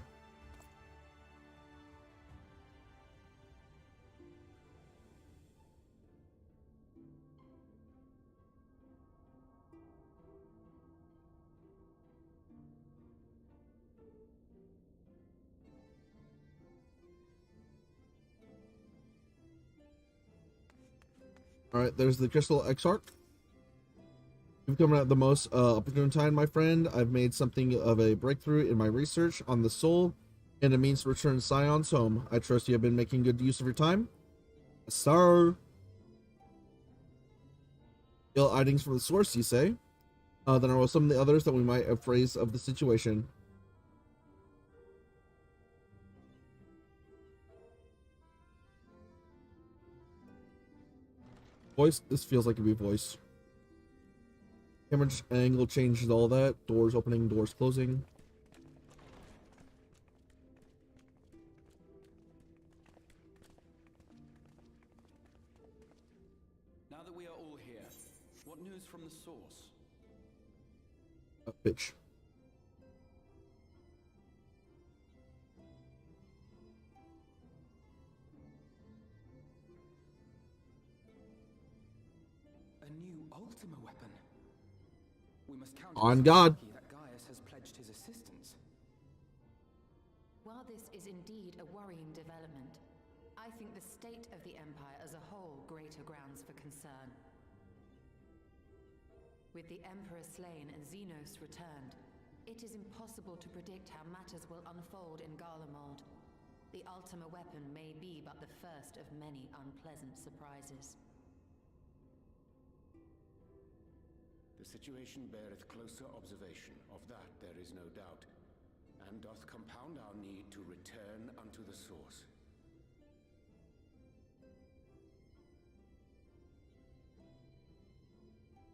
Alright, there's the Crystal Exarch. You've come at the most opportune time, my friend. I've made something of a breakthrough in my research on the soul and it means to return Scions home. I trust you have been making good use of your time. Yes, sir. Ill tidings from the source, you say? Then are some of the others that we might have phrased of the situation. Voice? This feels like it'd be voice. Camera angle changes all that. Doors opening, doors closing. Now that we are all here, what news from the source? Bitch. A new Ultima weapon. We must count On God. that Gaius has pledged his assistance. While this is indeed a worrying development, I think the state of the Empire as a whole greater grounds for concern. With the Emperor slain and Xenos returned, it is impossible to predict how matters will unfold in Garlemald. The Ultima weapon may be but the first of many unpleasant surprises. The situation beareth closer observation, of that there is no doubt, and doth compound our need to return unto the source.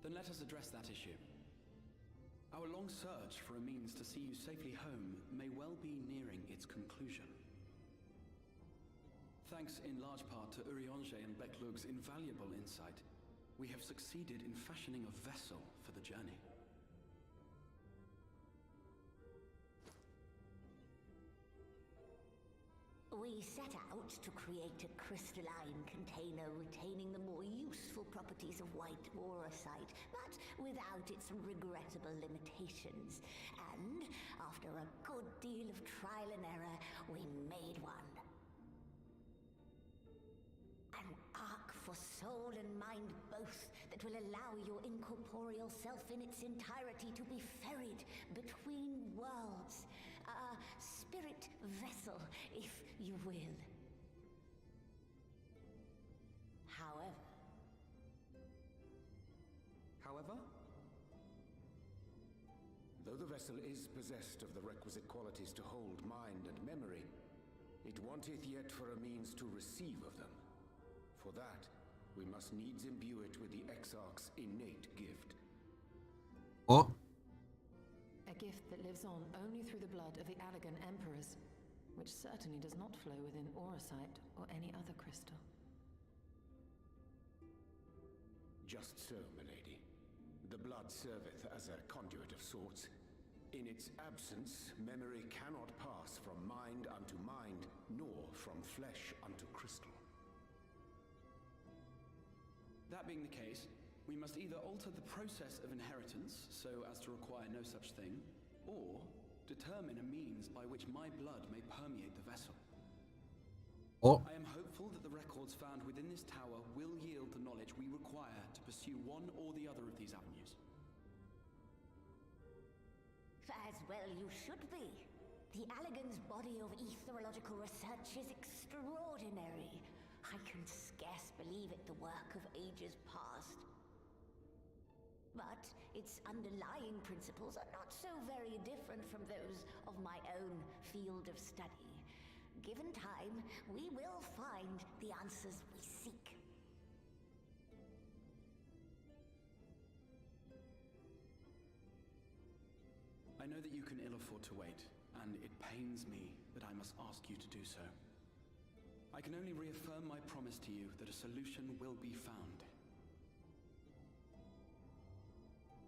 Then let us address that issue. Our long search for a means to see you safely home may well be nearing its conclusion. Thanks in large part to Urianger and Becklug's invaluable insight, we have succeeded in fashioning a vessel for the journey. We set out to create a crystalline container retaining the more useful properties of white aurosite, but without its regrettable limitations. And after a good deal of trial and error, we made one. An ark for soul and mind both that will allow your incorporeal self in its entirety to be ferried between worlds. A spirit vessel, if you will. However? Though the vessel is possessed of the requisite qualities to hold mind and memory, it wanteth yet for a means to receive of them. For that, we must needs imbue it with the Exarch's innate gift. Oh. A gift that lives on only through the blood of the Allegan Emperors, which certainly does not flow within aurosite or any other crystal. Just so, milady. The blood serveth as a conduit of sorts. In its absence, memory cannot pass from mind unto mind, nor from flesh unto crystal. That being the case, we must either alter the process of inheritance so as to require no such thing, or determine a means by which my blood may permeate the vessel. Oh. I am hopeful that the records found within this tower will yield the knowledge we require to pursue one or the other of these avenues. As well you should be. The Allegan's body of etherological research is extraordinary. I can scarce believe it the work of ages past. But its underlying principles are not so very different from those of my own field of study. Given time, we will find the answers we seek. I know that you can ill afford to wait, and it pains me that I must ask you to do so. I can only reaffirm my promise to you that a solution will be found.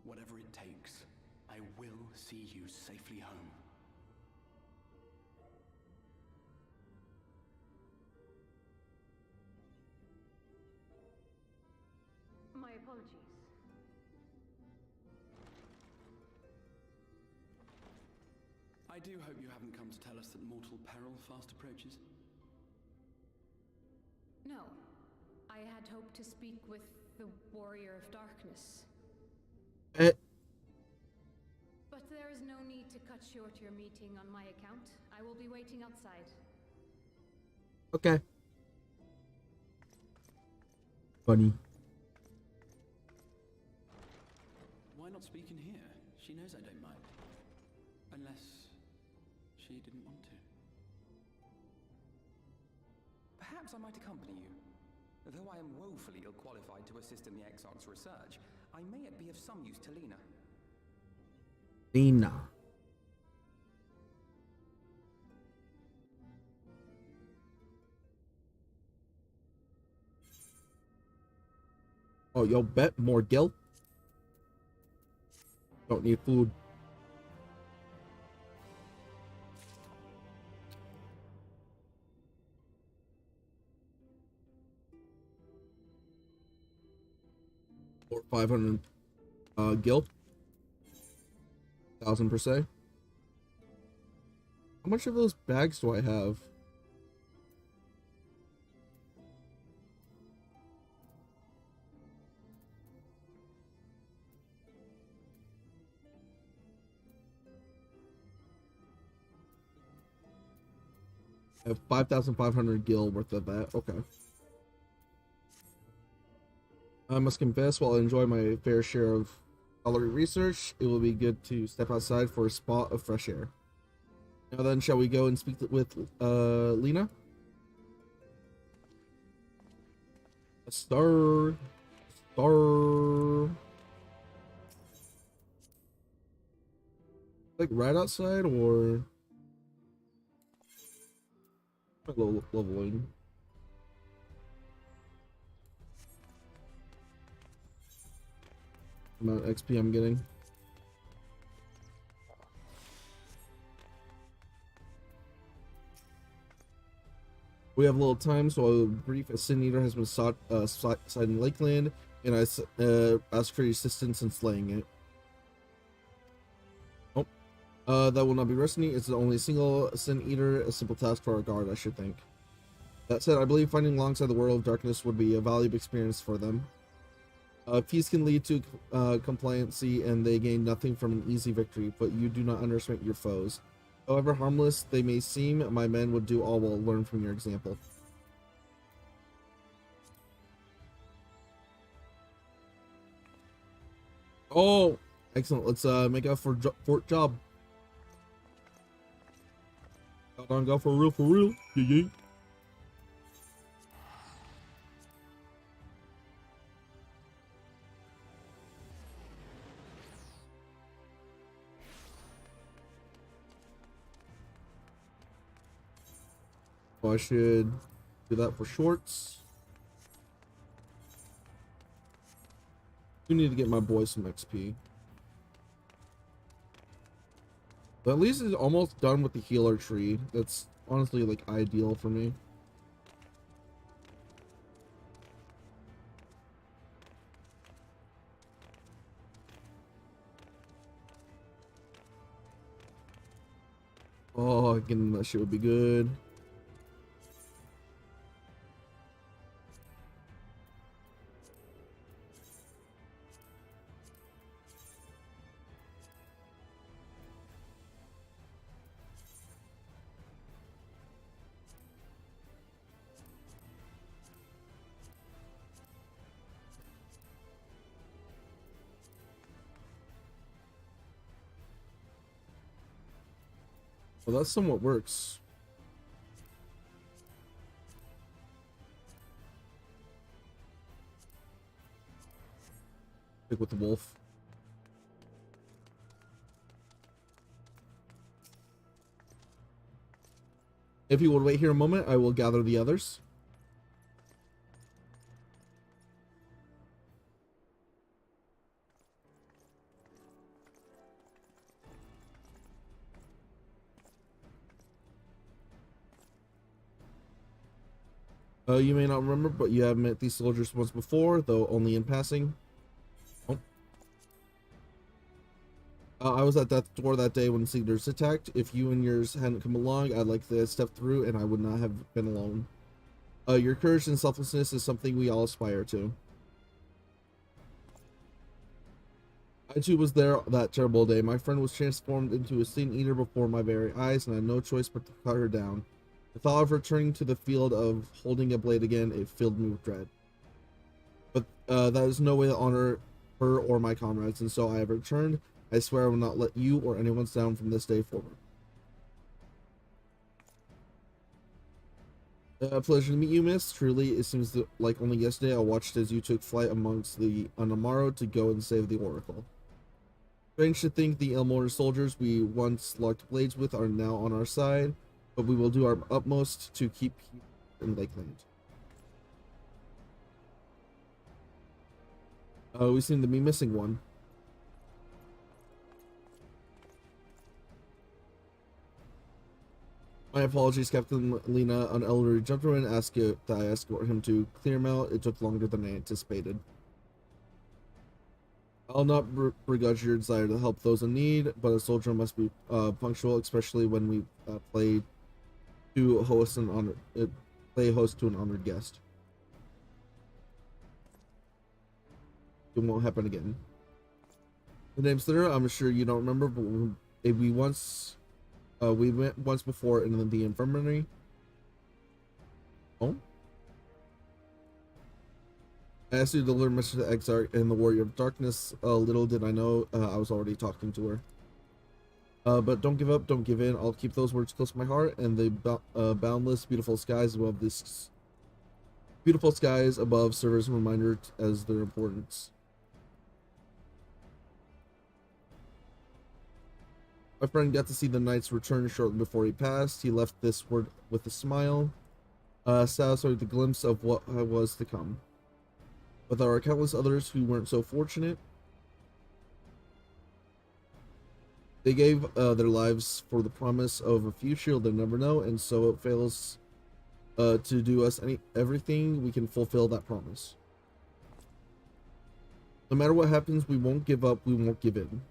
Whatever it takes, I will see you safely home. My apologies. I do hope you haven't come to tell us that mortal peril fast approaches. No. I had hoped to speak with the Warrior of Darkness. But there is no need to cut short your meeting on my account. I will be waiting outside. Okay. Funny. Why not speak in here? She knows I don't mind. Unless she didn't want to. Perhaps I might accompany you. Though I am woefully ill-qualified to assist in the Exarch's research, I may yet be of some use to Lena. Lena. Oh, yo, bet more gil. Don't need food. Or 500 gil. 1,000 per se. How much of those bags do I have? I have 5,500 gil worth of that. Okay. I must confess, while I enjoy my fair share of scholarly research, it will be good to step outside for a spot of fresh air. Now then, shall we go and speak with Lena? A star. Like right outside or leveling? Amount of XP I'm getting. We have a little time, so I'll brief. A Sin Eater has been sought in Lakeland, and I asked for your assistance in slaying it. Oh, that will not be risky. It's only a single Sin Eater, a simple task for our guard, I should think. That said, I believe fighting alongside the World of Darkness would be a valuable experience for them. Peace can lead to compliancy, and they gain nothing from an easy victory, but you do not underestimate your foes. However harmless they may seem, my men would do all well. Learn from your example. Oh, excellent. Let's make out for Fort Job. Go for real. Yeah. Oh, I should do that for shorts. You need to get my boy some XP. But at least it's almost done with the healer tree. That's honestly like ideal for me. Oh, getting that shit would be good. Well, that somewhat works. Stick with the wolf. If you would wait here a moment, I will gather the others. You may not remember, but you have met these soldiers once before, though only in passing. Oh. I was at that door that day when Seeders attacked. If you and yours hadn't come along, I'd like to step through, and I would not have been alone. Your courage and selflessness is something we all aspire to. I too was there that terrible day. My friend was transformed into a sin eater before my very eyes, and I had no choice but to cut her down. The thought of returning to the field of holding a blade again, it filled me with dread. But that is no way to honor her or my comrades, and so I have returned. I swear I will not let you or anyone down from this day forward. Pleasure to meet you, miss. Truly, it seems like only yesterday I watched as you took flight amongst the Anamaro to go and save the Oracle. Strange to think the Elmore soldiers we once locked blades with are now on our side, but we will do our utmost to keep peace in Lakeland. We seem to be missing one. My apologies, Captain Lena. An elderly gentleman asked that I escort him to Clearmount. It took longer than I anticipated. I'll not begrudge your desire to help those in need, but a soldier must be punctual, especially when we play host to an honored guest. It won't happen again. The name's there. I'm sure you don't remember, but we went once before in the infirmary. Oh. I asked you to deliver message to the Exarch and the Warrior of Darkness. Little did I know, I was already talking to her. But don't give up, don't give in. I'll keep those words close to my heart, and the boundless, beautiful skies above this. Beautiful skies above serve as a reminder as their importance. My friend got to see the knight's return shortly before he passed. He left this word with a smile, satisfied with the glimpse of what was to come. But there are countless others who weren't so fortunate. They gave their lives for the promise of a future they'll never know, and so it fails to do us everything we can fulfill that promise. No matter what happens, we won't give up, we won't give in.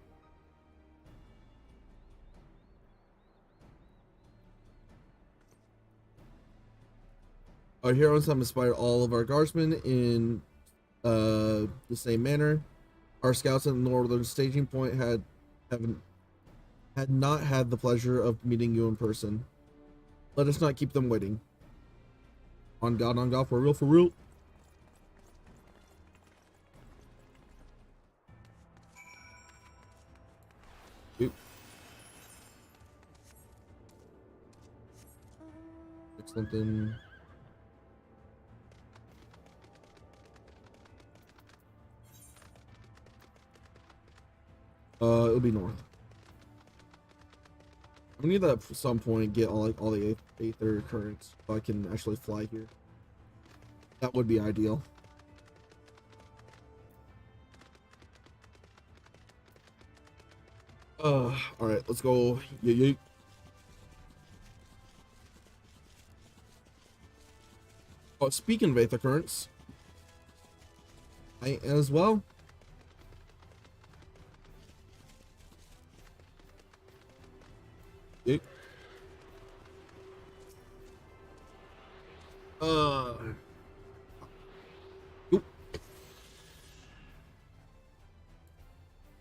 Our heroes have inspired all of our guardsmen in the same manner. Our scouts at the northern staging point had not had the pleasure of meeting you in person. Let us not keep them waiting. On God, for real, for real. Oop. It's something. It'll be north. I need that at some point get all the aether currents so I can actually fly here. That would be ideal. All right, let's go. Yeah. Oh, speaking of aether currents, I as well. Oop.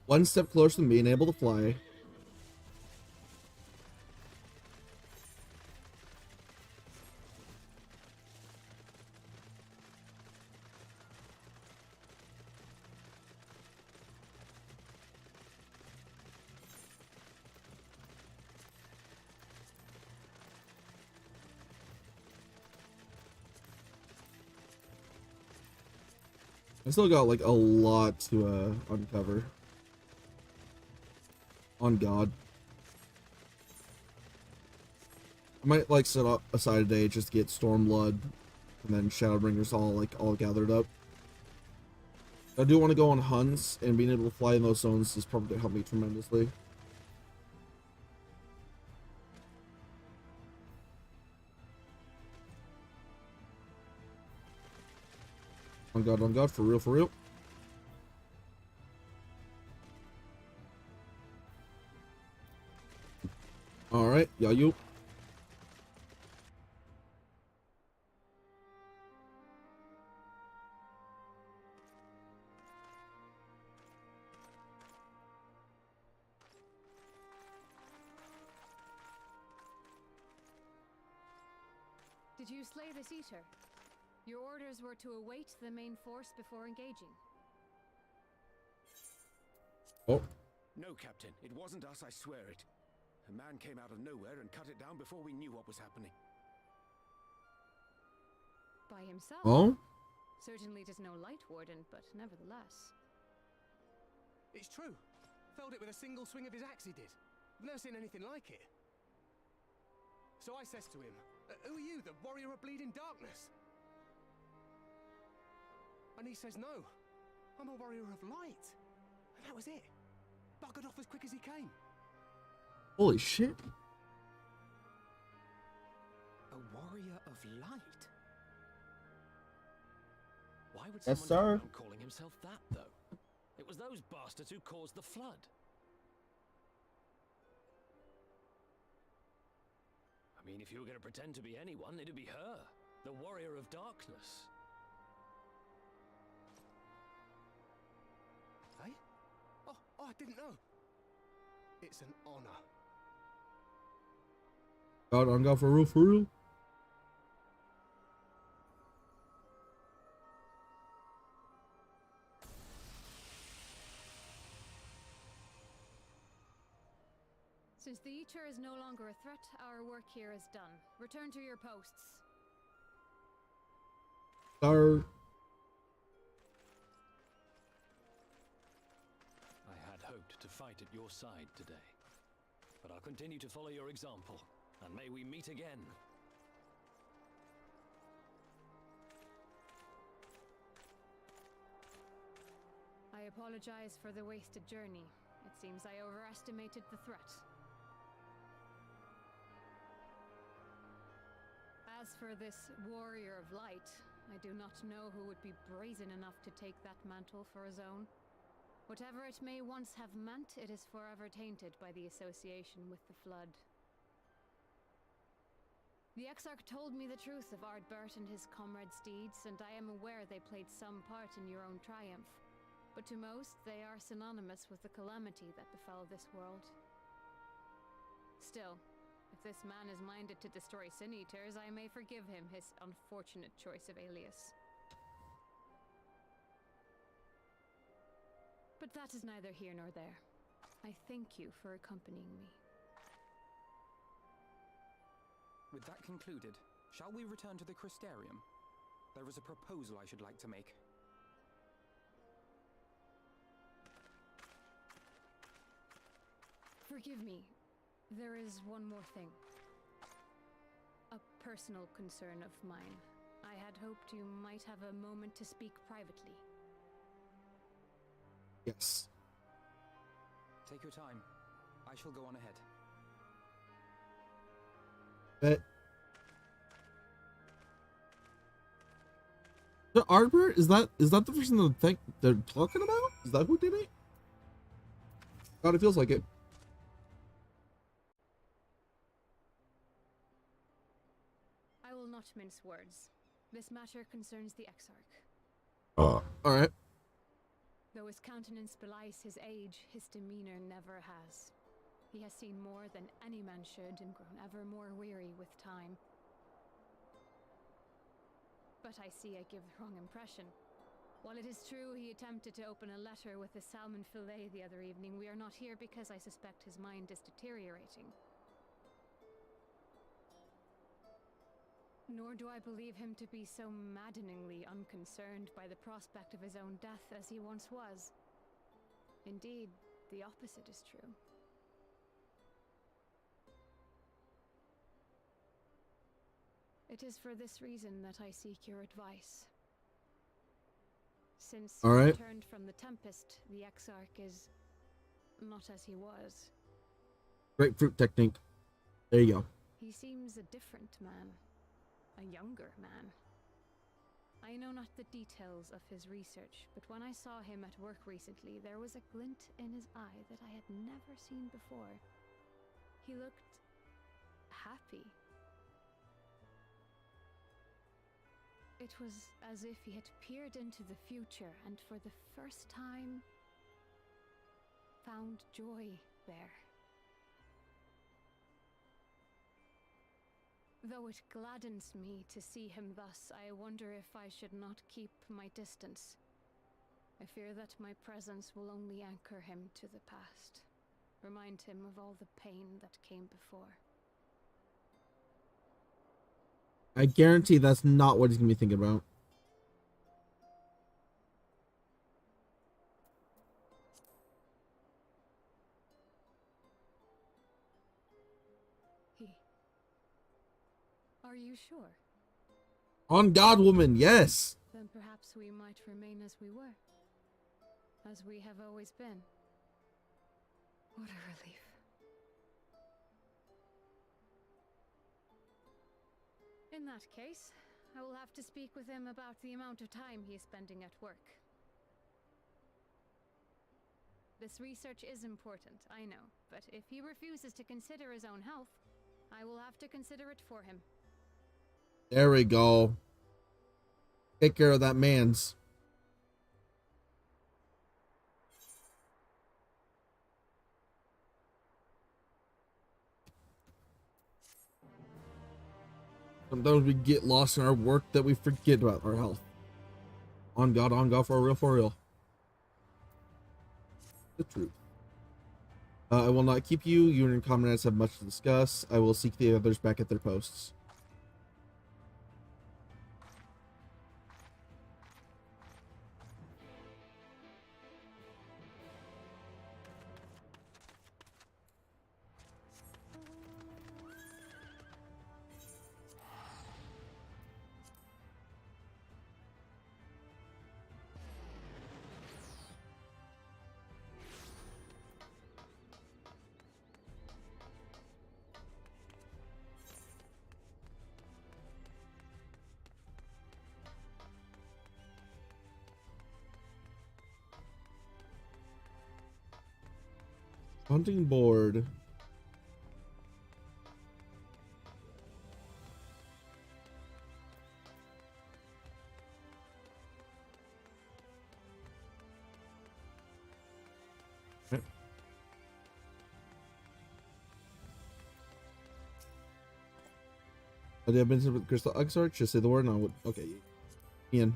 One step closer than being able to fly. I still got like a lot to uncover. On God. I might like set up aside a day just to get Stormblood and then Shadowbringers all gathered up. I do want to go on hunts, and being able to fly in those zones is probably going to help me tremendously. On God, for real, for real. All right, yeah, you. Did you slay this eater? Your orders were to await the main force before engaging. Oh. No, Captain. It wasn't us, I swear it. A man came out of nowhere and cut it down before we knew what was happening. By himself? Oh? Certainly it is no light warden, but nevertheless. It's true. Felled it with a single swing of his axe, he did. I've never seen anything like it. So I says to him, who are you, the warrior of bleeding darkness? And he says, no, I'm a warrior of light. And that was it. Buggered off as quick as he came. Holy shit. A warrior of light? Why would Yes, someone sir. go around calling himself that, though? It was those bastards who caused the flood. I mean, if you were going to pretend to be anyone, it'd be her, the warrior of darkness. Eh? Oh, I didn't know. It's an honor. On God, for real, for real. Since the Eater is no longer a threat, our work here is done. Return to your posts. Sir. I had hoped to fight at your side today, but I'll continue to follow your example, and may we meet again. I apologize for the wasted journey. It seems I overestimated the threat. As for this warrior of light, I do not know who would be brazen enough to take that mantle for his own. Whatever it may once have meant, it is forever tainted by the association with the flood. The Exarch told me the truth of Ardbert and his comrades' deeds, and I am aware they played some part in your own triumph. But to most, they are synonymous with the calamity that befell this world. Still, if this man is minded to destroy Sin Eaters, I may forgive him his unfortunate choice of alias. But that is neither here nor there. I thank you for accompanying me. With that concluded, shall we return to the Crystarium? There is a proposal I should like to make. Forgive me. There is one more thing. A personal concern of mine. I had hoped you might have a moment to speak privately. Yes. Take your time. I shall go on ahead. Bet. The Ardbert? Is that the person that they're talking about? Is that who did it? God, it feels like it. I will not mince words. This matter concerns the Exarch. Alright. Though his countenance belies his age, his demeanor never has. He has seen more than any man should and grown ever more weary with time. But I see I give the wrong impression. While it is true he attempted to open a letter with a salmon fillet the other evening, we are not here because I suspect his mind is deteriorating. Nor do I believe him to be so maddeningly unconcerned by the prospect of his own death as he once was. Indeed, the opposite is true. It is for this reason that I seek your advice. Since he returned from the Tempest, the Exarch is not as he was. Grapefruit technique. There you go. He seems a different man. A younger man. I know not the details of his research, but when I saw him at work recently, there was a glint in his eye that I had never seen before. He looked happy. It was as if he had peered into the future and for the first time found joy there. Though it gladdens me to see him thus, I wonder if I should not keep my distance. I fear that my presence will only anchor him to the past, remind him of all the pain that came before. I guarantee that's not what he's gonna be thinking about. Are you sure? On God, woman, yes. Then perhaps we might remain as we were. As we have always been. What a relief. In that case, I will have to speak with him about the amount of time he is spending at work. This research is important, I know, but if he refuses to consider his own health, I will have to consider it for him. There we go. Take care of that man's. Sometimes we get lost in our work that we forget about our health. On God, for real, for real. The truth. I will not keep you. You and your comrades have much to discuss. I will seek the others back at their posts. Hunting board. Okay. I have been with Crystal Uxarch. Just say the word and I would. Okay. Ian.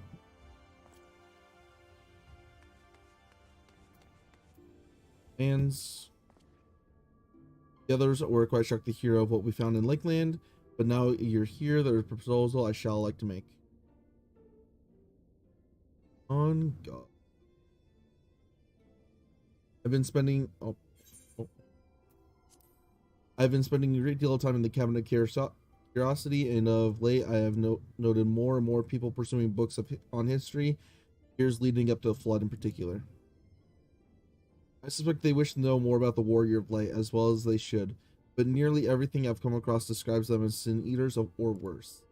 Hands. The others were quite shocked to hear of what we found in Lakeland, but now you're here, there's a proposal I shall like to make. On God. I've been spending I've been spending a great deal of time in the cabinet curiosity, and of late I have noted more and more people pursuing books on history, years leading up to the flood in particular. I suspect they wish to know more about the Warrior of Light, as well as they should, but nearly everything I've come across describes them as sin eaters or worse.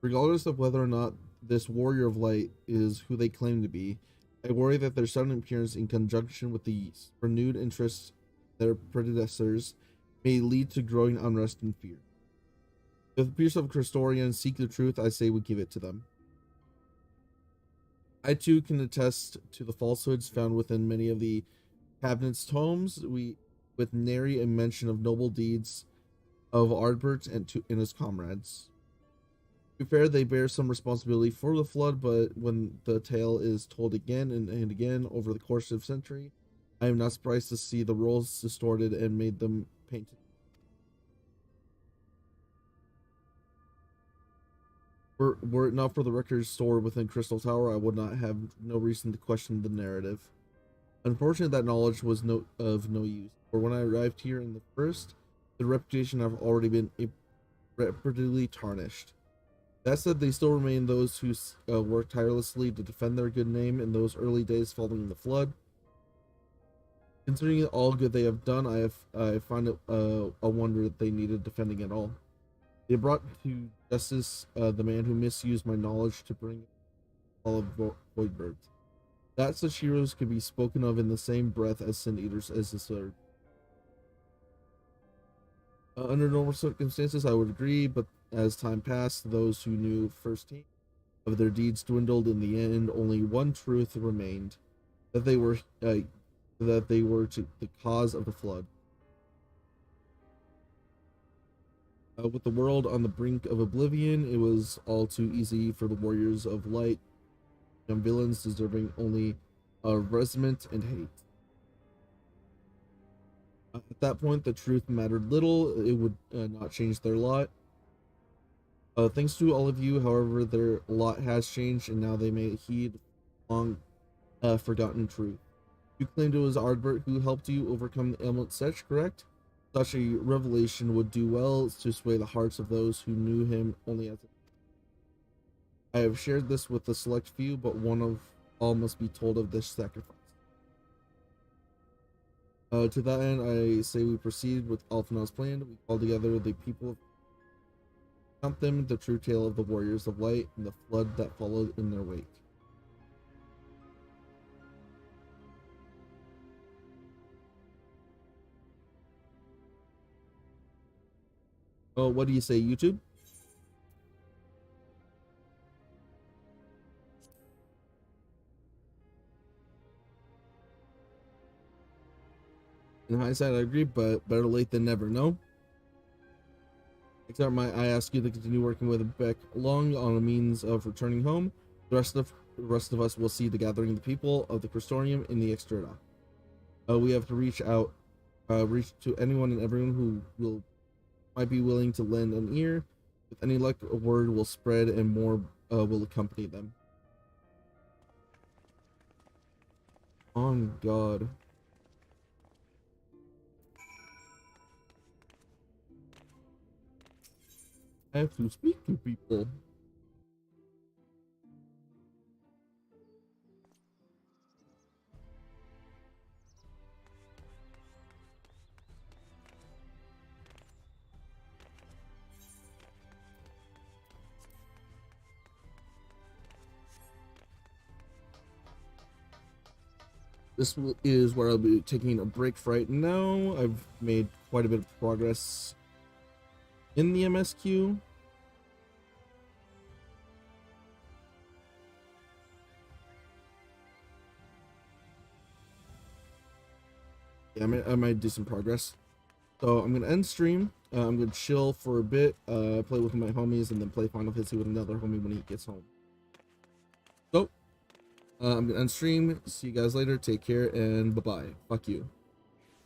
Regardless of whether or not this Warrior of Light is who they claim to be, I worry that their sudden appearance in conjunction with the renewed interest their predecessors may lead to growing unrest and fear. If the Pierce of Christorians seek the truth, I say we give it to them. I too can attest to the falsehoods found within many of the cabinet's tomes, with nary a mention of noble deeds of Ardbert and his comrades. To be fair, they bear some responsibility for the flood, but when the tale is told again and again over the course of a century, I am not surprised to see the roles distorted and made them painted. Were it not for the records stored within Crystal Tower, I would not have no reason to question the narrative. Unfortunately, that knowledge was of no use, for when I arrived here in the first, the reputation have already been irreparably tarnished. That said, they still remain those who worked tirelessly to defend their good name in those early days following the flood. Considering all good they have done, I find it a wonder that they needed defending at all. They brought to justice the man who misused my knowledge to bring all of Voidbirds. That such heroes could be spoken of in the same breath as Sin Eaters as the Surge. Under normal circumstances, I would agree, but as time passed, those who knew firsthand of their deeds dwindled. In the end, only one truth remained: that they were the cause of the flood. With the world on the brink of oblivion, it was all too easy for the warriors of light, young villains deserving only resentment and hate. At that point, the truth mattered little. It would not change their lot. Thanks to all of you, however, their lot has changed, and now they may heed long forgotten truth. You claimed it was Ardbert who helped you overcome the ailment Setch, correct? Such a revelation would do well to sway the hearts of those who knew him only as a... I have shared this with a select few, but one of all must be told of this sacrifice. To that end, I say we proceed with Alphinaud's plan. We call together the people of... Count them the true tale of the warriors of light and the flood that followed in their wake. Oh, what do you say, YouTube? In hindsight, I agree, but better late than never, no? Except I ask you to continue working with Beck along on a means of returning home. The rest of us will see the gathering of the people of the Crystorium in the Externa. We have to reach to anyone and everyone who might be willing to lend an ear. With any luck, a word will spread and more will accompany them. On God. I have to speak to people. This is where I'll be taking a break for right now. I've made quite a bit of progress in the MSQ. Yeah, I might do some progress. So I'm gonna end stream. I'm gonna chill for a bit, play with my homies, and then play Final Fantasy with another homie when he gets home. So I'm gonna end stream. See you guys later. Take care and bye bye. Fuck you.